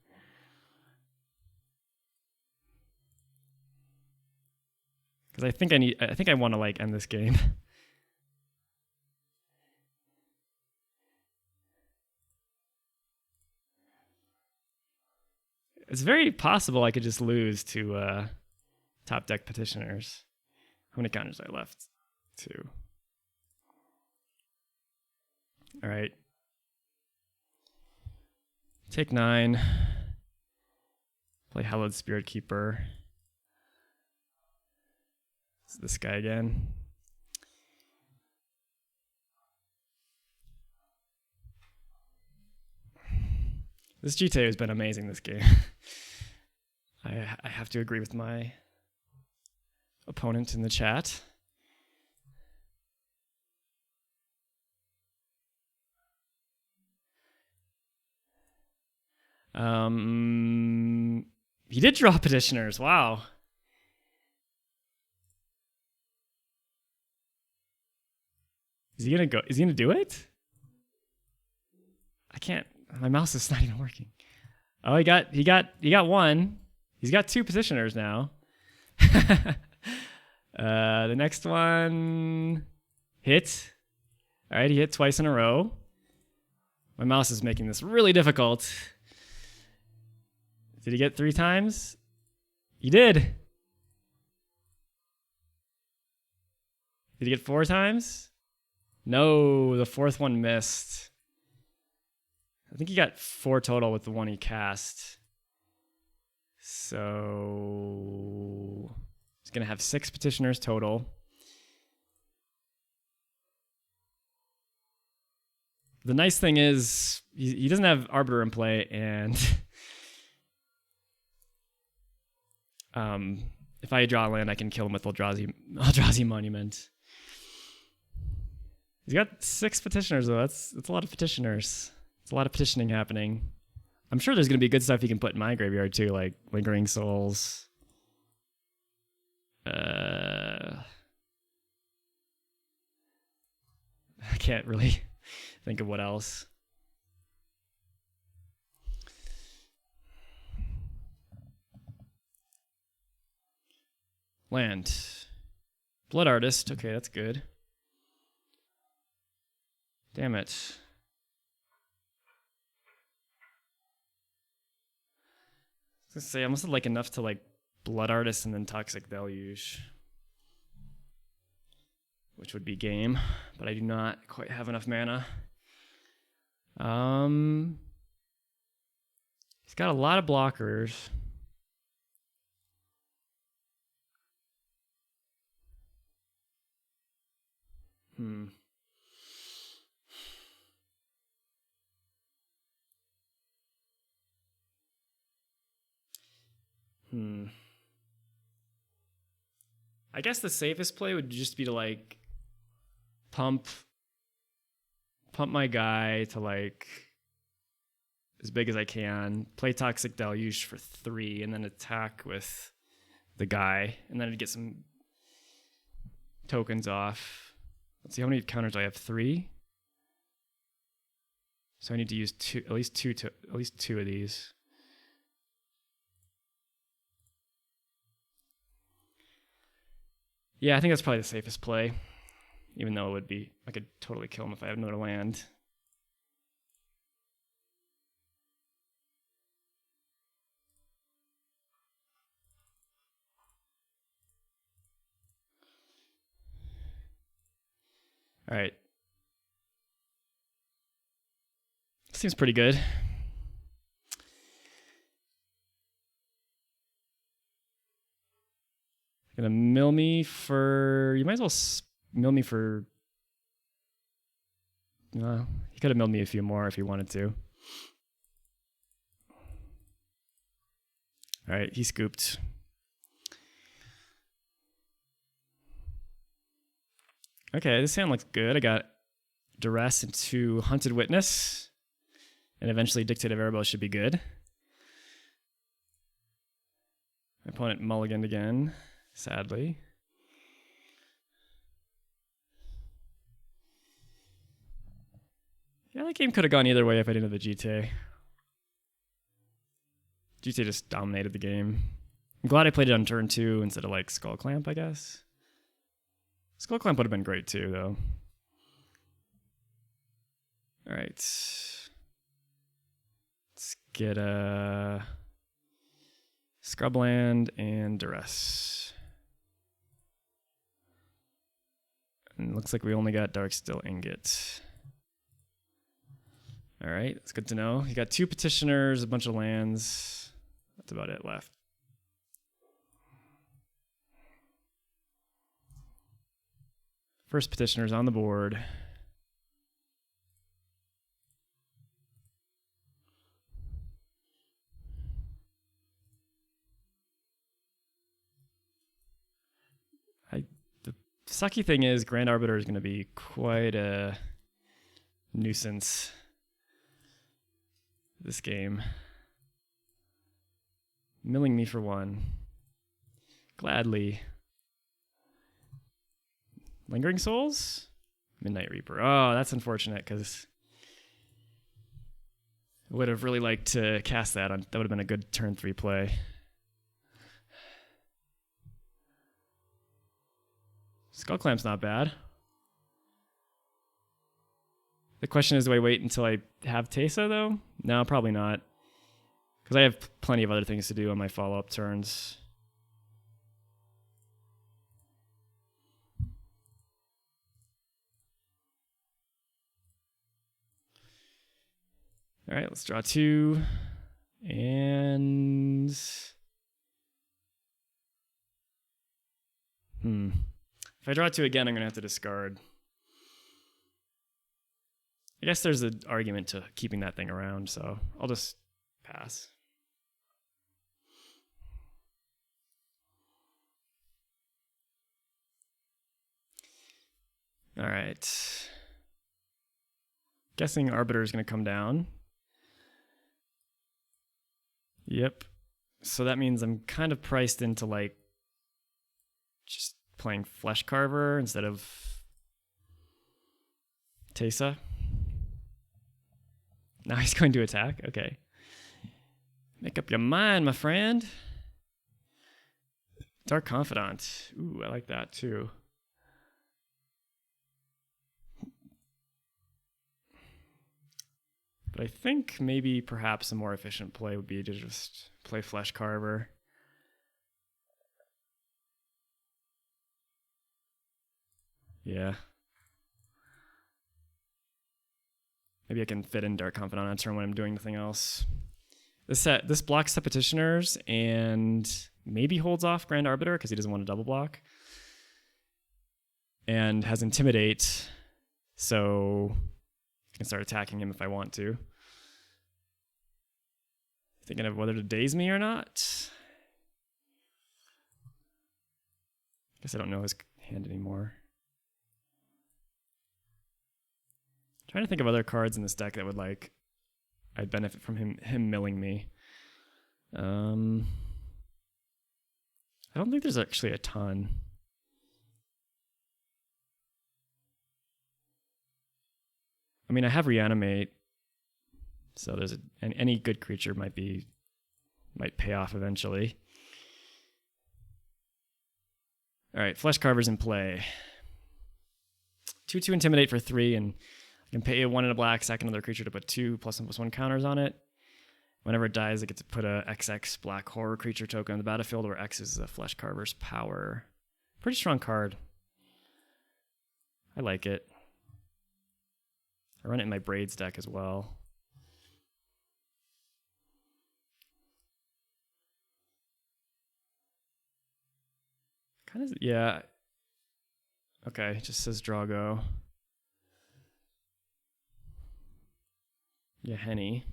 Because I think I want to like end this game. It's very possible I could just lose to top deck petitioners. How many counters I left? 2. All right. Take 9. Play Hallowed Spirit Keeper. It's this guy again. This GTA has been amazing this game. I have to agree with my opponent in the chat. He did draw petitioners. Wow. Is he gonna go? Is he gonna do it? I can't. My mouse is not even working. Oh, he got one. He's got 2 petitioners now. The next one hit. All right, he hit twice in a row. My mouse is making this really difficult. Did he get 3 times? He did. Did he get 4 times? No, the 4th one missed. I think he got 4 total with the one he cast. So he's going to have 6 petitioners total. The nice thing is he doesn't have Arbiter in play, and if I draw a land, I can kill him with Eldrazi Monument. He's got 6 petitioners, though. That's a lot of petitioners. It's a lot of petitioning happening. I'm sure there's going to be good stuff you can put in my graveyard, too, like Lingering Souls. I can't really think of what else. Land. Blood Artist. Okay, that's good. Damn it. I was gonna say, I must have like enough to like Blood Artist and then Toxic Deluge, which would be game, but I do not quite have enough mana. He's got a lot of blockers. I guess the safest play would just be to like pump my guy to like as big as I can, play Toxic Deluge for 3, and then attack with the guy, and then I'd get some tokens off. Let's see how many counters I have. 3. So I need to use at least two of these. Yeah, I think that's probably the safest play, even though it would be, I could totally kill him if I had another land. All right. Seems pretty good. Gonna mill me for... You might as well mill me for... He could have milled me a few more if he wanted to. All right, he scooped. Okay, this hand looks good. I got Duress into Hunted Witness, and eventually Dictative Erebos should be good. My opponent mulliganed again, sadly. Yeah, that game could have gone either way if I didn't have the GTA. GTA just dominated the game. I'm glad I played it on turn 2 instead of like Skull Clamp, I guess. Skull Clamp would have been great too, though. All right. Let's get a Scrubland and Duress. And it looks like we only got Darksteel Ingot. All right, that's good to know. You got 2 Petitioners, a bunch of lands. That's about it left. First Petitioner's on the board. sucky thing is Grand Arbiter is going to be quite a nuisance this game. Milling me for 1. Gladly. Lingering Souls? Midnight Reaper. Oh, that's unfortunate because I would have really liked to cast that. That would have been a good turn 3 play. Skull Clamp's not bad. The question is, do I wait until I have Teysa, though? No, probably not. Because I have plenty of other things to do on my follow-up turns. All right, let's draw 2. And... If I draw 2 again, I'm going to have to discard. I guess there's an argument to keeping that thing around, so I'll just pass. All right. Guessing Arbiter is going to come down. Yep. So that means I'm kind of priced into like just playing Flesh Carver instead of Teysa. Now he's going to attack. Okay. Make up your mind, my friend. Dark Confidant. Ooh, I like that too. But I think maybe perhaps a more efficient play would be to just play Flesh Carver. Yeah. Maybe I can fit in Dark Confidant on a turn when I'm doing nothing else. This blocks the Petitioners and maybe holds off Grand Arbiter because he doesn't want to double block. And has Intimidate, so I can start attacking him if I want to. Thinking of whether to daze me or not. Guess I don't know his hand anymore. Trying to think of other cards in this deck that would like I'd benefit from him milling me. I don't think there's actually a ton. I mean, I have Reanimate, so there's any good creature might pay off eventually. All right, Flesh Carver's in play. 2/2 Intimidate for 3, and I can pay a 1 and a black, sack another creature to put 2+1/+1 counters on it. Whenever it dies, I get to put a XX black horror creature token on the battlefield, where X is the Flesh Carver's power. Pretty strong card. I like it. I run it in my Braids deck as well. Kind of, yeah. Okay, it just says Drago. Yeah, Henny.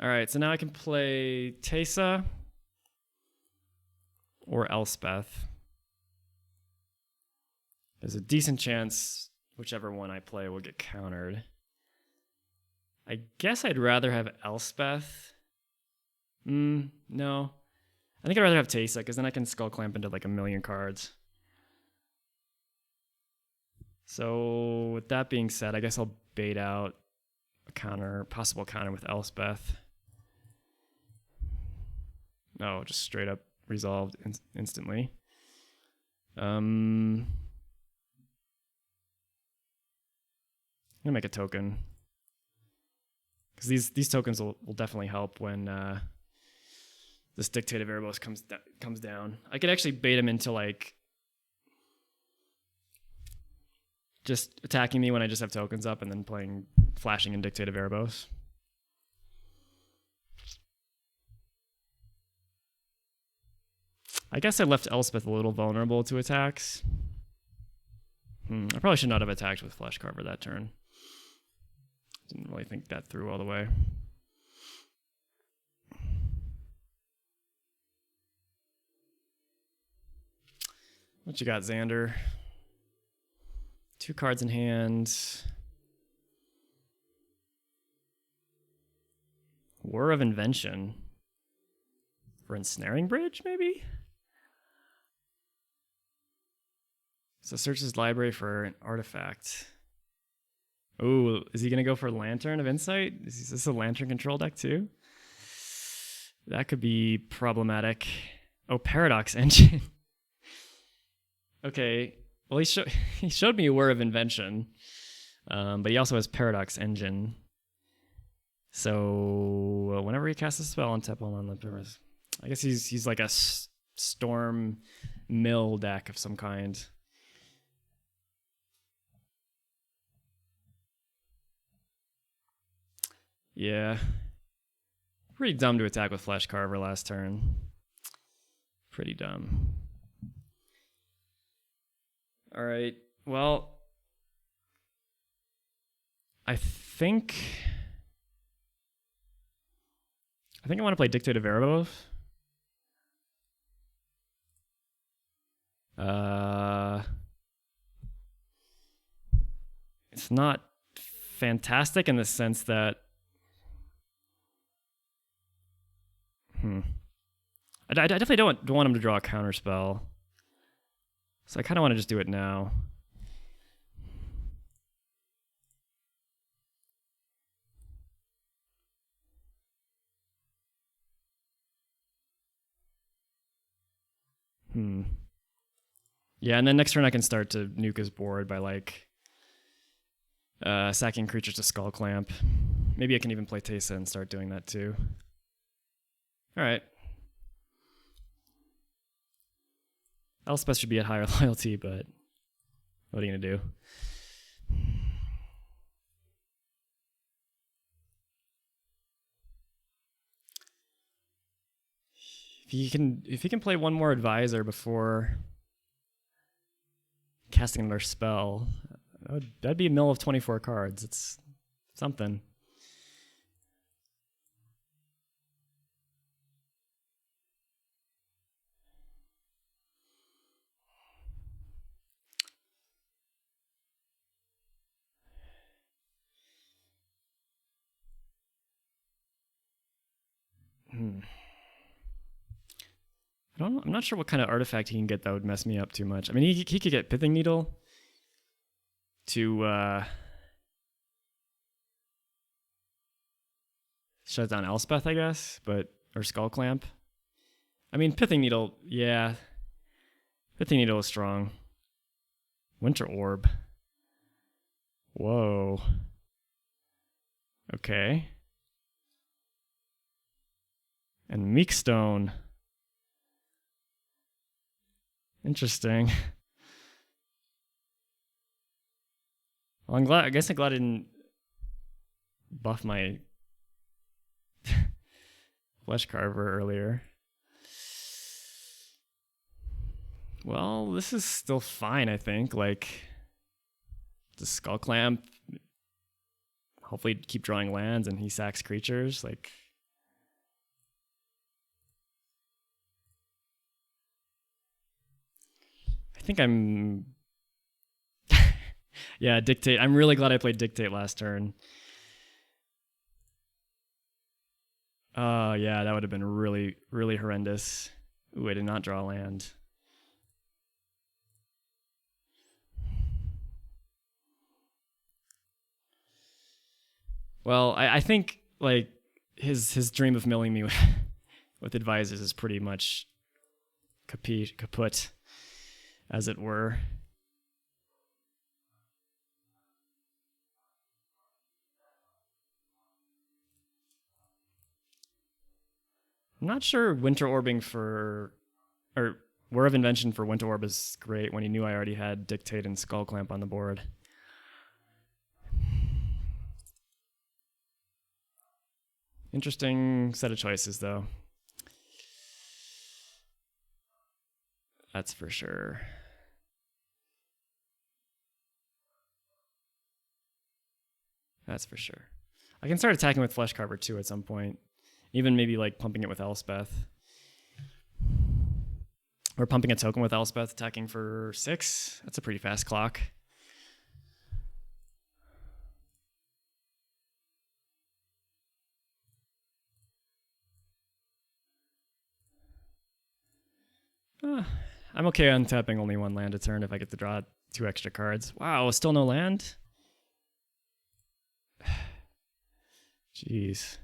All right, so now I can play Teysa or Elspeth. There's a decent chance whichever one I play will get countered. I guess I'd rather have Elspeth. No. I think I'd rather have Teysa, because then I can Skull Clamp into like a million cards. So with that being said, I guess I'll bait out a possible counter with Elspeth. No, just straight up resolved instantly. I'm gonna make a token, because these tokens will definitely help when this Dictative Erebos comes down. I could actually bait him into like just attacking me when I just have tokens up, and then flashing in Dictative Erebos. I guess I left Elspeth a little vulnerable to attacks. I probably should not have attacked with Flesh Carver that turn. Didn't really think that through all the way. What you got, Xander? 2 cards in hand. War of Invention. For Ensnaring Bridge, maybe? So search his library for an artifact. Oh, is he going to go for Lantern of Insight? Is this a Lantern control deck too? That could be problematic. Oh, Paradox Engine. Okay, well he showed me War of Invention, but he also has Paradox Engine. So whenever he casts a spell on tap on the purpose, I guess he's like a Storm Mill deck of some kind. Yeah. Pretty dumb to attack with Flesh Carver last turn. Pretty dumb. Alright, well, I think I want to play Dictate of Erebos. It's not fantastic in the sense that I definitely don't want him to draw a counter spell. So I kind of want to just do it now. Yeah, and then next turn I can start to nuke his board by like sacking creatures to Skull Clamp. Maybe I can even play Teysa and start doing that too. Alright. Elspeth should be at higher loyalty, but what are you gonna do? If he can play one more advisor before casting another spell, that'd be a mill of 24 cards. It's something. I'm not sure what kind of artifact he can get that would mess me up too much. I mean, he could get Pithing Needle to shut down Elspeth, I guess, or Skull Clamp. I mean, Pithing Needle, yeah. Pithing Needle is strong. Winter Orb. Whoa. Okay. And Meekstone. Interesting. Well, I guess I'm glad I didn't buff my Flesh Carver earlier. Well, this is still fine, I think. Like, the Skull Clamp. Hopefully keep drawing lands and he sacks creatures. Like, I think I'm... yeah, Dictate. I'm really glad I played Dictate last turn. Yeah, that would have been really, really horrendous. Ooh, I did not draw land. Well, I think like his dream of milling me with advisors is pretty much kaput, as it were. I'm not sure Winter Orbing or War of Invention for Winter Orb is great when he knew I already had Dictate and Skull Clamp on the board. Interesting set of choices, though. That's for sure. That's for sure. I can start attacking with Flesh Carver too at some point. Even maybe like pumping it with Elspeth. We're pumping a token with Elspeth, attacking for 6. That's a pretty fast clock. I'm okay on tapping only 1 land a turn if I get to draw 2 extra cards. Wow, still no land? Jeez.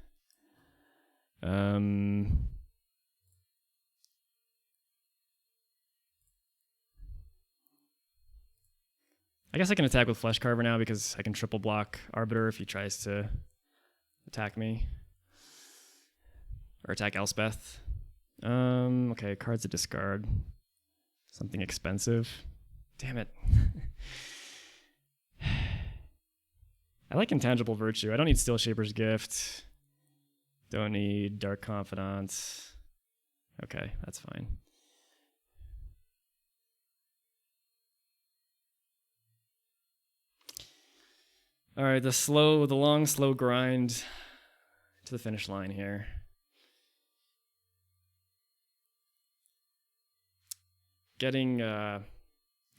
I guess I can attack with Flesh Carver now because I can triple block Arbiter if he tries to attack me. Or attack Elspeth. Okay, cards to discard. Something expensive. Damn it. I like Intangible Virtue. I don't need Steel Shaper's Gift. Don't need Dark Confidant. Okay, that's fine. All right, the long, slow grind to the finish line here. Getting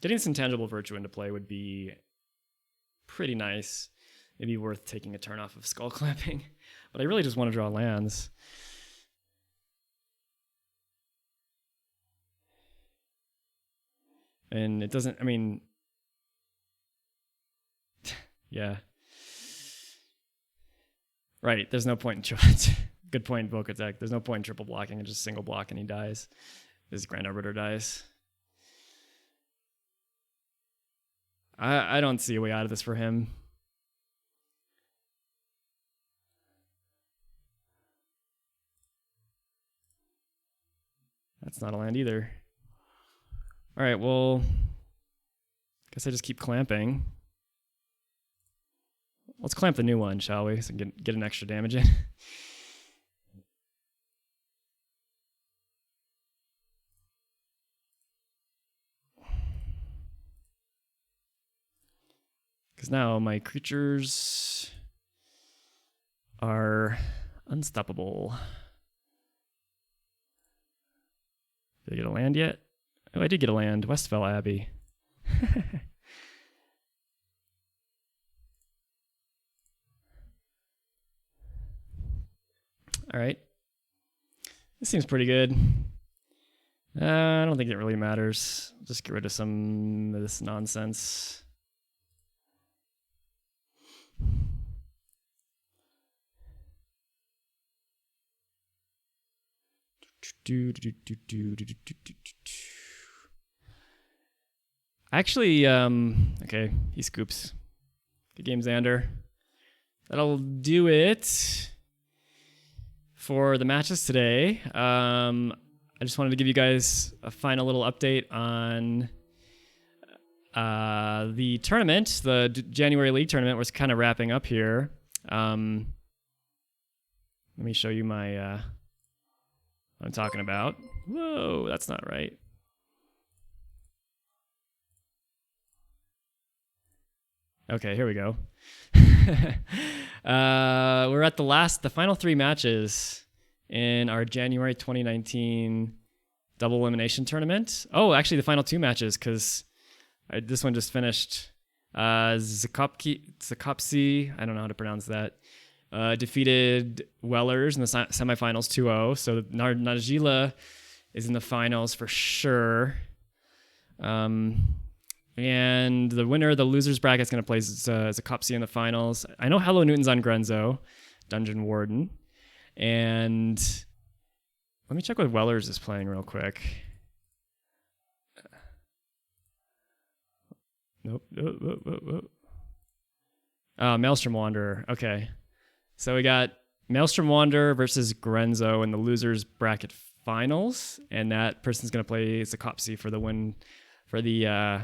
this Intangible Virtue into play would be pretty nice. It'd be worth taking a turn off of Skull Clamping, but I really just want to draw lands. And it doesn't, I mean, yeah. Right, there's no point in good point, Boca Tech. There's no point in triple blocking and just single block and he dies. His Grand Arbiter dies. I don't see a way out of this for him. That's not a land either. All right, well, guess I just keep clamping. Let's clamp the new one, shall we? So get an extra damage in. Because now my creatures are unstoppable. Did I get a land yet? Oh, I did get a land. Westfell Abbey. All right. This seems pretty good. I don't think it really matters. Just get rid of some of this nonsense. Actually, okay, he scoops. Good game, Xander. That'll do it for the matches today. I just wanted to give you guys a final little update on the tournament. The January League tournament was kind of wrapping up here. Let me show you my what I'm talking about. Whoa, that's not right. Okay, here we go. We're at the final 3 matches in our January 2019 double elimination tournament. Oh, actually the final 2 matches, because this one just finished. Zakopsi, I don't know how to pronounce that, defeated Wellers in the semifinals 2-0. So Najila is in the finals for sure. And the winner of the losers bracket is going to play Zakopsi in the finals. I know Hello Newton's on Grenzo, Dungeon Warden. And let me check what Wellers is playing real quick. Nope. Maelstrom Wanderer. Okay. So we got Maelstrom Wanderer versus Grenzo in the losers bracket finals. And that person's going to play Zakopsi for the win for the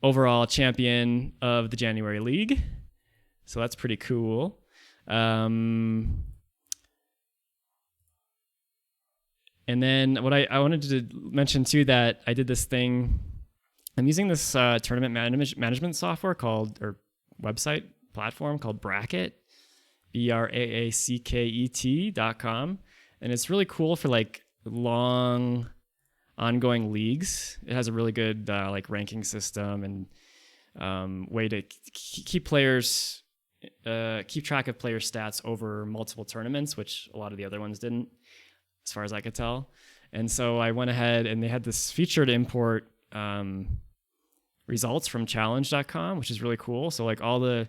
overall champion of the January League. So that's pretty cool. And then what I wanted to mention too, that I did this thing. I'm using this tournament management software or website platform called Bracket, BRAACKET.com. And it's really cool for like long ongoing leagues. It has a really good like ranking system and way to keep players keep track of player stats over multiple tournaments, which a lot of the other ones didn't, as far as I could tell. And so I went ahead and they had this feature to import results from challenge.com, which is really cool. So like all the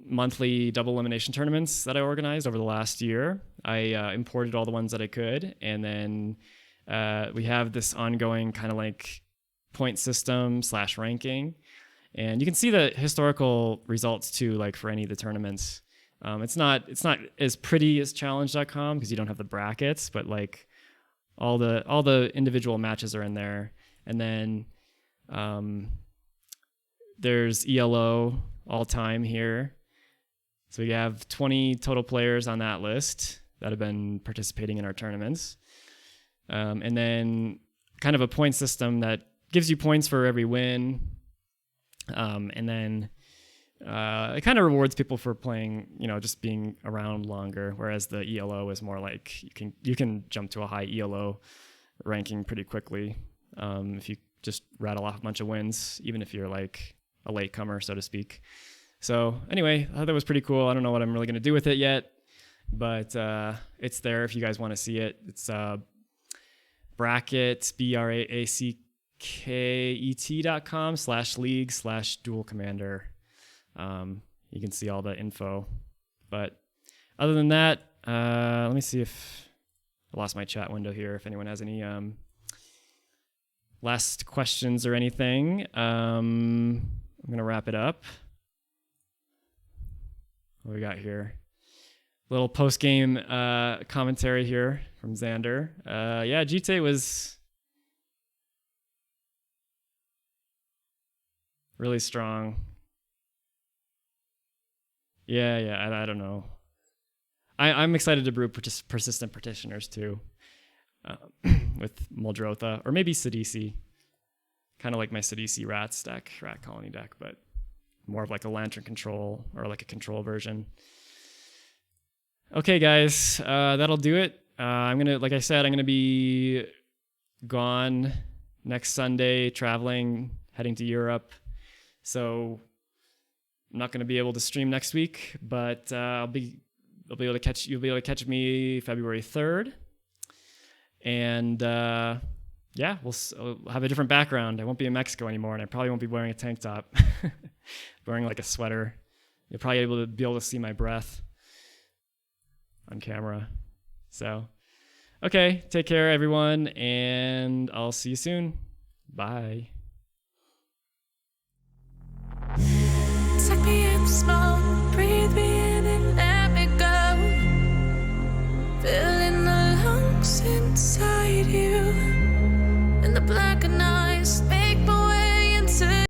monthly double elimination tournaments that I organized over the last year, I imported all the ones that I could. And then we have this ongoing kind of like point system / ranking. And you can see the historical results too, like for any of the tournaments. It's not as pretty as challenge.com because you don't have the brackets, but like all the individual matches are in there. And then there's ELO all time here. So we have 20 total players on that list that have been participating in our tournaments. And then kind of a point system that gives you points for every win. And then it kind of rewards people for playing, just being around longer, whereas the ELO is more like you can jump to a high ELO ranking pretty quickly if you just rattle off a bunch of wins, even if you're like a latecomer, so to speak. So anyway, I thought that was pretty cool. I don't know what I'm really going to do with it yet, but it's there if you guys want to see it. It's bracket, bracket.com/league/Duel Commander. You can see all the info. But other than that, let me see if I lost my chat window here. If anyone has any last questions or anything, I'm going to wrap it up. What we got here? Little post-game commentary here from Xander. Yeah, GT was really strong. Yeah, I don't know. I'm excited to brew persistent petitioners too, with Muldrotha, or maybe Sidisi. Kind of like my Sidisi rat colony deck, but more of like a lantern control or like a control version. Okay, guys, that'll do it. Like I said, I'm gonna be gone next Sunday, traveling, heading to Europe. So I'm not gonna be able to stream next week, but you'll be able to catch me February 3rd. And yeah, I'll have a different background. I won't be in Mexico anymore, and I probably won't be wearing a tank top. Wearing like a sweater. You'll probably be able to see my breath on camera. So, okay, take care, everyone, and I'll see you soon. Bye. Suck me in the smoke.